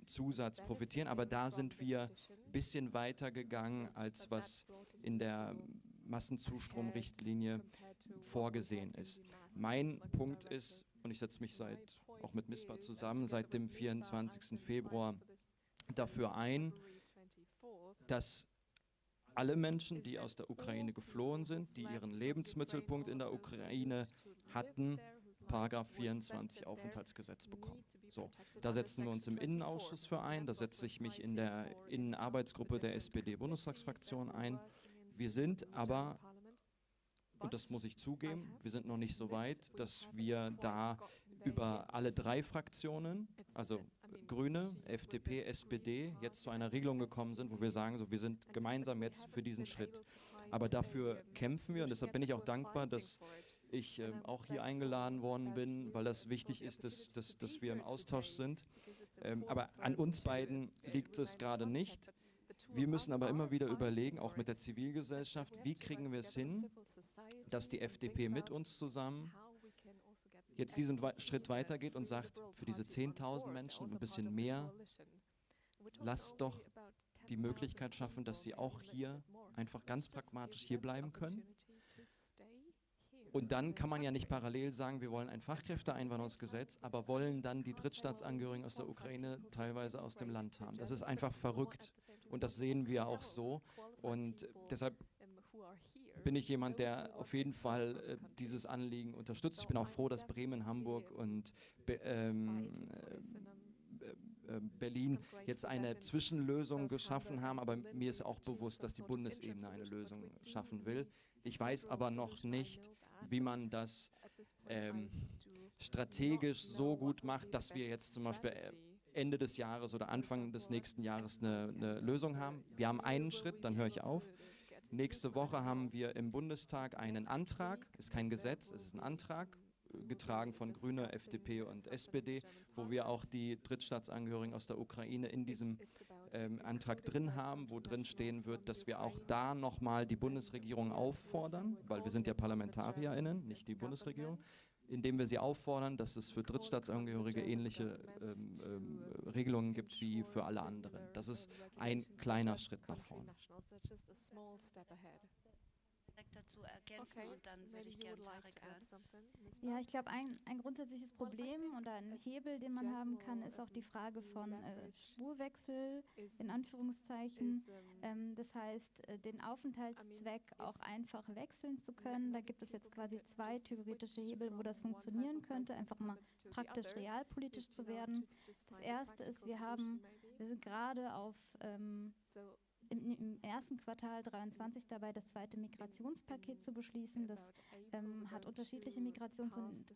Zusatz profitieren, aber da sind wir ein bisschen weiter gegangen, als was in der Massenzustromrichtlinie vorgesehen ist. Mein Punkt ist, und ich setze mich auch mit Misbah zusammen, seit dem 24. Februar dafür ein, dass alle Menschen, die aus der Ukraine geflohen sind, die ihren Lebensmittelpunkt in der Ukraine hatten, Paragraph 24 Aufenthaltsgesetz bekommen. So, da setzen wir uns im Innenausschuss für ein, da setze ich mich in der Innenarbeitsgruppe der SPD-Bundestagsfraktion ein. Wir sind aber, und das muss ich zugeben, wir sind noch nicht so weit, dass wir da über alle 3 Fraktionen, also Grüne, FDP, SPD, jetzt zu einer Regelung gekommen sind, wo wir sagen, so, wir sind gemeinsam jetzt für diesen Schritt. Aber dafür kämpfen wir und deshalb bin ich auch dankbar, dass ich auch hier eingeladen worden bin, weil das wichtig ist, dass wir im Austausch sind. Aber an uns beiden liegt es gerade nicht. Wir müssen aber immer wieder überlegen, auch mit der Zivilgesellschaft, wie kriegen wir es hin, dass die FDP mit uns zusammen jetzt diesen Schritt weitergeht und sagt, für diese 10.000 Menschen ein bisschen mehr, lasst doch die Möglichkeit schaffen, dass sie auch hier einfach ganz pragmatisch hier bleiben können. Und dann kann man ja nicht parallel sagen, wir wollen ein Fachkräfteeinwanderungsgesetz, aber wollen dann die Drittstaatsangehörigen aus der Ukraine teilweise aus dem Land haben. Das ist einfach verrückt und das sehen wir auch so. Und deshalb bin ich jemand, der auf jeden Fall dieses Anliegen unterstützt. Ich bin auch froh, dass Bremen, Hamburg und Berlin jetzt eine Zwischenlösung geschaffen haben, aber mir ist auch bewusst, dass die Bundesebene eine Lösung schaffen will. Ich weiß aber noch nicht, wie man das strategisch so gut macht, dass wir jetzt zum Beispiel Ende des Jahres oder Anfang des nächsten Jahres eine Lösung haben. Wir haben einen Schritt, dann höre ich auf. Nächste Woche haben wir im Bundestag einen Antrag, ist kein Gesetz, es ist ein Antrag, getragen von Grüne, FDP und SPD, wo wir auch die Drittstaatsangehörigen aus der Ukraine in diesem Antrag drin haben, wo drin stehen wird, dass wir auch da nochmal die Bundesregierung auffordern, weil wir sind ja ParlamentarierInnen, nicht die Bundesregierung, indem wir sie auffordern, dass es für Drittstaatsangehörige ähnliche Regelungen gibt wie für alle anderen. Das ist ein kleiner Schritt nach vorne. Dazu ergänzen und dann würde ich gerne Tarek hören. Ja, ich glaube, ein grundsätzliches Problem oder ein Hebel, den man haben kann, ist auch die Frage von Spurwechsel, in Anführungszeichen. Das heißt, den Aufenthaltszweck auch einfach wechseln zu können. Da gibt es jetzt quasi 2 theoretische Hebel, wo das funktionieren könnte, einfach mal praktisch realpolitisch zu werden. Das erste ist, wir sind gerade im ersten Quartal 23 dabei, das 2. Migrationspaket zu beschließen. Das hat unterschiedliche Migrations- und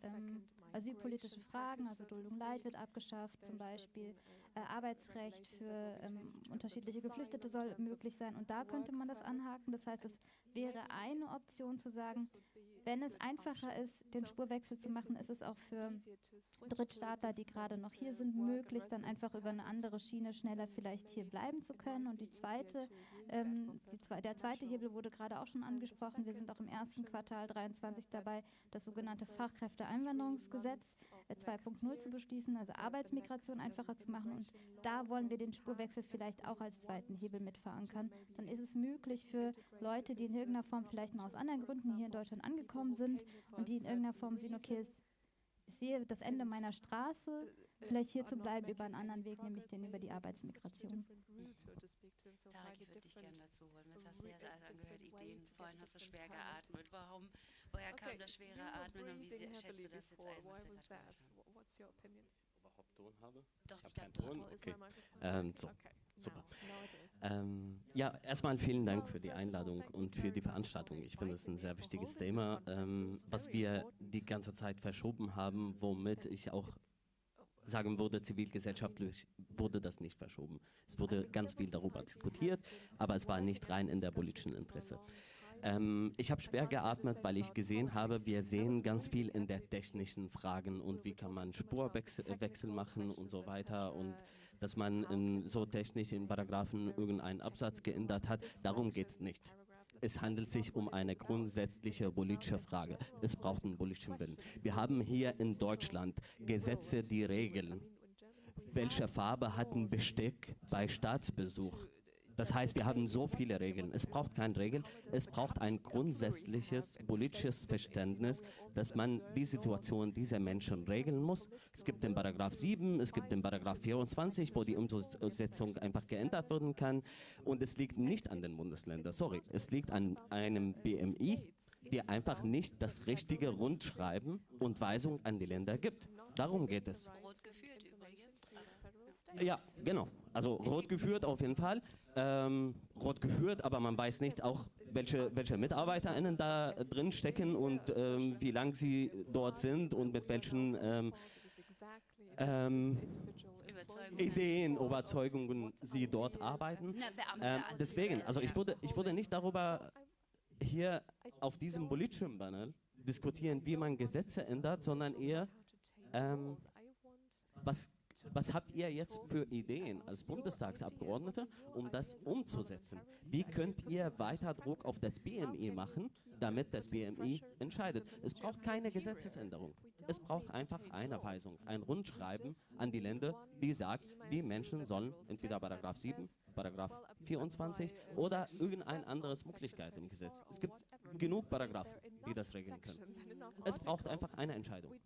asylpolitische Fragen, also Duldung Leid wird abgeschafft zum Beispiel, Arbeitsrecht für unterschiedliche Geflüchtete soll möglich sein und da könnte man das anhaken. Das heißt, es wäre eine Option zu sagen, wenn es einfacher ist, den Spurwechsel zu machen, ist es auch für Drittstaatler, die gerade noch hier sind, möglich, dann einfach über eine andere Schiene schneller vielleicht hier bleiben zu können. Und der zweite Hebel wurde gerade auch schon angesprochen. Wir sind auch im ersten Quartal 23 dabei, das sogenannte Fachkräfteeinwanderungsgesetz 2.0 zu beschließen, also Arbeitsmigration einfacher zu machen. Und da wollen wir den Spurwechsel vielleicht auch als zweiten Hebel mit verankern. Dann ist es möglich für Leute, die in irgendeiner Form vielleicht mal aus anderen Gründen hier in Deutschland angekommen sind und die in irgendeiner Form sehen, okay, ich sehe das Ende meiner Straße, vielleicht hier zu bleiben über einen anderen Weg, nämlich den über die Arbeitsmigration. Tarek, ich würde dich gerne dazu holen. Jetzt hast du ja angehört, Ideen. Vorhin hast du schwer geatmet. Woher kam das schwere Atmen und wie schätzt du das jetzt ein, was wir gerade gehört haben? Überhaupt Ton habe? Doch, ich habe keinen Ton. Okay. Super. Ja, erstmal vielen Dank für die Einladung und für die Veranstaltung. Ich finde es ein sehr wichtiges Thema, was wir die ganze Zeit verschoben haben, womit ich auch sagen würde, zivilgesellschaftlich wurde das nicht verschoben. Es wurde ganz viel darüber diskutiert, aber es war nicht rein in der politischen Interesse. Ich habe schwer geatmet, weil ich gesehen habe, wir sehen ganz viel in der technischen Fragen und wie kann man Spurwechsel machen und so weiter und dass man so technisch in Paragraphen irgendeinen Absatz geändert hat. Darum geht es nicht. Es handelt sich um eine grundsätzliche politische Frage. Es braucht einen politischen Willen. Wir haben hier in Deutschland Gesetze, die regeln, welche Farbe hat ein Besteck bei Staatsbesuch. Das heißt, wir haben so viele Regeln. Es braucht keine Regeln, es braucht ein grundsätzliches politisches Verständnis, dass man die Situation dieser Menschen regeln muss. Es gibt den Paragraph 7, es gibt den Paragraph 24, wo die Umsetzung einfach geändert werden kann. Und es liegt nicht an den Bundesländern, sorry, es liegt an einem BMI, die einfach nicht das richtige Rundschreiben und Weisung an die Länder gibt. Darum geht es. Rot geführt übrigens. Ja, genau. Also rot geführt auf jeden Fall. Rot geführt, aber man weiß nicht auch, welche MitarbeiterInnen da drin stecken und wie lange sie dort sind und mit welchen Ideen, Überzeugungen sie dort arbeiten. Deswegen, also ich würde nicht darüber hier auf diesem Bildschirmpanel diskutieren, wie man Gesetze ändert, sondern eher, was habt ihr jetzt für Ideen als Bundestagsabgeordnete, um das umzusetzen? Wie könnt ihr weiter Druck auf das BMI machen, damit das BMI entscheidet? Es braucht keine Gesetzesänderung. Es braucht einfach eine Weisung, ein Rundschreiben an die Länder, die sagt, die Menschen sollen entweder Paragraph 7, Paragraph 24 oder irgendeine andere Möglichkeit im Gesetz. Es gibt genug Paragraphen, die das regeln können. Es braucht einfach eine Entscheidung.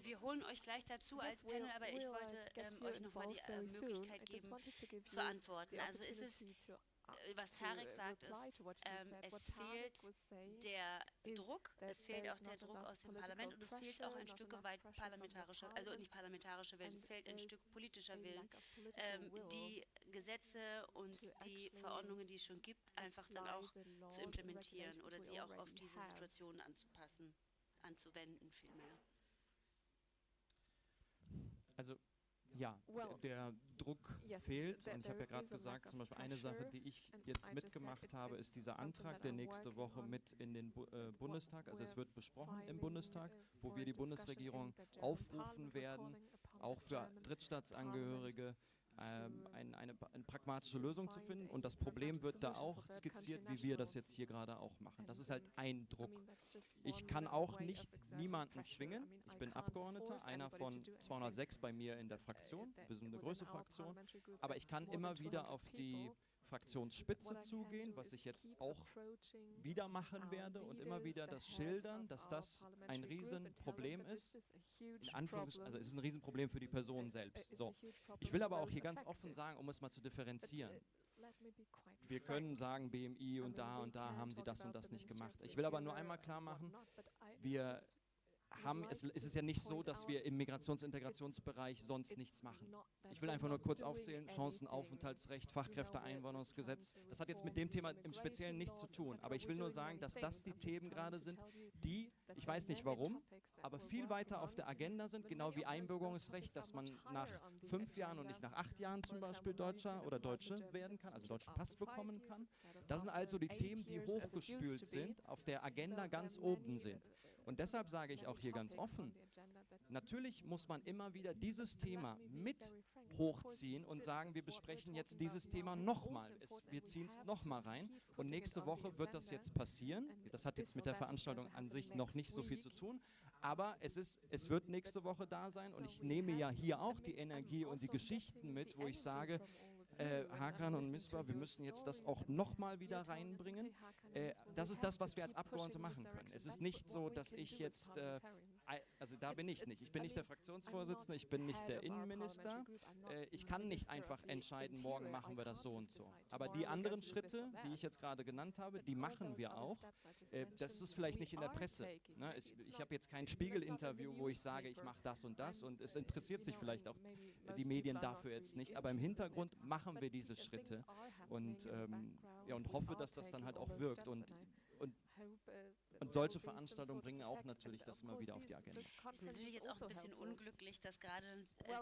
Wir holen euch gleich dazu als Panel, aber ich wollte euch nochmal die Möglichkeit geben, zu antworten. Also ist es, was Tarek sagt, ist, es fehlt der Druck, es fehlt auch der Druck aus dem Parlament und es fehlt auch ein Stück weit parlamentarischer, also nicht parlamentarischer Willen, es fehlt ein Stück politischer Willen, die Gesetze und die Verordnungen, die es schon gibt, einfach dann auch zu implementieren oder die auch auf diese Situation anzupassen. Anzuwenden vielmehr. Also ja, der Druck fehlt und ich habe ja gerade gesagt, zum Beispiel eine Sache, die ich jetzt mitgemacht habe, ist dieser Antrag, der nächste Woche mit in den Bundestag, also es wird besprochen im Bundestag, wo wir die Bundesregierung aufrufen werden, auch für Drittstaatsangehörige eine pragmatische Lösung zu finden und das Problem wird da auch skizziert, wie wir das jetzt hier gerade auch machen. Das ist halt ein Druck. Ich kann auch nicht niemanden zwingen. Ich bin Abgeordneter, einer von 206 bei mir in der Fraktion. Wir sind eine größere Fraktion. Aber ich kann immer wieder auf die Fraktionsspitze zugehen, was ich jetzt auch wieder machen werde und immer wieder das schildern, dass das ein Riesenproblem ist. In also es ist ein Riesenproblem für die Person selbst. So. Ich will aber auch hier ganz offen sagen, um es mal zu differenzieren. Wir können sagen, BMI und da haben sie das und das nicht gemacht. Ich will aber nur einmal klar machen, es ist ja nicht so, dass wir im Migrations- und Integrationsbereich sonst nichts machen. Ich will einfach nur kurz aufzählen, Chancenaufenthaltsrecht, Fachkräfteeinwanderungsgesetz. Das hat jetzt mit dem Thema im Speziellen nichts zu tun. Aber ich will nur sagen, dass das die Themen gerade sind, die, ich weiß nicht warum, aber viel weiter auf der Agenda sind, genau wie Einbürgerungsrecht, dass man nach 5 Jahren und nicht nach 8 Jahren zum Beispiel Deutscher oder Deutsche werden kann, also deutschen Pass bekommen kann. Das sind also die Themen, die hochgespült sind, auf der Agenda ganz oben sind. Und deshalb sage ich auch hier ganz offen, natürlich muss man immer wieder dieses Thema mit hochziehen und sagen, wir besprechen jetzt dieses Thema nochmal. Wir ziehen es nochmal rein und nächste Woche wird das jetzt passieren. Das hat jetzt mit der Veranstaltung an sich noch nicht so viel zu tun, aber es wird nächste Woche da sein und ich nehme ja hier auch die Energie und die Geschichten mit, wo ich sage, Hakan und Misbah, wir müssen jetzt das auch nochmal wieder reinbringen. Das ist das, was wir als Abgeordnete machen können. Es ist nicht so, dass ich jetzt, also da bin ich nicht. Ich bin nicht der Fraktionsvorsitzende, ich bin nicht der Innenminister. Ich kann nicht einfach entscheiden, morgen machen wir das so und so. Aber die anderen Schritte, die ich jetzt gerade genannt habe, die machen wir auch. Das ist vielleicht nicht in der Presse. Ne? Ich habe jetzt kein Spiegel-Interview, wo ich sage, ich mache das und es interessiert sich vielleicht auch die Medien dafür jetzt nicht. Aber im Hintergrund machen wir diese Schritte und hoffe, dass das dann halt auch wirkt. Und solche Veranstaltungen bringen auch natürlich das immer wieder auf die Agenda. Es ist natürlich jetzt auch ein bisschen unglücklich, dass gerade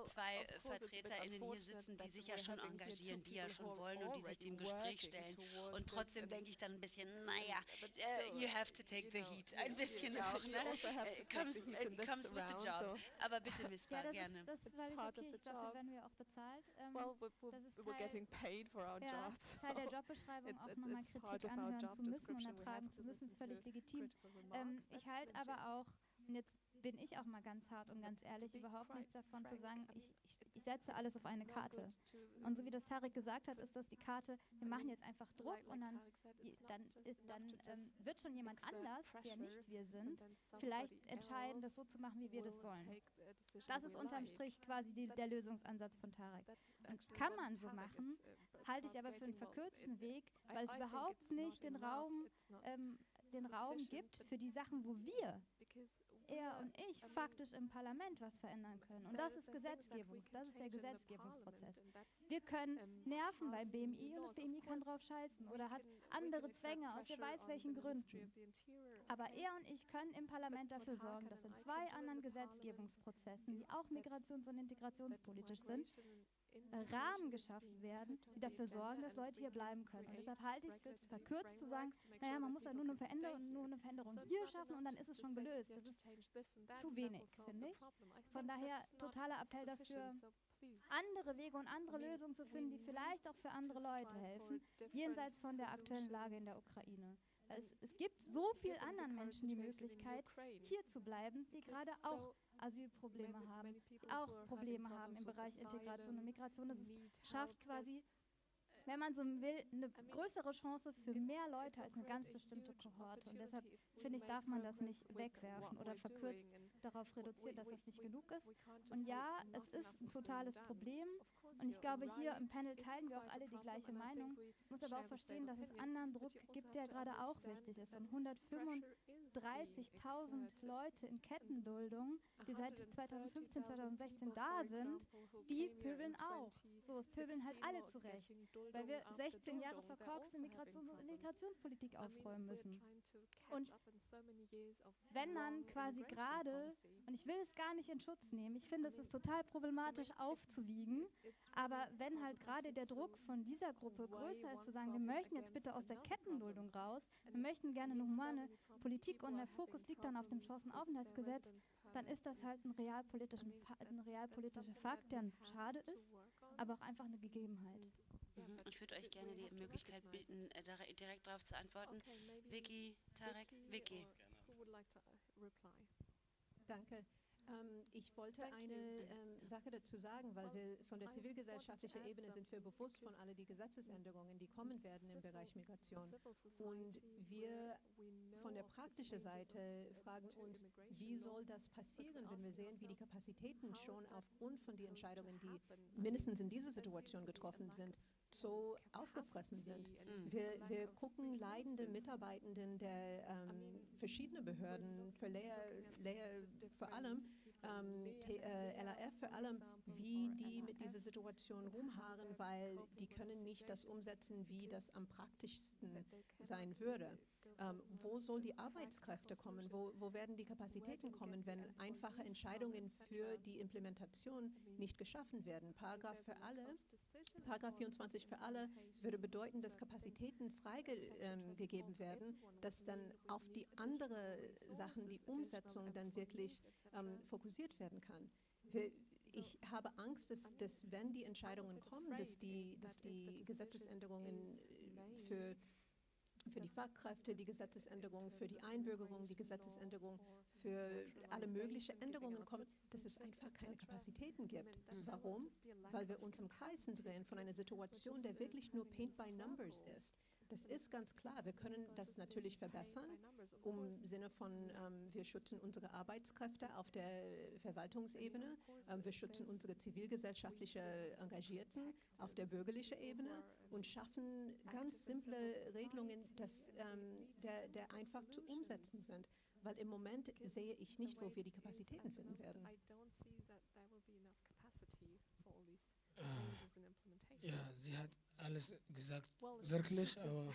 2 VertreterInnen hier sitzen, die sich ja schon engagieren, die ja schon wollen und die sich dem Gespräch stellen. Und trotzdem denke ich dann ein bisschen, naja, you have to take the heat. Ein bisschen auch, ne? Comes with the job. Aber bitte, Misbah, gerne. Das ist völlig okay. Ich glaube, dafür werden wir auch bezahlt. Das ist Teil der Jobbeschreibung, auch nochmal Kritik anhören zu müssen und ertragen zu müssen, ist völlig legitim. Ich halte aber auch, und jetzt bin ich auch mal ganz hart und ganz ehrlich, überhaupt nichts davon zu sagen, ich setze alles auf eine Karte. Und so wie das Tarek gesagt hat, ist das die Karte, wir machen jetzt einfach Druck und dann wird schon jemand anders, der nicht wir sind, vielleicht entscheiden, das so zu machen, wie wir das wollen. Das ist unterm Strich quasi der Lösungsansatz von Tarek. Und kann man so machen, halte ich aber für einen verkürzten Weg, weil es überhaupt nicht den Raum gibt für die Sachen, wo wir, er und ich, faktisch im Parlament was verändern können. Und das ist das ist der Gesetzgebungsprozess. Wir können nerven beim BMI und das BMI kann drauf scheißen oder hat andere Zwänge aus wer weiß welchen Gründen. Aber er und ich können im Parlament dafür sorgen, dass in 2 anderen Gesetzgebungsprozessen, die auch migrations- und integrationspolitisch sind, Rahmen geschaffen werden, die dafür sorgen, dass Leute hier bleiben können. Und deshalb halte ich es für verkürzt zu sagen, naja, man muss da nur eine Veränderung hier schaffen und dann ist es schon gelöst. Das ist zu wenig, finde ich. Von daher totaler Appell dafür, andere Wege und andere Lösungen zu finden, die vielleicht auch für andere Leute helfen, jenseits von der aktuellen Lage in der Ukraine. Es gibt so vielen anderen Menschen die Möglichkeit, hier zu bleiben, die gerade auch Asylprobleme haben, die auch Probleme haben im Bereich Integration und Migration. Das schafft quasi, wenn man so will, eine größere Chance für mehr Leute als eine ganz bestimmte Kohorte. Und deshalb, finde ich, darf man das nicht wegwerfen oder verkürzt darauf reduzieren, dass das nicht genug ist. Und ja, es ist ein totales Problem. Und ich glaube, hier im Panel teilen wir auch alle die gleiche Meinung. Ich muss aber auch verstehen, dass es anderen Druck gibt, der gerade auch wichtig ist. Und 135.000 Leute in Kettenduldung, die seit 2015, 2016 da sind, die pöbeln auch. So, es pöbeln halt alle zurecht, weil wir 16 Jahre verkorkste Migrations- und Integrationspolitik aufräumen müssen. Und wenn man quasi gerade, und ich will es gar nicht in Schutz nehmen, ich finde, es ist total problematisch aufzuwiegen, aber wenn halt gerade der Druck von dieser Gruppe größer ist, zu sagen, wir möchten jetzt bitte aus der Kettenduldung raus, wir möchten gerne eine humane Politik und der Fokus liegt dann auf dem Chancenaufenthaltsgesetz, dann ist das halt ein realpolitischer Fakt, der schade ist, aber auch einfach eine Gegebenheit. Ich würde euch gerne die Möglichkeit bieten, direkt darauf zu antworten. Vicky, Tarek, Vicky. Danke. Ich wollte eine Sache dazu sagen, weil wir von der zivilgesellschaftlichen Ebene sind wir bewusst von all die Gesetzesänderungen, die kommen werden im Bereich Migration. Und wir von der praktischen Seite fragen uns, wie soll das passieren, wenn wir sehen, wie die Kapazitäten schon aufgrund von den Entscheidungen, die mindestens in dieser Situation getroffen sind, so aufgefressen sind. Wir gucken leidende Mitarbeitenden der verschiedenen Behörden, für Lehr vor allem, LAF vor allem, wie die mit dieser Situation rumharren, weil die können nicht das umsetzen, wie das am praktischsten sein würde. Wo soll die Arbeitskräfte kommen? Wo werden die Kapazitäten kommen, wenn einfache Entscheidungen für die Implementation nicht geschaffen werden? Paragraph 24 für alle würde bedeuten, dass Kapazitäten freigegeben werden, dass dann auf die anderen Sachen, die Umsetzung dann wirklich fokussiert werden kann. Ich habe Angst, dass wenn die Entscheidungen kommen, dass die Gesetzesänderungen für die Fachkräfte, die Gesetzesänderungen für die Einbürgerung, die Gesetzesänderung für alle möglichen Änderungen kommen, dass es einfach keine Kapazitäten gibt. Warum? Weil wir uns im Kreisen drehen von einer Situation, der wirklich nur Paint by Numbers ist. Das ist ganz klar. Wir können das natürlich verbessern, im Sinne von, wir schützen unsere Arbeitskräfte auf der Verwaltungsebene, wir schützen unsere zivilgesellschaftlichen Engagierten auf der bürgerlichen Ebene und schaffen ganz simple Regelungen, der einfach zu umsetzen sind. Weil im Moment sehe ich nicht, wo wir die Kapazitäten finden werden. Ja, sie hat alles gesagt, wirklich, aber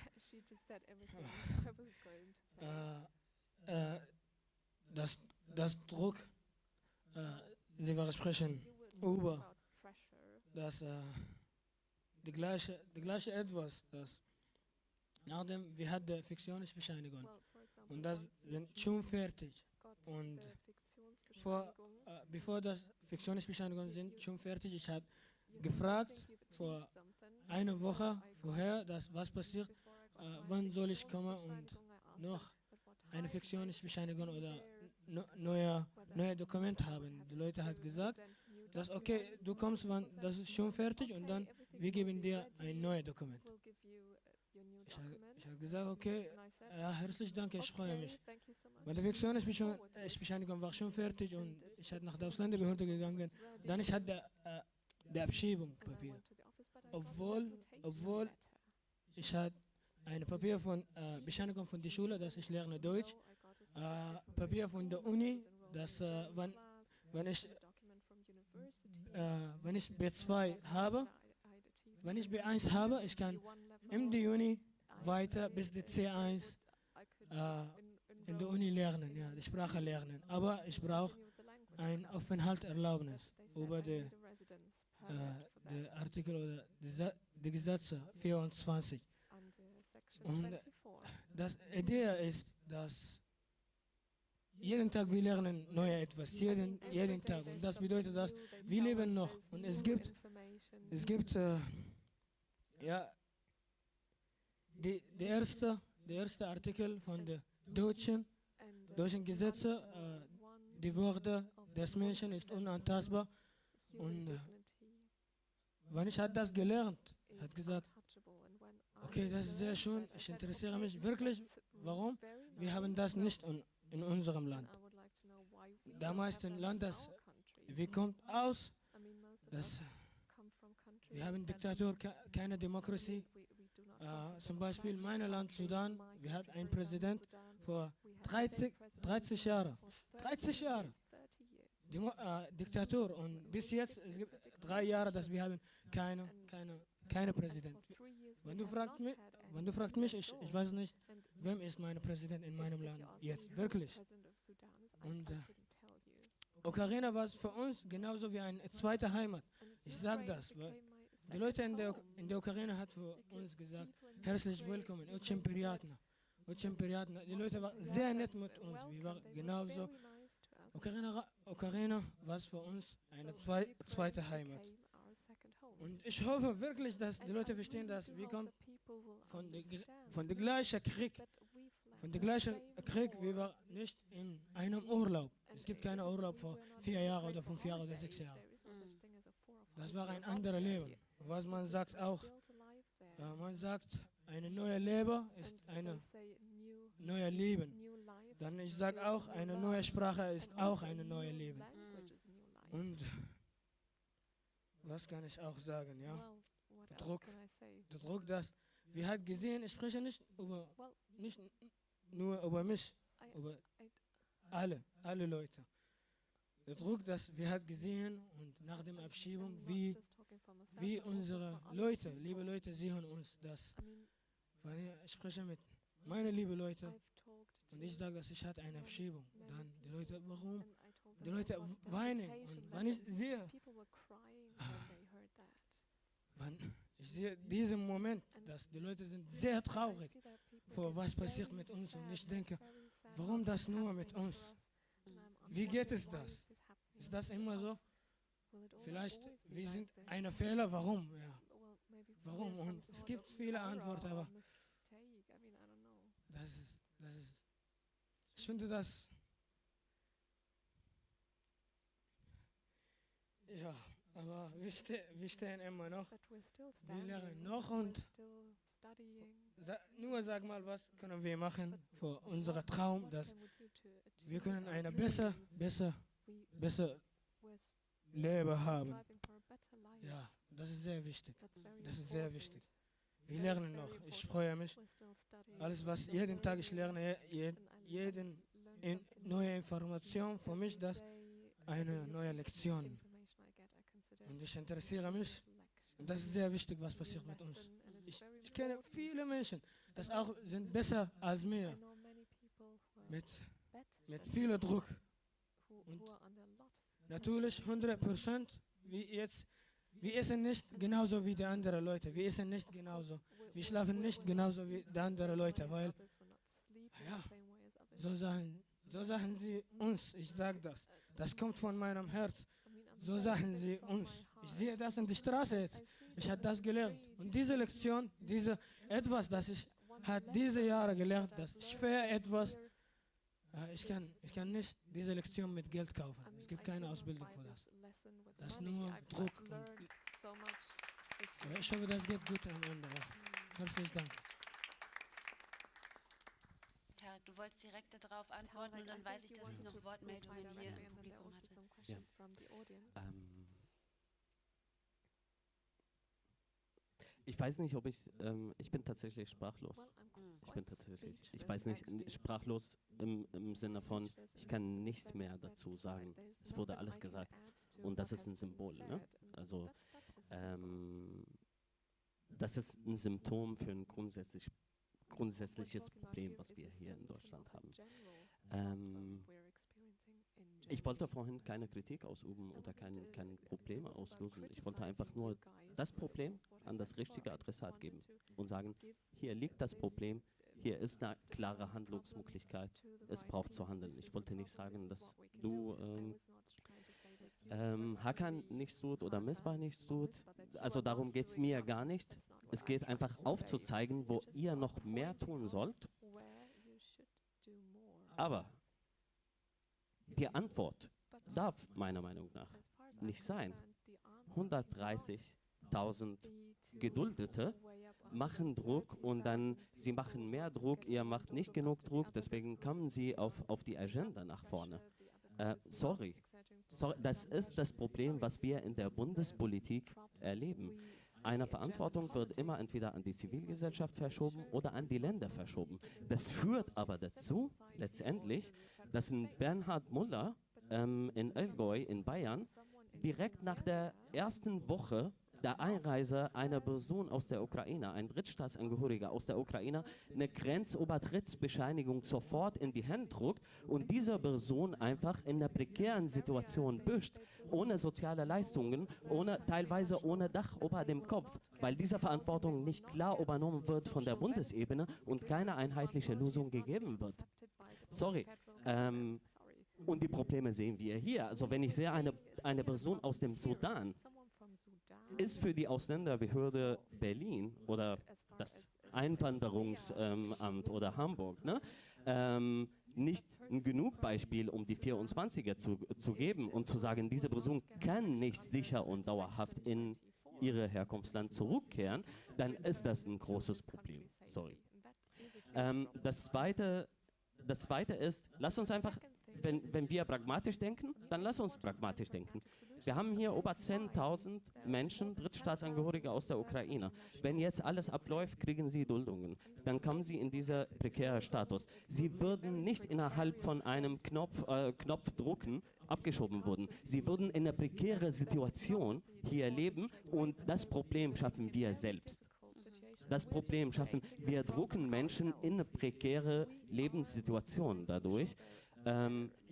das Druck, sie war sprechen über das die gleiche etwas, das nachdem wir hatten die Fiktionsbescheinigung und das sind schon fertig und bevor das Fiktionsbescheinigung sind schon fertig, ich habe gefragt vor einer Woche vorher, was passiert, wann soll ich kommen und noch eine Fiktionsbescheinigung oder neue neue Dokument haben. Die Leute hat gesagt, dass okay, du kommst, wann das ist schon fertig und dann wir geben dir ein neues Dokument. Ich habe gesagt, okay, ja, herzlichen Dank, ich freue mich. Meine Bewegung war schon fertig und ich hatte nach der Ausländerbehörde gegangen. Dann ich hatte der Abschiebungspapier. Obwohl ich hatte ein Papier von Bescheinigung von der Schule, dass ich lerne Deutsch, Papier von der Uni, dass wenn ich B2 habe, wenn ich B1 habe, ich kann in der Uni weiter bis die C1 in der Uni lernen, ja, die Sprache lernen. Aber ich brauche ein Aufenthaltserlaubnis über die Artikel oder die Gesetze 24. Und das Idee ist, dass jeden Tag wir lernen neue etwas, jeden Tag. Und das bedeutet, dass wir leben noch. Und es gibt ja, der erste Artikel von den deutschen Gesetzen, die Würde des Menschen ist unantastbar. Und wenn ich hat das gelernt, hat gesagt, okay, das ist sehr schön, ich interessiere mich wirklich, warum wir haben das nicht in unserem Land. Der meisten Land, das wir kommen aus, wir haben Diktatur, keine Demokratie. Zum Beispiel mein Land Sudan, wir hatten einen Präsident vor 30 Jahren. 30 Jahre. Diktatur und bis jetzt, es gibt 3 Jahre, dass wir haben keine Präsident. Wenn du fragst mich, ich weiß nicht, wem ist mein Präsident in meinem Land jetzt, wirklich. Und Ukraine war für uns genauso wie eine zweite Heimat. Ich sage das, weil die Leute in der Ukraine haben für uns gesagt, herzlich willkommen, очень приятно. Die Leute waren sehr nett mit uns, wir waren genauso. Ukraine war für uns eine zweite Heimat. Und ich hoffe wirklich, dass die Leute verstehen, dass wir kommen von der gleichen Krieg. Von der gleichen Krieg, wir waren nicht in einem Urlaub. Es gibt keinen Urlaub vor 4 Jahren oder 5 Jahren oder 6 Jahren. Das war ein anderes Leben. Was man sagt auch, man sagt, ein neues Leben ist ein neues Leben. Dann ich sage auch, eine neue Sprache ist auch ein neues Leben. Und was kann ich auch sagen, ja? Der Druck, dass wir haben gesehen, ich spreche nicht nur über mich, über alle Leute. Der Druck, das wir haben gesehen und nach der Abschiebung, wie unsere Leute, liebe Leute, sehen uns das. Weil ich spreche mit meinen lieben Leuten und ich sage, dass ich hatte eine Abschiebung. Dann die Leute, warum? Die Leute weinen. Und wenn ich sehe diesen Moment, dass die Leute sind sehr traurig vor was passiert mit uns und ich denke, warum das nur mit uns? Wie geht es das? Ist das immer so? Vielleicht, wir sind ein Fehler, warum? Ja. Warum? Und es gibt viele Antworten, aber ich finde das, ja, aber wir stehen immer noch, wir lernen noch und nur sag mal, was können wir machen für unseren Traum, dass wir können eine besser Leben haben. Ja, das ist sehr wichtig. Das ist sehr wichtig. Wir lernen noch. Ich freue mich. Alles, was jeden Tag ich lerne, jeden neue Information für mich, das eine neue Lektion. Und ich interessiere mich. Und das ist sehr wichtig, was passiert mit uns. Ich kenne viele Menschen, das auch sind besser als mir. Mit viel Druck. Und natürlich 100%, wir essen nicht genauso wie die anderen Leute. Wir essen nicht genauso. Wir schlafen nicht genauso wie die anderen Leute, weil, ja, so sagen sie uns, ich sage das. Das kommt von meinem Herz. So sagen sie uns. Ich sehe das in der Straße jetzt. Ich habe das gelernt. Und diese Lektion, etwas, das ich habe diese Jahre gelernt, dass schwer etwas Ich kann nicht diese Lektion mit Geld kaufen. Es gibt keine Ausbildung für das. Das ist nur Druck. Ich hoffe, das geht gut am Ende. Herzlichen Dank. Tarek, du wolltest direkt darauf antworten und dann weiß ich, dass ich noch Wortmeldungen hier im Publikum hatte. Ja. Ich weiß nicht, ob ich bin tatsächlich sprachlos. Ich weiß nicht, sprachlos im Sinne von, ich kann nichts mehr dazu sagen. Es wurde alles gesagt. Und das ist ein Symbol, ne? Also, das ist ein Symptom für ein grundsätzliches Problem, was wir hier in Deutschland haben. Ich wollte vorhin keine Kritik ausüben oder keine Probleme auslösen. Ich wollte einfach nur das Problem an das richtige Adressat geben und sagen, hier liegt das Problem, hier ist eine klare Handlungsmöglichkeit, es braucht zu handeln. Ich wollte nicht sagen, dass du Hakan nichts tut oder Misbah nichts tut. Also darum geht es mir gar nicht. Es geht einfach aufzuzeigen, wo ihr noch mehr tun sollt. Aber die Antwort darf meiner Meinung nach nicht sein. 130.000 Geduldete machen Druck und dann sie machen mehr Druck, ihr macht nicht genug Druck, deswegen kommen sie auf die Agenda nach vorne. Sorry, das ist das Problem, was wir in der Bundespolitik erleben. Eine Verantwortung wird immer entweder an die Zivilgesellschaft verschoben oder an die Länder verschoben. Das führt aber dazu, letztendlich, dass ein Bernhard Muller in Allgäu in Bayern direkt nach der ersten Woche der Einreise einer Person aus der Ukraine, ein Drittstaatsangehöriger aus der Ukraine, eine Grenzübertrittsbescheinigung sofort in die Hand druckt und dieser Person einfach in einer prekären Situation büscht, ohne soziale Leistungen, teilweise ohne Dach über dem Kopf, weil diese Verantwortung nicht klar übernommen wird von der Bundesebene und keine einheitliche Lösung gegeben wird. Sorry. Und die Probleme sehen wir hier. Also wenn ich sehe, eine Person aus dem Sudan ist für die Ausländerbehörde Berlin oder das Einwanderungsamt oder Hamburg, ne, nicht ein genug Beispiel, um die 24er zu geben und zu sagen, diese Person kann nicht sicher und dauerhaft in ihr Herkunftsland zurückkehren, dann ist das ein großes Problem. Sorry. Das Zweite ist, lass uns einfach, wenn wir pragmatisch denken, dann lass uns pragmatisch denken. Wir haben hier über 10.000 Menschen, Drittstaatsangehörige aus der Ukraine. Wenn jetzt alles abläuft, kriegen sie Duldungen. Dann kommen sie in diesen prekären Status. Sie würden nicht innerhalb von einem Knopfdrucken abgeschoben werden. Sie würden in einer prekären Situation hier leben und das Problem schaffen wir selbst. Das Problem schaffen wir, drucken Menschen in eine prekäre Lebenssituation dadurch.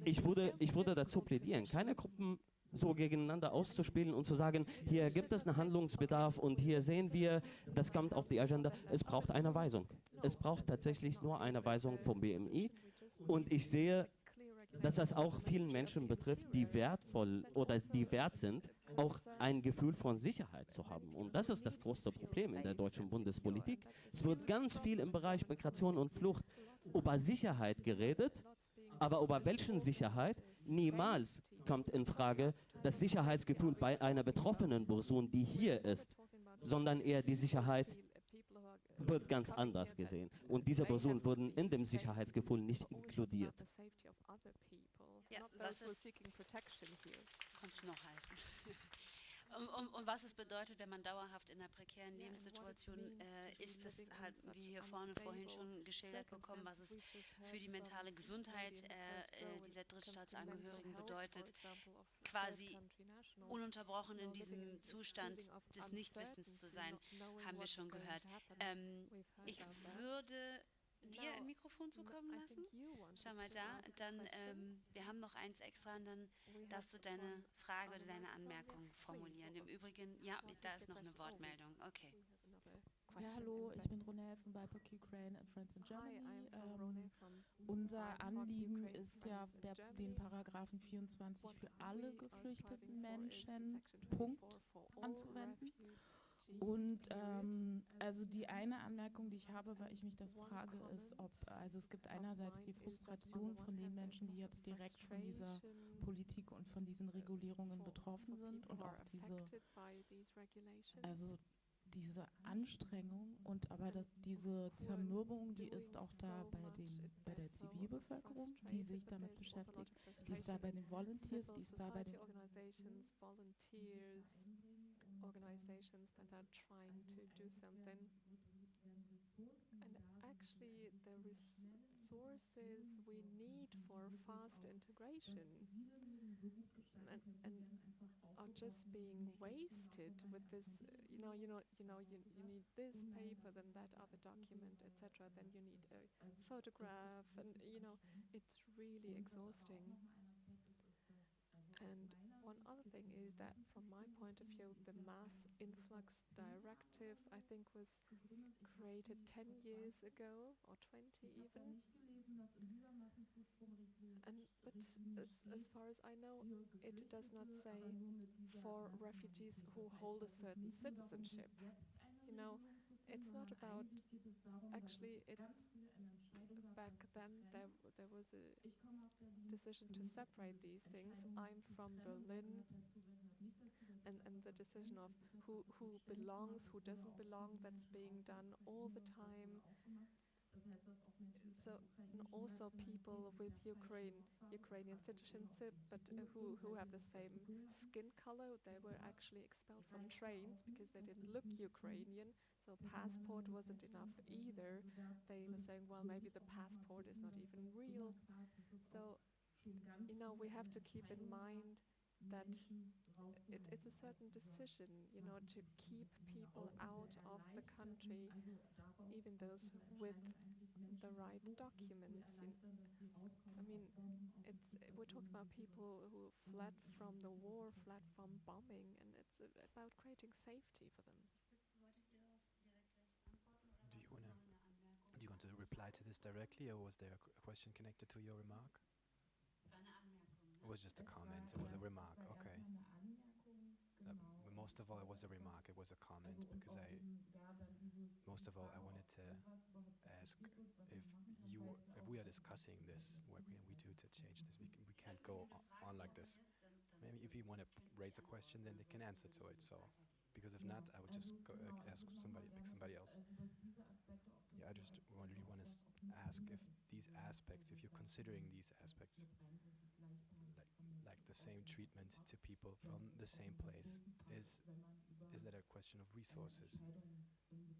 Ich würde dazu plädieren, keine Gruppen so gegeneinander auszuspielen und zu sagen, hier gibt es einen Handlungsbedarf und hier sehen wir, das kommt auf die Agenda. Es braucht eine Weisung. Es braucht tatsächlich nur eine Weisung vom BMI. Und ich sehe, dass das auch vielen Menschen betrifft, die wertvoll oder die wert sind, auch ein Gefühl von Sicherheit zu haben. Und das ist das größte Problem in der deutschen Bundespolitik. Es wird ganz viel im Bereich Migration und Flucht über Sicherheit geredet, aber über welchen Sicherheit? Niemals kommt in Frage das Sicherheitsgefühl bei einer betroffenen Person, die hier ist, sondern eher die Sicherheit wird ganz anders gesehen. Und diese Personen wurden in dem Sicherheitsgefühl nicht inkludiert. Ja, was ist, kannst du noch halten. Und was es bedeutet, wenn man dauerhaft in einer prekären Lebenssituation ist, das halt, wie hier vorne vorhin schon geschildert bekommen, was es für die mentale Gesundheit dieser Drittstaatsangehörigen bedeutet, quasi ununterbrochen in diesem Zustand des Nichtwissens zu sein, haben wir schon gehört. Ich würde dir ein Mikrofon zukommen lassen. Schau mal da. Dann, wir haben noch eins extra und dann darfst du deine Frage oder deine Anmerkung formulieren. Im Übrigen, ja, da ist noch eine Wortmeldung. Okay. Ja, hallo, ich bin Ronelle von BIPOC Ukraine and Friends in Germany. Unser Anliegen ist ja, den Paragraphen 24 für alle geflüchteten Menschen, Punkt, anzuwenden. Und also die eine Anmerkung, die ich habe, weil ich mich das frage, ist, ob, also es gibt einerseits die Frustration von den Menschen, die jetzt direkt von dieser Politik und von diesen Regulierungen betroffen sind und auch also diese Anstrengung und aber diese Zermürbung, die ist auch da bei der Zivilbevölkerung, die sich damit beschäftigt, die ist da bei den Volunteers, die ist da bei den organizations that are trying to do something. And actually, the resources we need for fast integration and are just being wasted with this. You need this paper, then that other document, etc. Then you need a photograph, and it's really exhausting. And one other thing is that, from my point of view, the mass influx directive, I think, was created 10 years ago, or 20 even. But as far as I know, it does not say for refugees who hold a certain citizenship. It's not about. Actually, it's back then there was a decision to separate these things. I'm from Berlin, and the decision of who belongs, who doesn't belong, that's being done all the time. So, and also people with Ukrainian citizenship, but who have the same skin color, they were actually expelled from trains because they didn't look Ukrainian. So passport wasn't enough either. They were saying, well, maybe the passport is not even real. So, we have to keep in mind that it's a certain decision, to keep people out of the country, even those with the right documents. I mean, we're talking about people who fled from the war, fled from bombing, and it's about creating safety for them. Do you want to reply to this directly, or was there a question connected to your remark? It was just a comment. It was a remark. Okay. Most of all, it was a remark. It was a comment because most of all, I wanted to ask if we are discussing this, what can we do to change this? We can't go on like this. Maybe if you want to raise a question, then they can answer to it. So, because if not, I would just go ask pick somebody else. Yeah, I just really want to ask if these aspects, if you're considering these aspects, like the same treatment to people from the same place, is that a question of resources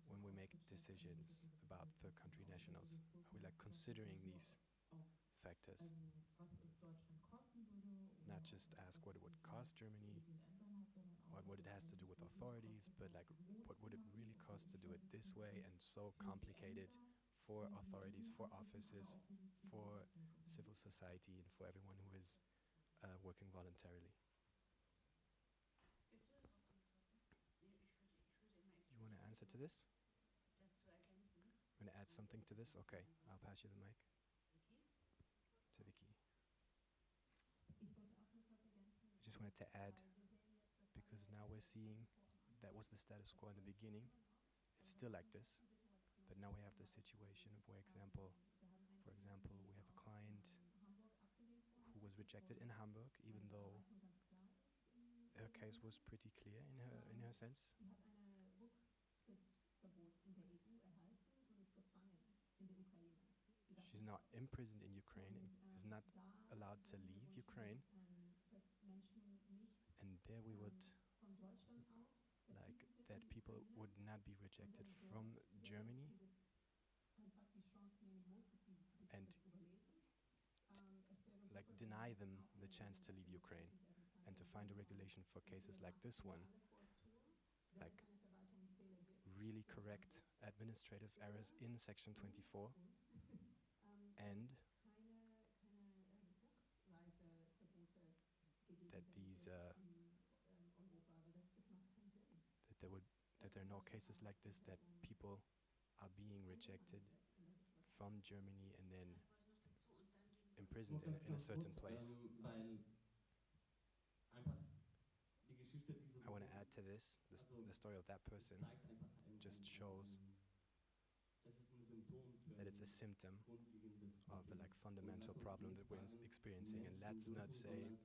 when we make decisions about third country nationals? Are we considering these factors? Not just ask what it would cost Germany, what it has to do with authorities, but what would it really cost to do it this way and so complicated for authorities, for offices, for civil society, and for everyone who is working voluntarily. You want to answer to this? Want to add something to this? Okay, I'll pass you the mic. To Vicky. I just wanted to add, because now we're seeing that was the status quo in the beginning. It's still like this, but now we have the situation of, for example, we have a client who was rejected in Hamburg, even though her case was pretty clear in her sense. She's not imprisoned in Ukraine and is not allowed to leave Ukraine. And there we would like that people would not be rejected from Germany and deny them the chance to leave Ukraine, and to find a regulation for cases like this one, like really correct administrative errors in section 24 and that these that there are no cases like this, that people are being rejected from Germany and then imprisoned in a certain place. I want to add to into this, the story of that person just shows that it's a symptom of the like fundamental problem that we're experiencing. And let's not say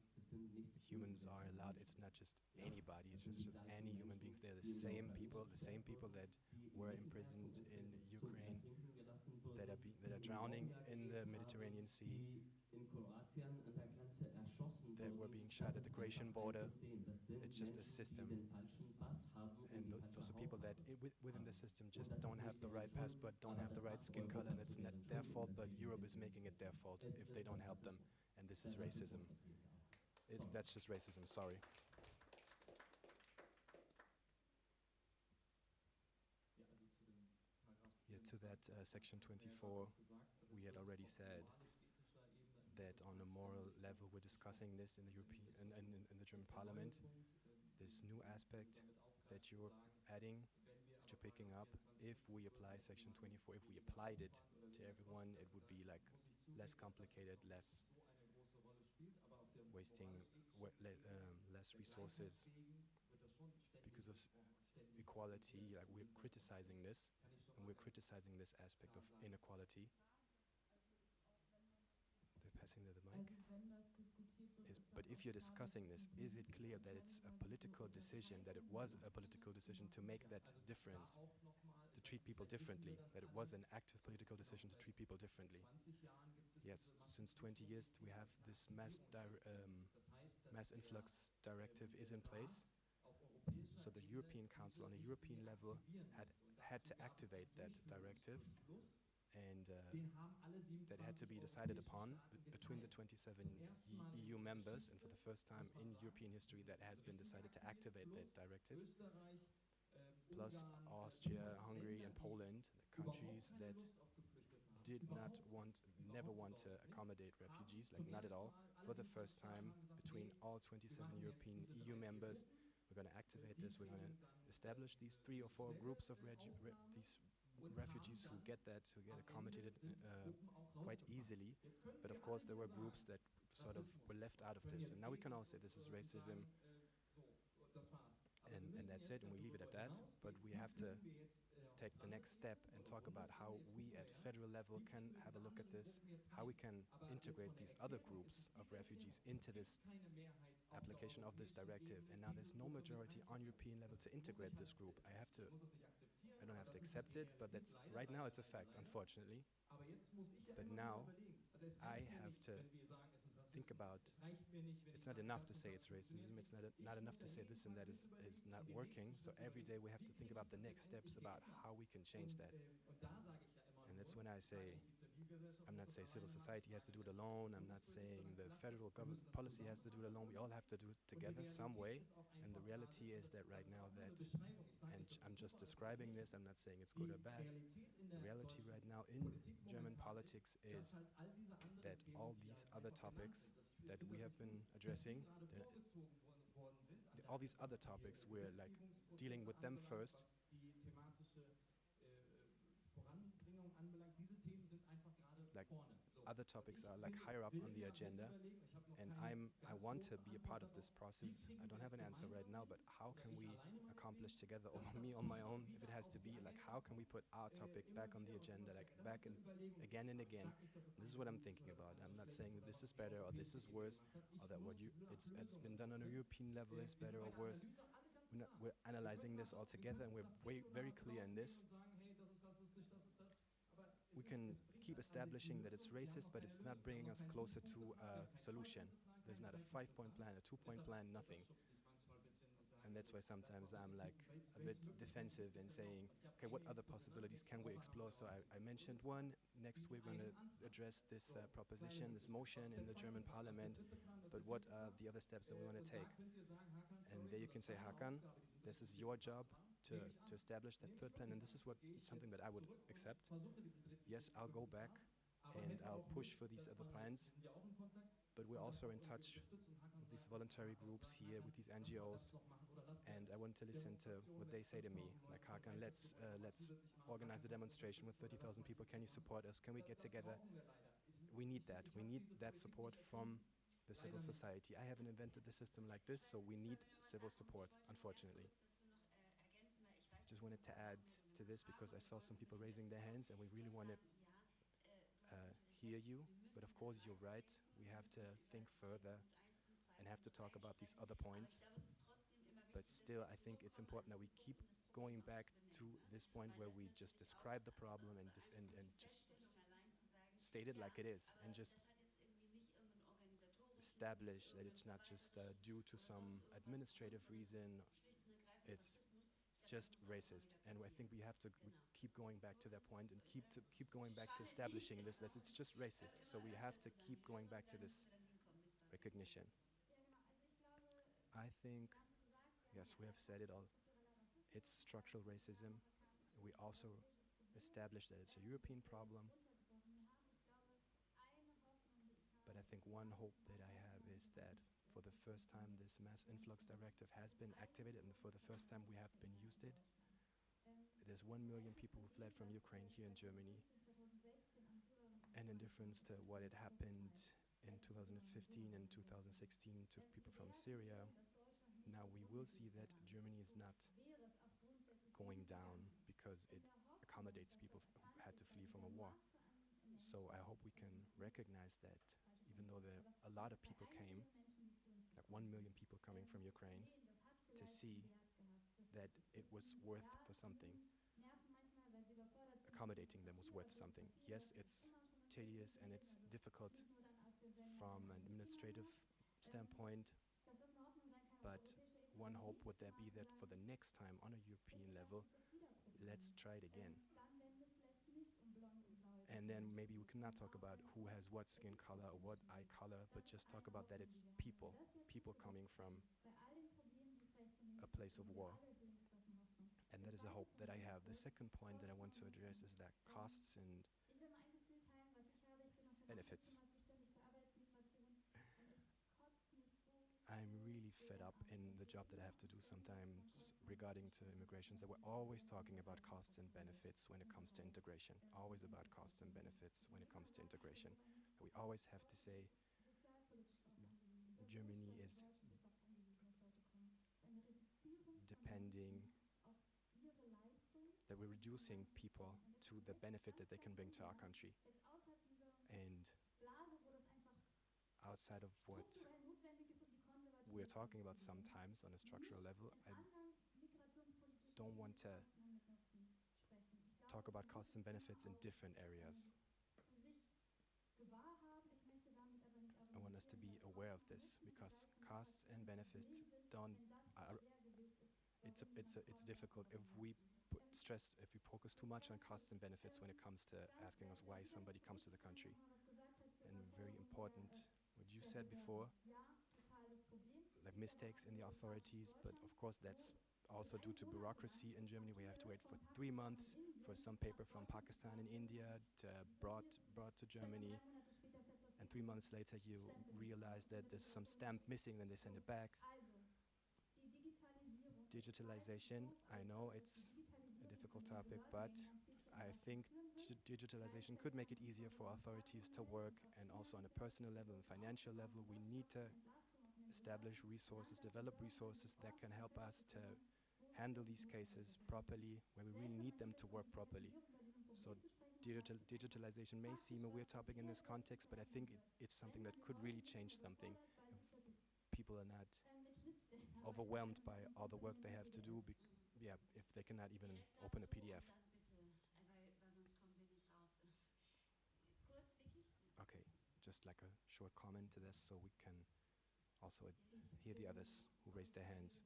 humans are allowed. It's not just anybody. It's just any human beings. They're the same people that were imprisoned in Ukraine, that are drowning in the Mediterranean Sea, that were being shot at the Croatian border. It's just a system. And those are people that within the system just don't have the right passport, don't have the right skin color, and it's not their fault, but Europe is making it their fault if they don't help them. And this is racism. That's just racism, sorry. Yeah, to that section 24, we had already said that on a moral level we're discussing this in the European in the German Parliament. This new aspect that you're adding, that you're picking up, if we apply section 24, if we applied it to everyone, it would be like less complicated, less wasting less resources because of equality. Like we're criticizing this, and we're criticizing this aspect of inequality. They're passing the mic. But if you're discussing this, is it clear that it's a political decision, that it was a political decision to make that difference, to treat people differently, that it was an active political decision to treat people differently? Yes, since 20 years we have this mass influx directive is in place. So the European Council on a European level had to activate that directive, and that had to be decided upon between the 27 EU members, and for the first time in European history that has been decided to activate that directive, plus Austria, Hungary and Poland, the countries that never want to accommodate refugees, like not at all. For the first time between all 27 European EU members, we're going to activate this. We're going to establish these 3 or 4 groups of these refugees who get accommodated quite easily. But of course there were groups that sort of were left out of this, and now we can all say this is racism, and that's it, and we leave it at that. But we have to take the next step and talk about how we at federal level can have a look at this, how we can integrate these other groups of refugees into this application of this directive. And now there's no majority on European level to integrate this group. I don't have to accept it, but that's right now it's a fact, unfortunately. But now I have to think about, it's not enough to say it's racism, it's not enough to say this and that is not working. So every day we have to think about the next steps, about how we can change that. And that's when I say, I'm not saying civil society has to do it alone, I'm not saying the federal government policy has to do it alone, we all have to do it together some way. And the reality is that right now and I'm just describing this, I'm not saying it's good or bad. The reality right now in German politics is that all these other topics that we have been addressing, all these other topics, we're like dealing with them first. Like other topics are like higher up on the agenda, and I want to be a part of this process. I don't have an answer right now, but how can we accomplish together, or me on my own, if it has to be, like how can we put our topic back on the agenda, like back and again and again? This is what I'm thinking about. I'm not saying that this is better or this is worse, or that it's been done on a European level is better or worse. We're analyzing this all together, and we're very clear in this. We can keep establishing that it's racist, but it's not bringing us closer to a solution. There's not a 5-point plan, a 2-point plan, nothing. And that's why sometimes I'm like a bit defensive in saying, okay, what other possibilities can we explore? So I mentioned one. Next we're going to address this proposition, this motion in the German parliament, but what are the other steps that we want to take? And there you can say, Hakan, this is your job to establish that 3rd plan, and this is something that I would accept. Yes, I'll go back and I'll push for these other plans, but we're also in touch with these voluntary groups here, with these NGOs, and I want to listen to what they say to me. Like, Hakan, let's organize a demonstration with 30,000 people. Can you support us? Can we get together? We need that. We need that support from the civil society. I haven't invented the system like this, so we need civil support, unfortunately. Just wanted to add to this because I saw some people raising their hands and we really want to hear you. But of course, you're right. We have to think further and have to talk about these other points. But still, I think it's important that we keep going back to this point where we just describe the problem and just state it like it is and just establish that it's not just due to some administrative reason, it's just racist. And I think we have to keep going back to that point and keep going back to establishing this, that it's just racist. So we have to keep going back to this recognition. I think, yes, we have said it all. It's structural racism. We also established that it's a European problem. But I think one hope that I have is that for the first time this mass influx directive has been activated and for the first time we have been used it. There's 1 million people who fled from Ukraine here in Germany. And in difference to what had happened in 2015 and 2016 to people from Syria, now we will see that Germany is not going down because it accommodates people who had to flee from a war. So I hope we can recognize that even though a lot of people came, like 1 million people coming from Ukraine, to see that it was worth for something. Accommodating them was worth something. Yes, it's tedious and it's difficult from an administrative standpoint, but one hope would there be that for the next time on a European level, let's try it again. And then maybe we cannot talk about who has what skin color or what eye color, but just talk about that it's people coming from a place of war. And that is a hope that I have. The second point that I want to address is that costs and benefits. I'm really fed up in the job that I have to do sometimes regarding to immigrations that we're always talking about costs and benefits when it comes to integration. Always about costs and benefits when it comes to integration. We always have to say Germany is depending, that we're reducing people to the benefit that they can bring to our country. And outside of what we're talking about sometimes on a structural level, I don't want to talk about costs and benefits in different areas. I want us to be aware of this because costs and benefits don't. It's difficult if we if we focus too much on costs and benefits when it comes to asking us why somebody comes to the country. And very important, what you said before, like mistakes in the authorities, but of course that's also due to bureaucracy in Germany. We have to wait for 3 months for some paper from Pakistan and India to brought to Germany. And 3 months later you realize that there's some stamp missing, then they send it back. Digitalization, I know it's a difficult topic, but I think digitalization could make it easier for authorities to work, and also on a personal level and financial level we need to establish resources, develop resources that can help us to handle these cases properly, where we really need them to work properly. So digitalization may seem a weird topic in this context, but I think it's something that could really change something. People are not overwhelmed by all the work they have to do, if they cannot even open a PDF. Okay, just like a short comment to this so we can also hear the others who raised their hands.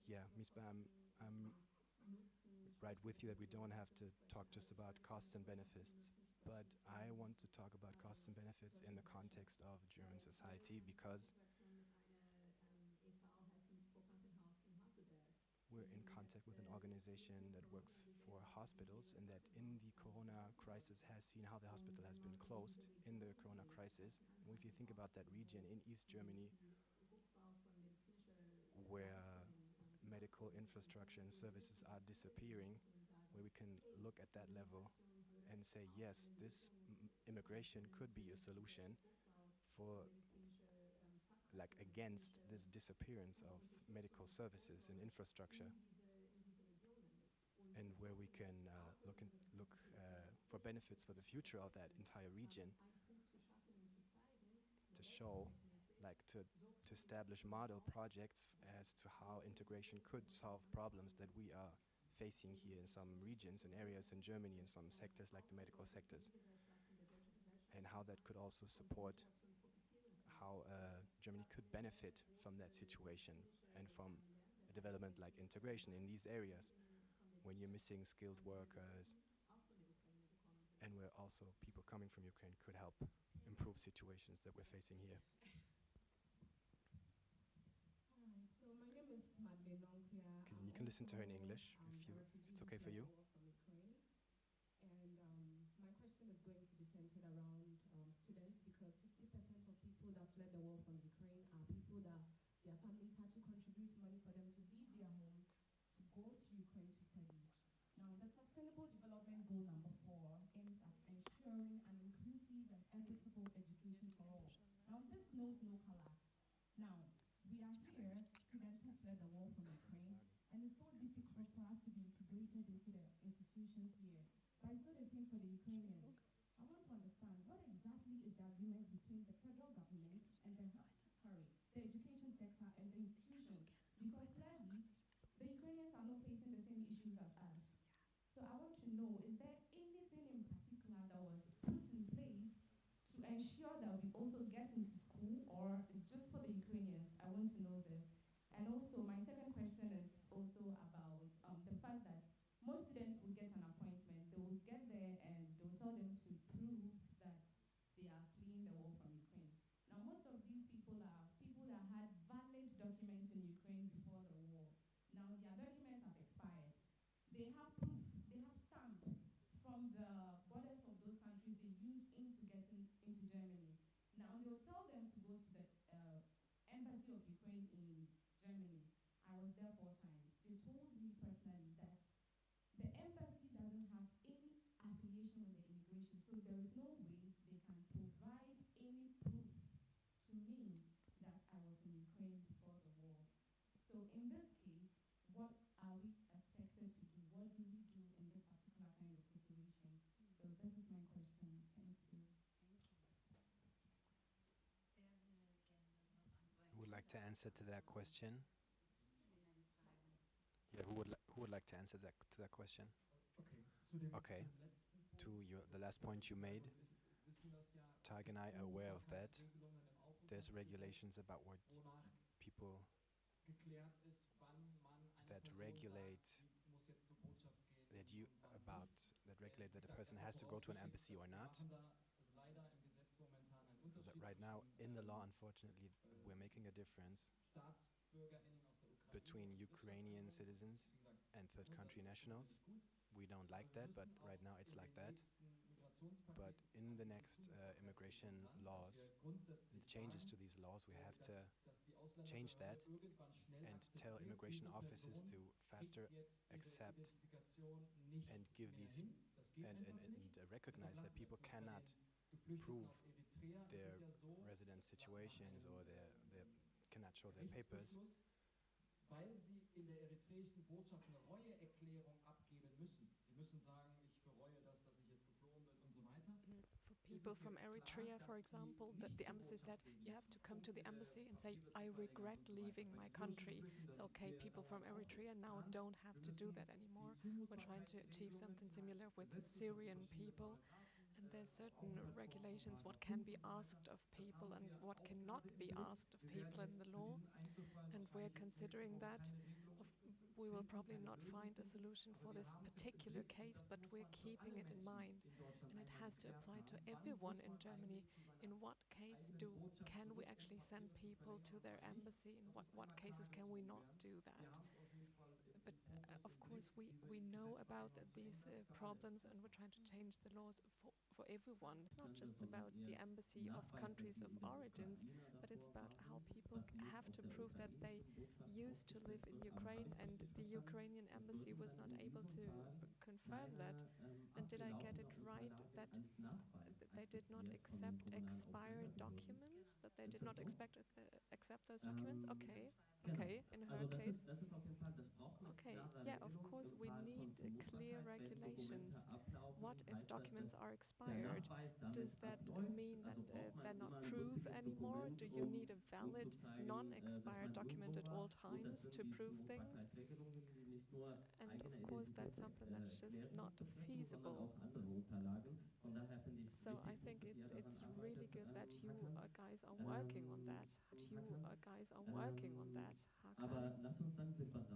Yeah, Misbah, I'm right with you that we don't have to talk just about costs and benefits, but I want to talk about costs and benefits in the context of German society because we're in contact with an organization that works for hospitals, and that in the corona crisis has seen how the hospital has been closed in the corona crisis. And if you think about that region in East Germany, where medical infrastructure and services are disappearing, where we can look at that level and say, yes, this immigration could be a solution for like against this disappearance of medical services and infrastructure, and where we can look for benefits for the future of that entire region, to show, like to establish model projects as to how integration could solve problems that we are facing here in some regions and areas in Germany, in some sectors like the medical sectors, and how that could also support how Germany could benefit from that situation and from a development like integration in these areas when you're missing skilled workers, and where also people coming from Ukraine could help improve situations that we're facing here. So my name is Madeleine Onkria. You can listen to her in English if it's okay for you. And my question is going to be centered around students, because 60% of people that fled the war from Ukraine are people that their families had to contribute money for them to leave their homes to go to Ukraine to study. Now, the Sustainable Development Goal number 4 aims at ensuring an inclusive and equitable education for all. Now, this knows no color. Now, we are here, students who fled the war from Ukraine, and it's so difficult for us to be integrated into the institutions here. But it's not the same for the Ukrainians. I want to understand, what exactly is the agreement between the federal government and the education sector and the institutions? Because clearly, the Ukrainians are not facing the same issues as us. So I want to know, is there anything in particular that was put in place to ensure that we also get into school, or it's just for the Ukrainians? I want to know this. And also, my second question is also about the fact that most students will get an appointment, they will get there and they will tell them to prove that they are fleeing the war from Ukraine. Now, most of these people are people that had valid documents in Ukraine before the war. Now, their documents have expired. They have proof, they have stamp from the borders of those countries they used into getting into Germany. Now, they will tell them to go to the embassy of Ukraine in Germany. I was there 4 times. They told me personally that the embassy doesn't have any affiliation with the immigration, so there is no way they can provide any proof to me that I was in Ukraine before the war. So in this case, what are we expected to do? What do we do in this particular kind of situation? So this is my question. Thank you. Who would like to answer to that question? Yeah, who would like to answer to that question? Okay. To the last point you made, Tag and I are aware of that. There's regulations about what people that regulate that a person has to go to an embassy or not. Right now, in the law, unfortunately, we're making a difference between Ukrainian citizens and third country nationals. We don't like that, but right now it's like that. But in the next immigration laws, and the changes to these laws, we have to change that and tell immigration offices to faster accept and give these and recognize that people cannot prove their residence situations, or their cannot show their papers, weil sie in der eritreischen Botschaft eine Reueerklärung abgeben müssen. Sie müssen sagen, ich bereue das, dass ich jetzt geflohen bin und so weiter. For people from Eritrea, for example, that the embassy said, you have to come to the embassy and say, I regret leaving my country. So, okay, people from Eritrea now don't have to do that anymore. We're trying to achieve something similar with Syrian people. And there's certain regulations what can be asked of people and what cannot be asked of people in the law. And we're considering that. We will probably not find a solution for this particular case, but we're keeping it in mind. And it has to apply to everyone in Germany. In what case can we actually send people to their embassy? In what cases can we not do that? but of course we know about these problems, and we're trying to change the laws for everyone. It's not just about the embassy of countries of origins, but it's about how people have to prove that they used to live in Ukraine, and the Ukrainian embassy was not able to confirm that. And did I get it right that they did not accept expired documents? That they did not accept those documents? Okay, okay. In her case, okay, yeah, of course we need clear regulations. What if documents are expired? Does that mean that they're not proof anymore? Do you need a valid, non-expired document at all times to prove things? And of course that's something that's just not feasible. So I think it's really good that you guys are working on that. Hakan.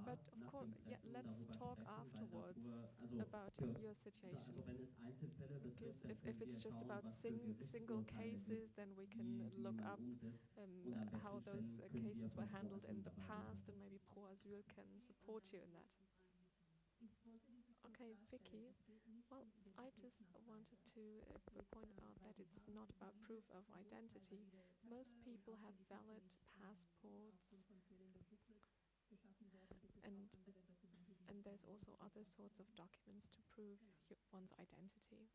But of course, yeah, let's talk afterwards about your situation. Because if it's just about single cases, then we can look up how those cases were handled in the past, and maybe Pro Asyl can support you in that. Okay, Vicky. Well, I just wanted to point out that it's not about proof of identity. Most people have valid passports, and there's also other sorts of documents to prove one's identity.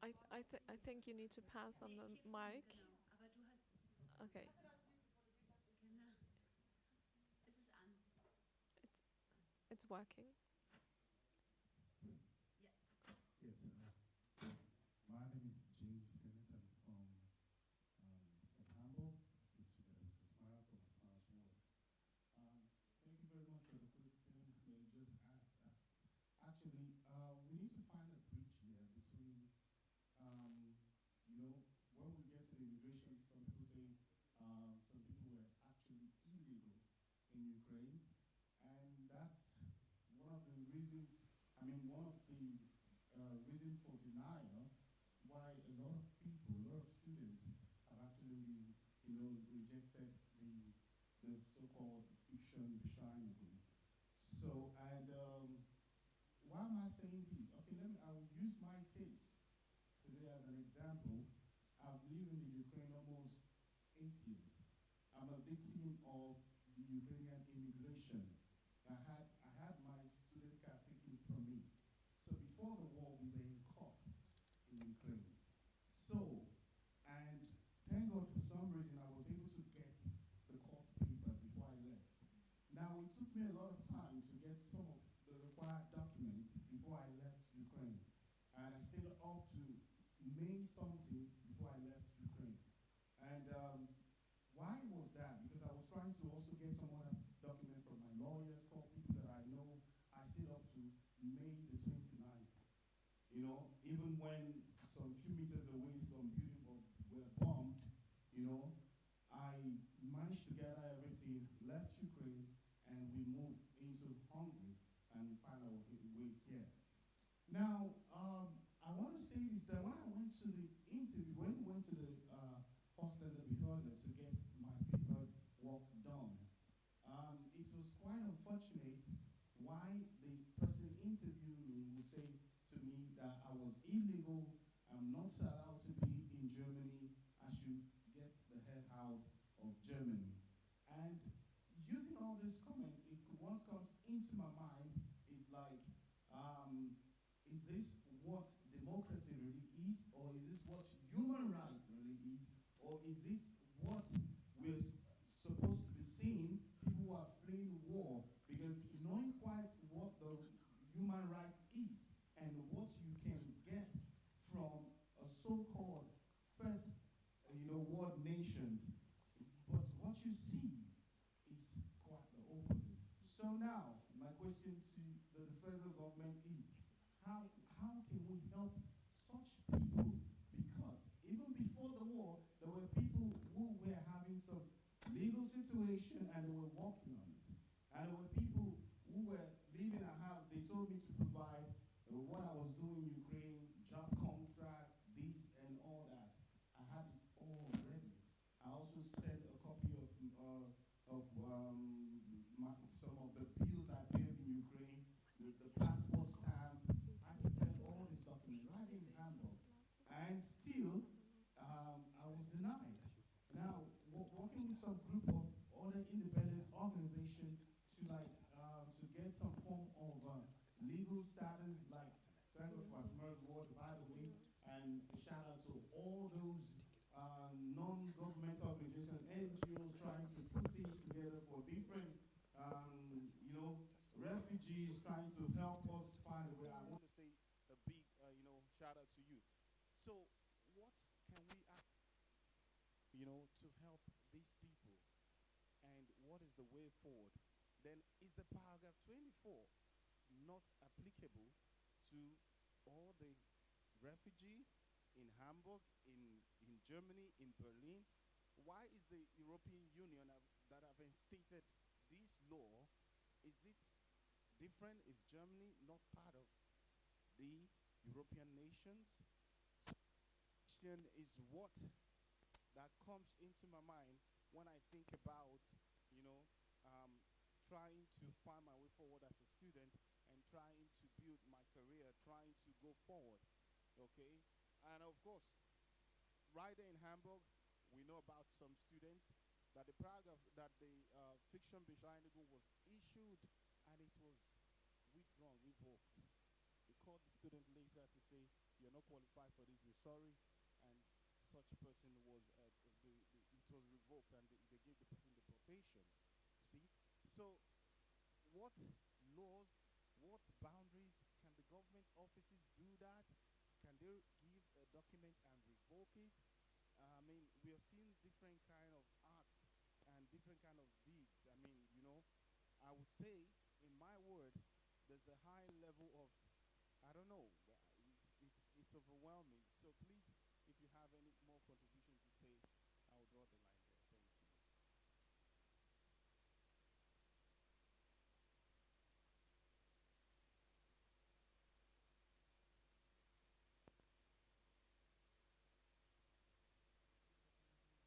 I think you need to pass on the mic. Okay. It's working. Yes, my name is James Kenneth. I'm from Hamburg, which is Smile from Smiles World. Thank you very much for the question that you just asked. Actually, we need to find a bridge here between, you know, when we get to the immigration, some people say some people were actually illegal in Ukraine, and that's one of the reasons. I mean, one of the reason for denial why a lot of people, a lot of students have actually, you know, rejected the so-called fiction Bescheinigung. So, and why am I saying this? Okay, I will use my case today as an example. I've lived in the Ukraine almost 8 years. I'm a victim of the Ukrainian immigration. I had my student card taken from me. So before the war, we were in court in Ukraine. So, and thank God for some reason I was able to get the court papers before I left. Now it took me a lot of time to get some of the required documents before I left Ukraine. And I stayed up to May something before I left Ukraine. And why was that? Because I was trying to also get some other document from my lawyers, call people that I know. I stayed up to May the 29th. You know, even when some few meters away some buildings were bombed, you know, I managed to gather everything, left Ukraine, and we moved into Hungary and found our way here. Now, I want to say this, that when I went to the interview, when we went to the Hostler Behörde to get my paperwork done, it was quite unfortunate why the person interviewing me would say to me that I was illegal, I'm not allowed to be in Germany, I should get the hell out of Germany. And using all these comments, what comes into my mind is like, is this what democracy really is, or is this what human rights really is, or is this what we're supposed to be seeing, people who are fleeing war? Because knowing quite what the human right is and what you can get from a so-called first, world nations, but what you see is quite the opposite. So now, my question to the federal government is, how can we help such people? Because even before the war, there were people who were having some legal situation and they were working on it. And there were people who were living a house, they told me to provide what I was doing in Ukraine, job contract, this and all that. I had it all ready. I also said stop these people and what is the way forward, then is the paragraph 24 not applicable to all the refugees in Hamburg, in Germany, in Berlin? Why is the European Union that have instated this law, is it different? Is Germany not part of the European nations? So question is what that comes into my mind when I think about, you know, trying to find my way forward as a student and trying to build my career, trying to go forward, okay? And of course, right there in Hamburg, we know about some students that the paragraph, that the fiction Bescheinigung was issued and it was withdrawn, revoked. They called the student later to say, you're not qualified for this, we're sorry. And such person was, it was revoked and they gave the person deportation. See? So what laws, what boundaries can the government offices do that? Can they give a document and revoke it? I mean, we have seen different kind of acts and different kind of deeds. I mean, you know, I would say, in my word, there's a high level of, I don't know, it's overwhelming. So please, if you have any more contribution to say, I will draw the line there. Thank you. I will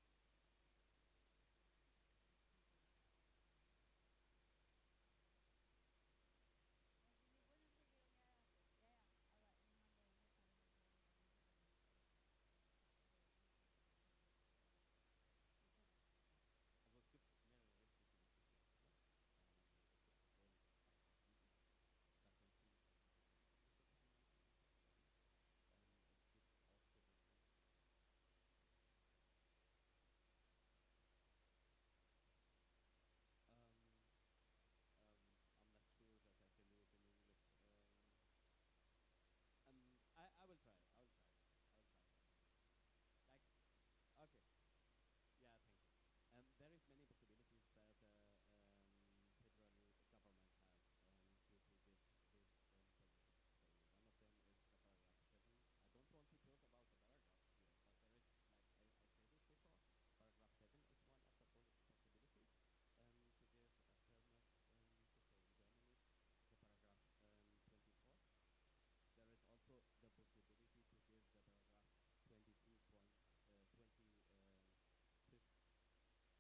try. I will try. I will try. Like, okay. Yeah, thank you. There is many possibilities that federal government has to give this position. So one of them is the paragraph 7. I don't want to talk about the paragraphs here, but there is, like I said it before, paragraph 7 is one of the possibilities to give a permit to stay in Germany. The paragraph 24. There is also the possibility to give the paragraph 22 point, 25.3 also. It's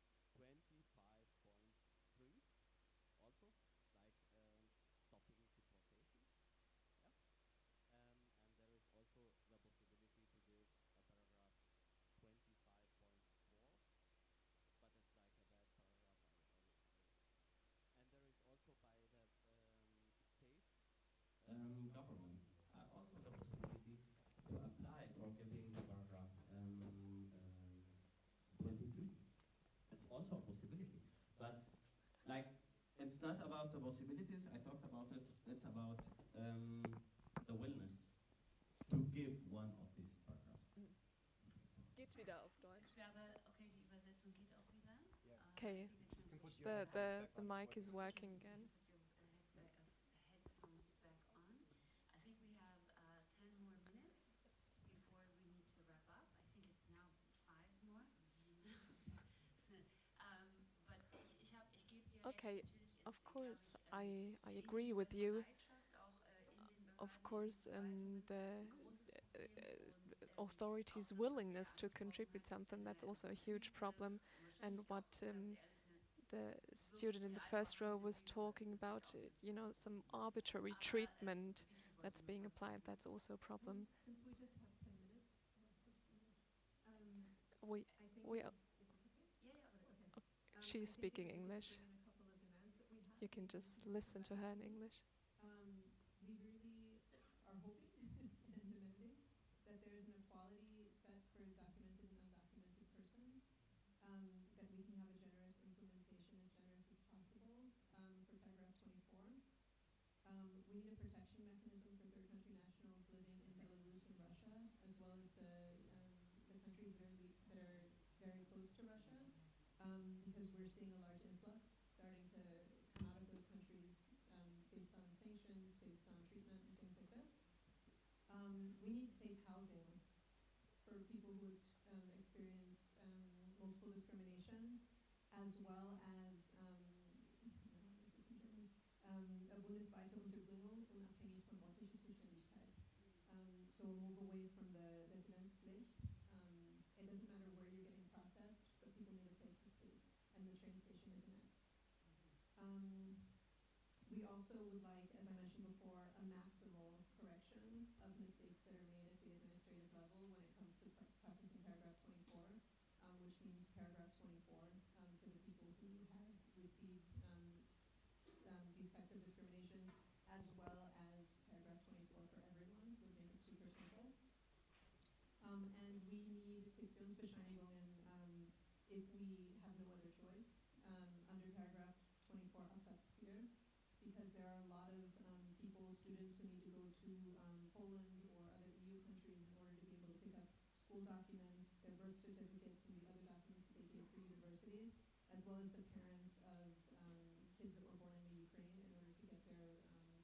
like stopping deportations. Yeah. And there is also the possibility to give a paragraph 25.4, but it's like a bad paragraph. And there is also by the state government also the possibility to apply for giving the paragraph 23. It's also a possibility, but like it's not about the possibilities. I talked about it. It's about the willingness to give one of these paragraphs. Geht wieder auf Deutsch. Ich glaube, okay, die Übersetzung geht auch wieder. Okay. The mic is working again. Headphones back on. I think we have 10 more minutes before we need to wrap up. I think it's now 5 more. But ich gebe dir Okay, recht, natürlich of ist, course, glaub ich, I agree with you. Bereitschaft auch in den Of Behörden, course, the authorities' willingness to contribute something, that's also a huge problem. And what the student in the first row was talking about, you know, some arbitrary treatment that's being applied, that's also a problem. Since we just have 10 minutes, I'll switch to English. I think We is this okay? Yeah. Okay. She's speaking English. In a couple of demands that we have. You can just listen to her in English. We really are hoping and demanding that there we need a protection mechanism for third country nationals living in Belarus and Russia, as well as the countries that are very close to Russia, because we're seeing a large influx starting to come out of those countries based on sanctions, based on treatment, and things like this. We need safe housing for people who experience multiple discriminations, as well as a bundesweite Unterbringung unabhängig von örtlicher Zuständigkeit. So a move away from the Residenzpflicht. It doesn't matter where you're getting processed, but people need a place to sleep, and the train station isn't it. We also would like, as I mentioned before, a maximal correction of mistakes that are made at the administrative level when it comes to processing paragraph 24, which means paragraph 24 for the people who have received these types of discriminations, as well as paragraph 24 for everyone, would make it super simple. And we need Fiktionsbescheinigungen if we have no other choice under paragraph 24 Absatz 4, because there are a lot of people, students who need to go to Poland or other EU countries in order to be able to pick up school documents, their birth certificates, and the other documents that they take for university, as well as the parents of kids that were born in the Ukraine in order to get their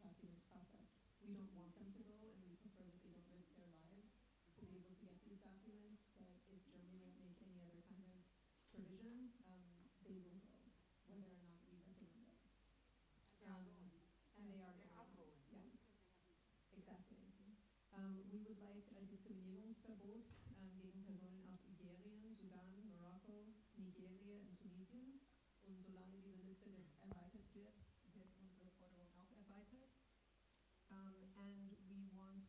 documents processed. We don't want them to go, and we prefer that they don't risk their lives to be able to get these documents, but if Germany won't make any other kind of provision, they will go, whether or not we recommend it. And they are going. Yeah, exactly. We would like a Diskriminierungsverbot gegen Personen aus Iberien, Sudan, Marokko, Nigeria und Tunesien. Und solange diese Liste erweitert wird, wird unsere Forderung auch erweitert. And we want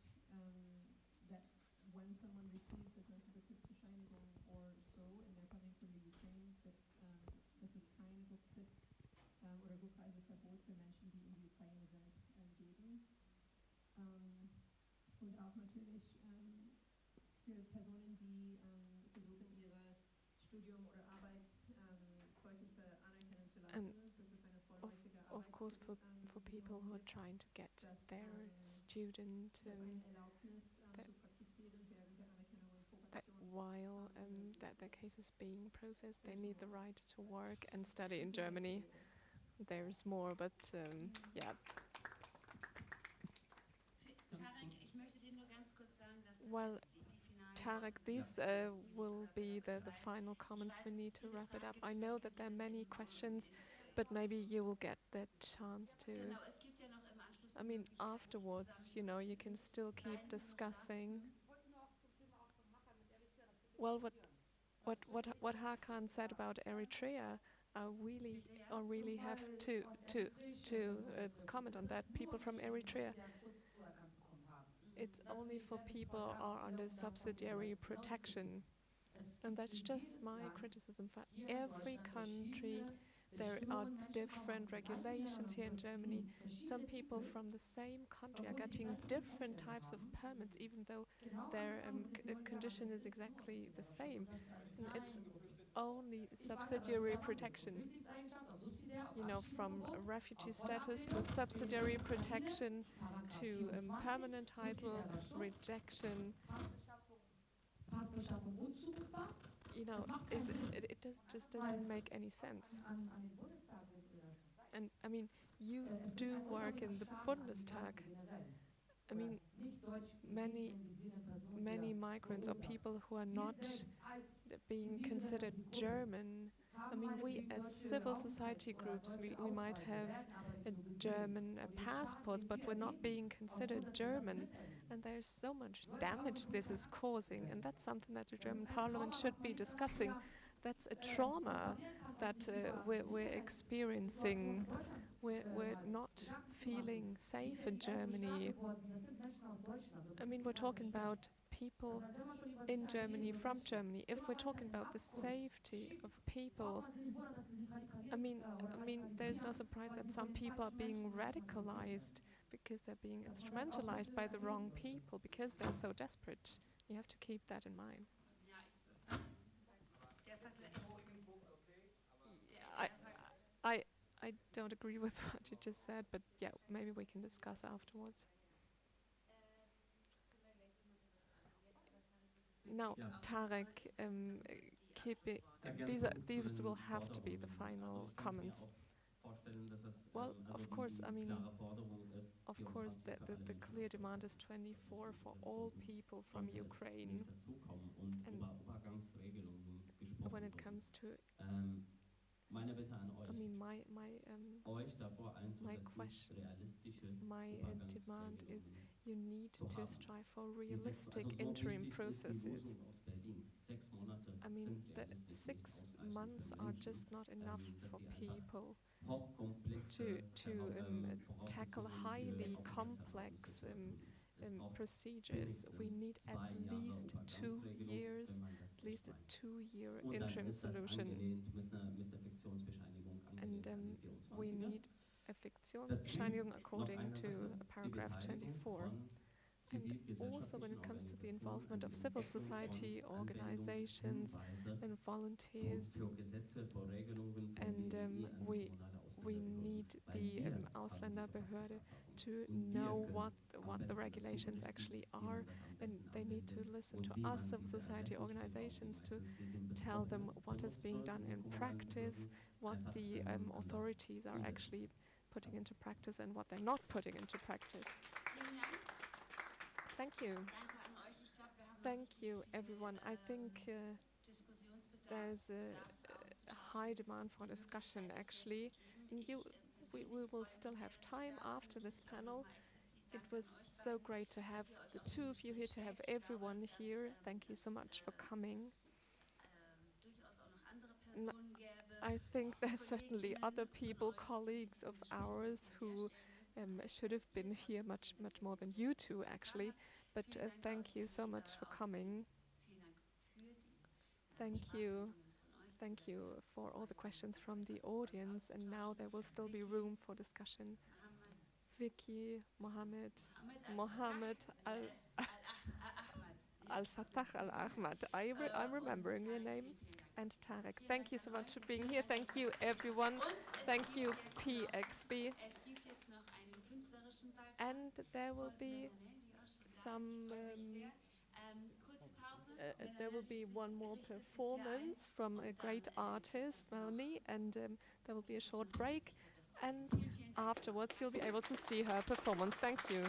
that when someone receives a Personenbefehlsbescheinigung or so, and they're coming from the Ukraine, dass es kein Rücktritts- oder Rückreiseverbot für Menschen, die in die Ukraine sind, geben. Und auch natürlich für Personen, die versuchen, ihre Studium- oder Arbeitszeugnisse anerkennen zu lassen. Das ist eine vorläufige Of course, for people who are trying to get their student, that while that their case is being processed, they need the right to work and study in Germany. There's more, but yeah. Tarek, ich möchte dir nur ganz kurz sagen, dass das Well, jetzt die finalen Tarek, these will be the final comments. We need to wrap it up. I know that there are many questions, but maybe you will get the chance to. Genau, es gibt ja noch im Anschluss I mean, afterwards, you know, you can still keep discussing. Well, what Hakan said about Eritrea, I really have to comment on that. People from Eritrea, it's only for people who are under subsidiary protection. And that's just my criticism. For every country, there are different regulations here in Germany. Some people from the same country are getting different types of permits, even though their condition is exactly the same. And it's only subsidiary protection. You know, from refugee status to subsidiary protection to permanent title, rejection. You know, it just doesn't make any sense. And I mean, you do work in the Bundestag. I mean, many migrants or people who are not being considered German. I mean, we as civil society groups, we might have German passports, but we're not being considered German. And there's so much damage this is causing, and that's something that the German parliament should be discussing. That's a trauma that we're experiencing. We're not feeling safe in Germany. I mean, we're talking about people in Germany, from Germany. If we're talking about the safety of people, I mean, there's no surprise that some people are being radicalized because they're being instrumentalized by the wrong people because they're so desperate. You have to keep that in mind. I don't agree with what you just said, but yeah, maybe we can discuss afterwards. Now, Tarek, these will have to be the final comments. Well, of course, I mean, of course, the clear demand is 24 for all people from Ukraine. And when it comes to, Meine Bitte an I euch, mean, euch davor my einzusetzen, question, realistische my demand is Übergangsregelungen you need zu to haben. strive for Die realistic so interim wichtig ist die processes. Lösung aus Berlin. 6 Monate I mean, sind the realistisch nicht 6 months ausreichend für are Menschen, just not enough dass for sie einfach people to hochkomplexe tackle Voraussetzungen für highly Aufenthaltserlaubnisse complex zu erfüllen. Es braucht procedures. We wenigstens need at 2 Jahre least 2 Übergangsregelung, years, wenn man das at nicht least a meint. 2-year Und dann interim ist das solution. angelehnt mit der Fiktionsbescheinigung And angelehnt an den we 24er. need a Dazu Fiktionsbescheinigung noch according eine to Sache, die paragraph Beteiligung 24. von And also when it zivilgesellschaftlichen comes to the Organisationen an involvement die of civil Entwicklung society von organizations Anwendungshinweise and volunteers, für Gesetze, für Regelungen von and we BDI an kommunale need Ausländerbehörden, weil the wir haben diese Ausländerbehörde Praxiserfahrung to und wir know können am what the besten dazu regulations berichten, actually wie are, man das am and besten they need to anwendet listen und to wie us, man civil diese society Ermessensspielraum, die organizations, to meistens gegen tell them Betroffene what is benutzt being wird done in in den kommunalen practice, Behörden, what einfach the anders authorities are umsetzen. actually putting into practice and what they're not putting into practice. Thank you. Thank you, everyone. I think there's a high demand for discussion, actually. And we will still have time after this panel. It was so great to have the two of you here, to have everyone here. Thank you so much for coming. I think there's certainly other people, colleagues of ours, who should have been here much more than you two, actually. But thank you so much for coming. Thank you. Thank you for all the questions from the audience. And now there will still be room for discussion. Vicky, Mohammed Al-Fatah Al-Ahmad. I'm remembering your name. And Tarek. Thank you so much for being here. Thank you, everyone. Thank you, PXB. And there will be some... there will be one more performance from a great artist, Melanie, and there will be a short break. And afterwards, you'll be able to see her performance. Thank you.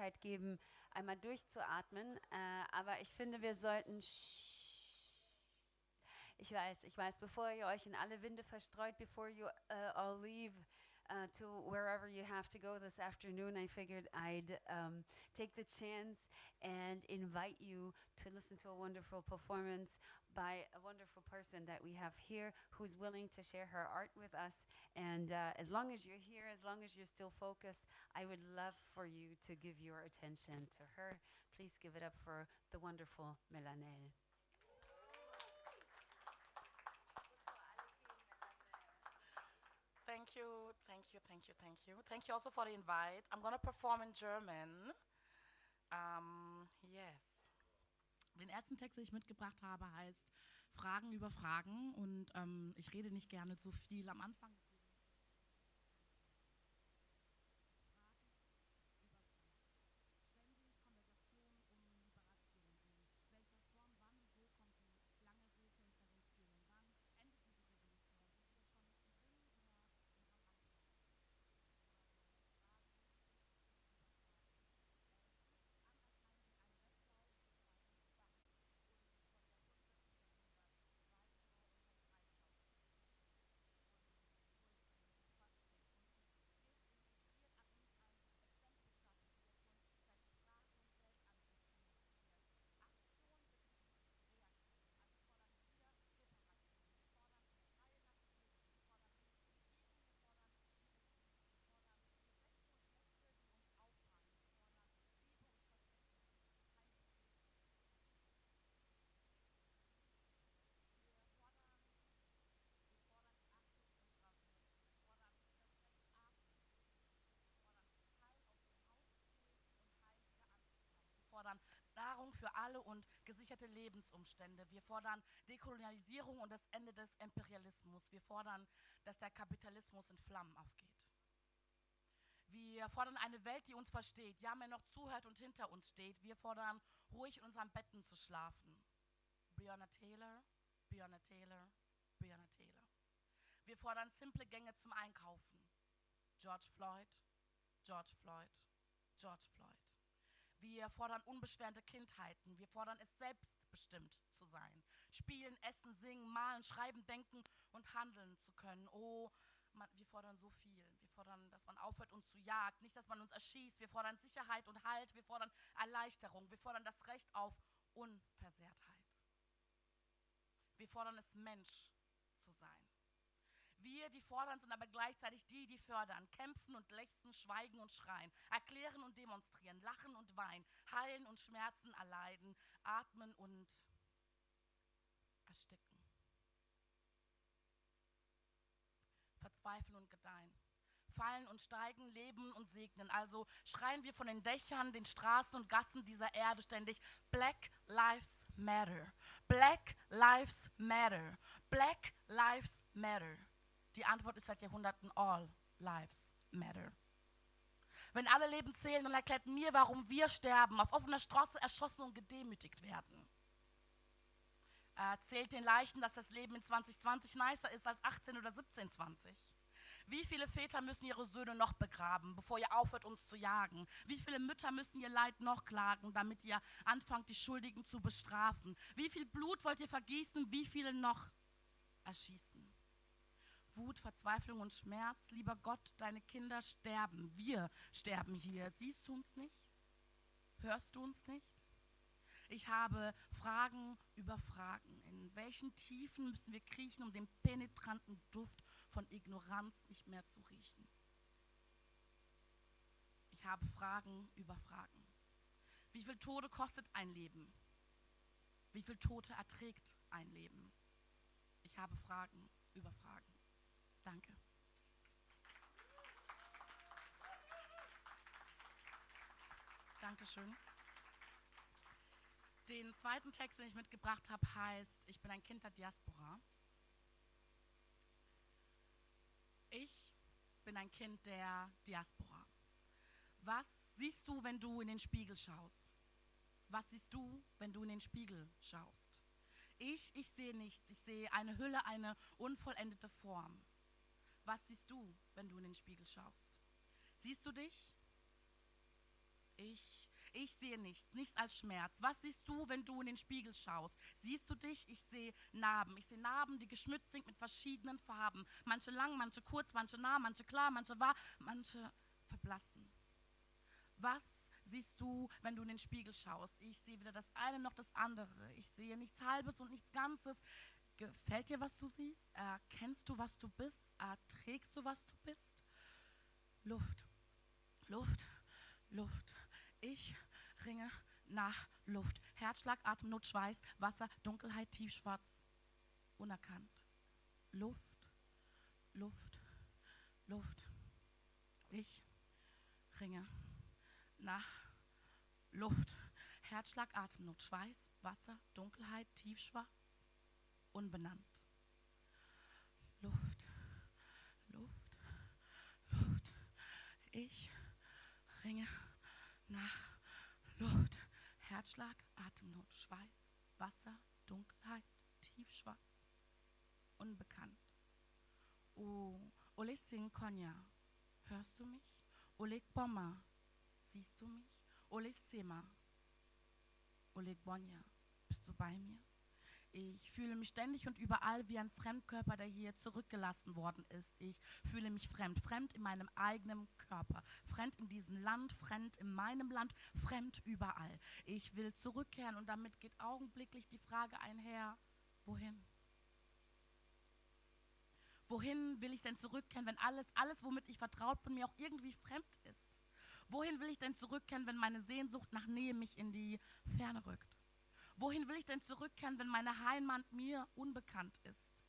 Möglichkeit geben, einmal durchzuatmen. Aber ich finde, wir sollten... Ich weiß, bevor ihr euch in alle Winde verstreut, before you all leave to wherever you have to go this afternoon, I figured I'd take the chance and invite you to listen to a wonderful performance by a wonderful person that we have here who's willing to share her art with us. And as long as you're here, as long as you're still focused, I would love for you to give your attention to her. Please give it up for the wonderful Melanel. Thank you, thank you, thank you, thank you. Thank you also for the invite. I'm going to perform in German. Yes. Den ersten Text, den ich mitgebracht habe, heißt Fragen über Fragen. Und ich rede nicht gerne zu viel am Anfang. fordern Nahrung für alle und gesicherte Lebensumstände. Wir fordern Dekolonialisierung und das Ende des Imperialismus. Wir fordern, dass der Kapitalismus in Flammen aufgeht. Wir fordern eine Welt, die uns versteht, ja, mehr noch zuhört und hinter uns steht. Wir fordern, ruhig in unseren Betten zu schlafen. Breonna Taylor, Breonna Taylor, Breonna Taylor. Wir fordern simple Gänge zum Einkaufen. George Floyd, George Floyd, George Floyd. Wir fordern unbeschwerte Kindheiten. Wir fordern es, selbstbestimmt zu sein. Spielen, essen, singen, malen, schreiben, denken und handeln zu können. Oh, wir fordern so viel. Wir fordern, dass man aufhört, uns zu jagen, nicht, dass man uns erschießt. Wir fordern Sicherheit und Halt. Wir fordern Erleichterung. Wir fordern das Recht auf Unversehrtheit. Wir fordern es, Mensch zu sein. Wir, die fordern, sind aber gleichzeitig die, die fördern, kämpfen und lechzen, schweigen und schreien, erklären und demonstrieren, lachen und weinen, heilen und Schmerzen erleiden, atmen und ersticken. Verzweifeln und gedeihen, fallen und steigen, leben und segnen. Also schreien wir von den Dächern, den Straßen und Gassen dieser Erde ständig: Black Lives Matter, Black Lives Matter, Black Lives Matter. Die Antwort ist seit Jahrhunderten: All Lives Matter. Wenn alle Leben zählen, dann erklärt mir, warum wir sterben, auf offener Straße erschossen und gedemütigt werden. Erzählt den Leichen, dass das Leben in 2020 nicer ist als 18 oder 1720. Wie viele Väter müssen ihre Söhne noch begraben, bevor ihr aufhört, uns zu jagen? Wie viele Mütter müssen ihr Leid noch klagen, damit ihr anfangt, die Schuldigen zu bestrafen? Wie viel Blut wollt ihr vergießen? Wie viele noch erschießen? Wut, Verzweiflung und Schmerz. Lieber Gott, deine Kinder sterben. Wir sterben hier. Siehst du uns nicht? Hörst du uns nicht? Ich habe Fragen über Fragen. In welchen Tiefen müssen wir kriechen, um den penetranten Duft von Ignoranz nicht mehr zu riechen? Ich habe Fragen über Fragen. Wie viel Tode kostet ein Leben? Wie viel Tote erträgt ein Leben? Ich habe Fragen über Fragen. Danke. Dankeschön. Den zweiten Text, den ich mitgebracht habe, heißt: Ich bin ein Kind der Diaspora. Ich bin ein Kind der Diaspora. Was siehst du, wenn du in den Spiegel schaust? Was siehst du, wenn du in den Spiegel schaust? Ich sehe nichts. Ich sehe eine Hülle, eine unvollendete Form. Was siehst du, wenn du in den Spiegel schaust? Siehst du dich? Ich sehe nichts, nichts als Schmerz. Was siehst du, wenn du in den Spiegel schaust? Siehst du dich? Ich sehe Narben. Ich sehe Narben, die geschmückt sind mit verschiedenen Farben. Manche lang, manche kurz, manche nah, manche klar, manche wahr, manche verblassen. Was siehst du, wenn du in den Spiegel schaust? Ich sehe weder das eine noch das andere. Ich sehe nichts Halbes und nichts Ganzes. Gefällt dir, was du siehst? Erkennst du, was du bist? Erträgst du, was du bist? Luft, Luft, Luft. Ich ringe nach Luft. Herzschlag, Atemnot, Schweiß, Wasser, Dunkelheit, tiefschwarz, unerkannt. Luft, Luft, Luft. Ich ringe nach Luft. Herzschlag, Atemnot, Schweiß, Wasser, Dunkelheit, tiefschwarz, unbenannt. Luft, Luft, Luft. Ich ringe nach Luft. Herzschlag, Atemnot, Schweiß, Wasser, Dunkelheit, tiefschwarz, unbekannt. Ole sing Konya, hörst du mich? Ole Bomma, siehst du mich? Ole Sema, Ole Bonja, bist du bei mir? Ich fühle mich ständig und überall wie ein Fremdkörper, der hier zurückgelassen worden ist. Ich fühle mich fremd, fremd in meinem eigenen Körper, fremd in diesem Land, fremd in meinem Land, fremd überall. Ich will zurückkehren und damit geht augenblicklich die Frage einher, wohin? Wohin will ich denn zurückkehren, wenn alles, womit ich vertraut bin, mir auch irgendwie fremd ist? Wohin will ich denn zurückkehren, wenn meine Sehnsucht nach Nähe mich in die Ferne rückt? Wohin will ich denn zurückkehren, wenn meine Heimat mir unbekannt ist?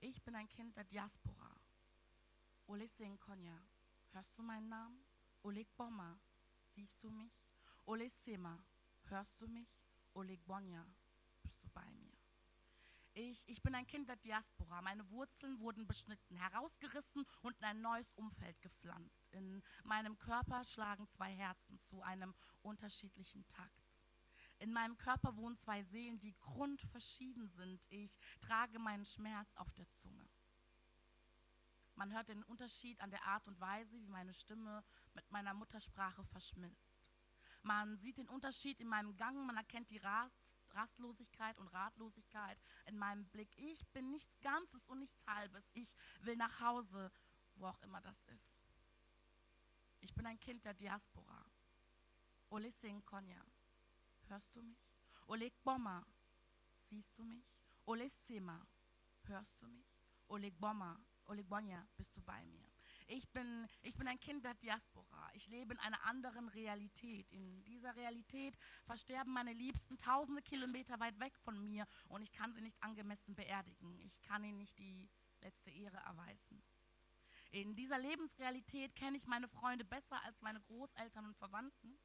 Ich bin ein Kind der Diaspora. Ole sing Konya, hörst du meinen Namen? Oleg Bomma, siehst du mich? Ole Sema, hörst du mich? Oleg Bonja, bist du bei mir? Ich bin ein Kind der Diaspora. Meine Wurzeln wurden beschnitten, herausgerissen und in ein neues Umfeld gepflanzt. In meinem Körper schlagen zwei Herzen zu einem unterschiedlichen Takt. In meinem Körper wohnen zwei Seelen, die grundverschieden sind. Ich trage meinen Schmerz auf der Zunge. Man hört den Unterschied an der Art und Weise, wie meine Stimme mit meiner Muttersprache verschmilzt. Man sieht den Unterschied in meinem Gang, man erkennt die Rastlosigkeit und Ratlosigkeit in meinem Blick. Ich bin nichts Ganzes und nichts Halbes. Ich will nach Hause, wo auch immer das ist. Ich bin ein Kind der Diaspora. Ole sing Konya. Hörst du mich? Oleg Bomma, siehst du mich? Oleg Sema, hörst du mich? Oleg Bomma, Oleg Bonja, bist du bei mir? Ich bin ein Kind der Diaspora. Ich lebe in einer anderen Realität. In dieser Realität versterben meine Liebsten tausende Kilometer weit weg von mir und ich kann sie nicht angemessen beerdigen. Ich kann ihnen nicht die letzte Ehre erweisen. In dieser Lebensrealität kenne ich meine Freunde besser als meine Großeltern und Verwandten.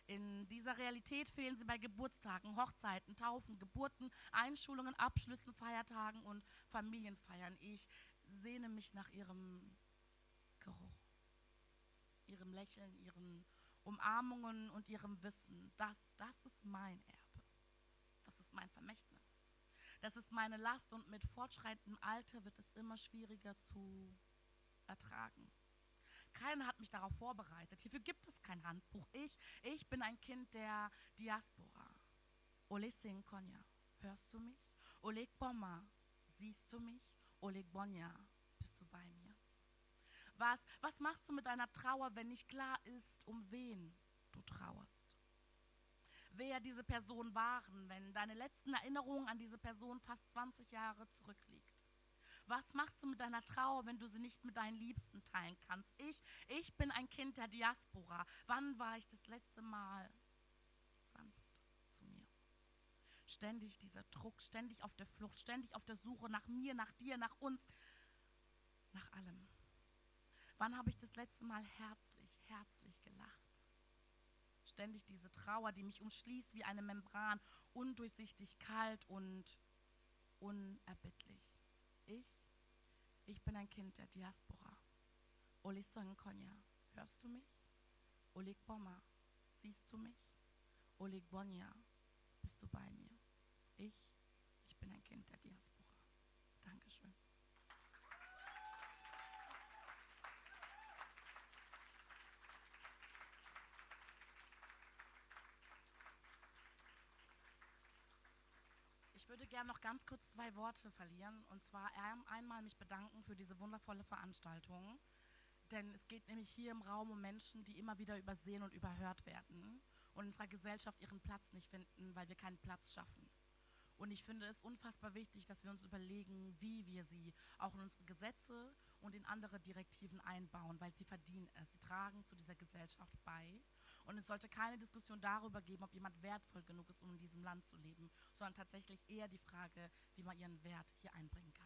In dieser Realität fehlen sie bei Geburtstagen, Hochzeiten, Taufen, Geburten, Einschulungen, Abschlüssen, Feiertagen und Familienfeiern. Ich sehne mich nach ihrem Geruch, ihrem Lächeln, ihren Umarmungen und ihrem Wissen. Das ist mein Erbe. Das ist mein Vermächtnis. Das ist meine Last und mit fortschreitendem Alter wird es immer schwieriger zu ertragen. Keiner hat mich darauf vorbereitet. Hierfür gibt es kein Handbuch. Ich bin ein Kind der Diaspora. Ole sing Konya, hörst du mich? Oleg Bomma, siehst du mich? Oleg Bonja, bist du bei mir? Was machst du mit deiner Trauer, wenn nicht klar ist, um wen du trauerst? Wer diese Personen waren, wenn deine letzten Erinnerungen an diese Person fast 20 Jahre zurückliegt? Was machst du mit deiner Trauer, wenn du sie nicht mit deinen Liebsten teilen kannst? Ich bin ein Kind der Diaspora. Wann war ich das letzte Mal sanft zu mir? Ständig dieser Druck, ständig auf der Flucht, ständig auf der Suche nach mir, nach dir, nach uns, nach allem. Wann habe ich das letzte Mal herzlich gelacht? Ständig diese Trauer, die mich umschließt wie eine Membran, undurchsichtig, kalt und unerbittlich. Ich bin ein Kind der Diaspora. Ole sing Konya, hörst du mich? Oleg Bomma, siehst du mich? Oleg Bonja, bist du bei mir? Ich bin ein Kind der Diaspora. Dankeschön. Ich würde gerne noch ganz kurz 2 Worte verlieren. Und zwar einmal mich bedanken für diese wundervolle Veranstaltung. Denn es geht nämlich hier im Raum um Menschen, die immer wieder übersehen und überhört werden und in unserer Gesellschaft ihren Platz nicht finden, weil wir keinen Platz schaffen. Und ich finde es unfassbar wichtig, dass wir uns überlegen, wie wir sie auch in unsere Gesetze und in andere Direktiven einbauen, weil sie verdienen es. Sie tragen zu dieser Gesellschaft bei. Und es sollte keine Diskussion darüber geben, ob jemand wertvoll genug ist, um in diesem Land zu leben, sondern tatsächlich eher die Frage, wie man ihren Wert hier einbringen kann.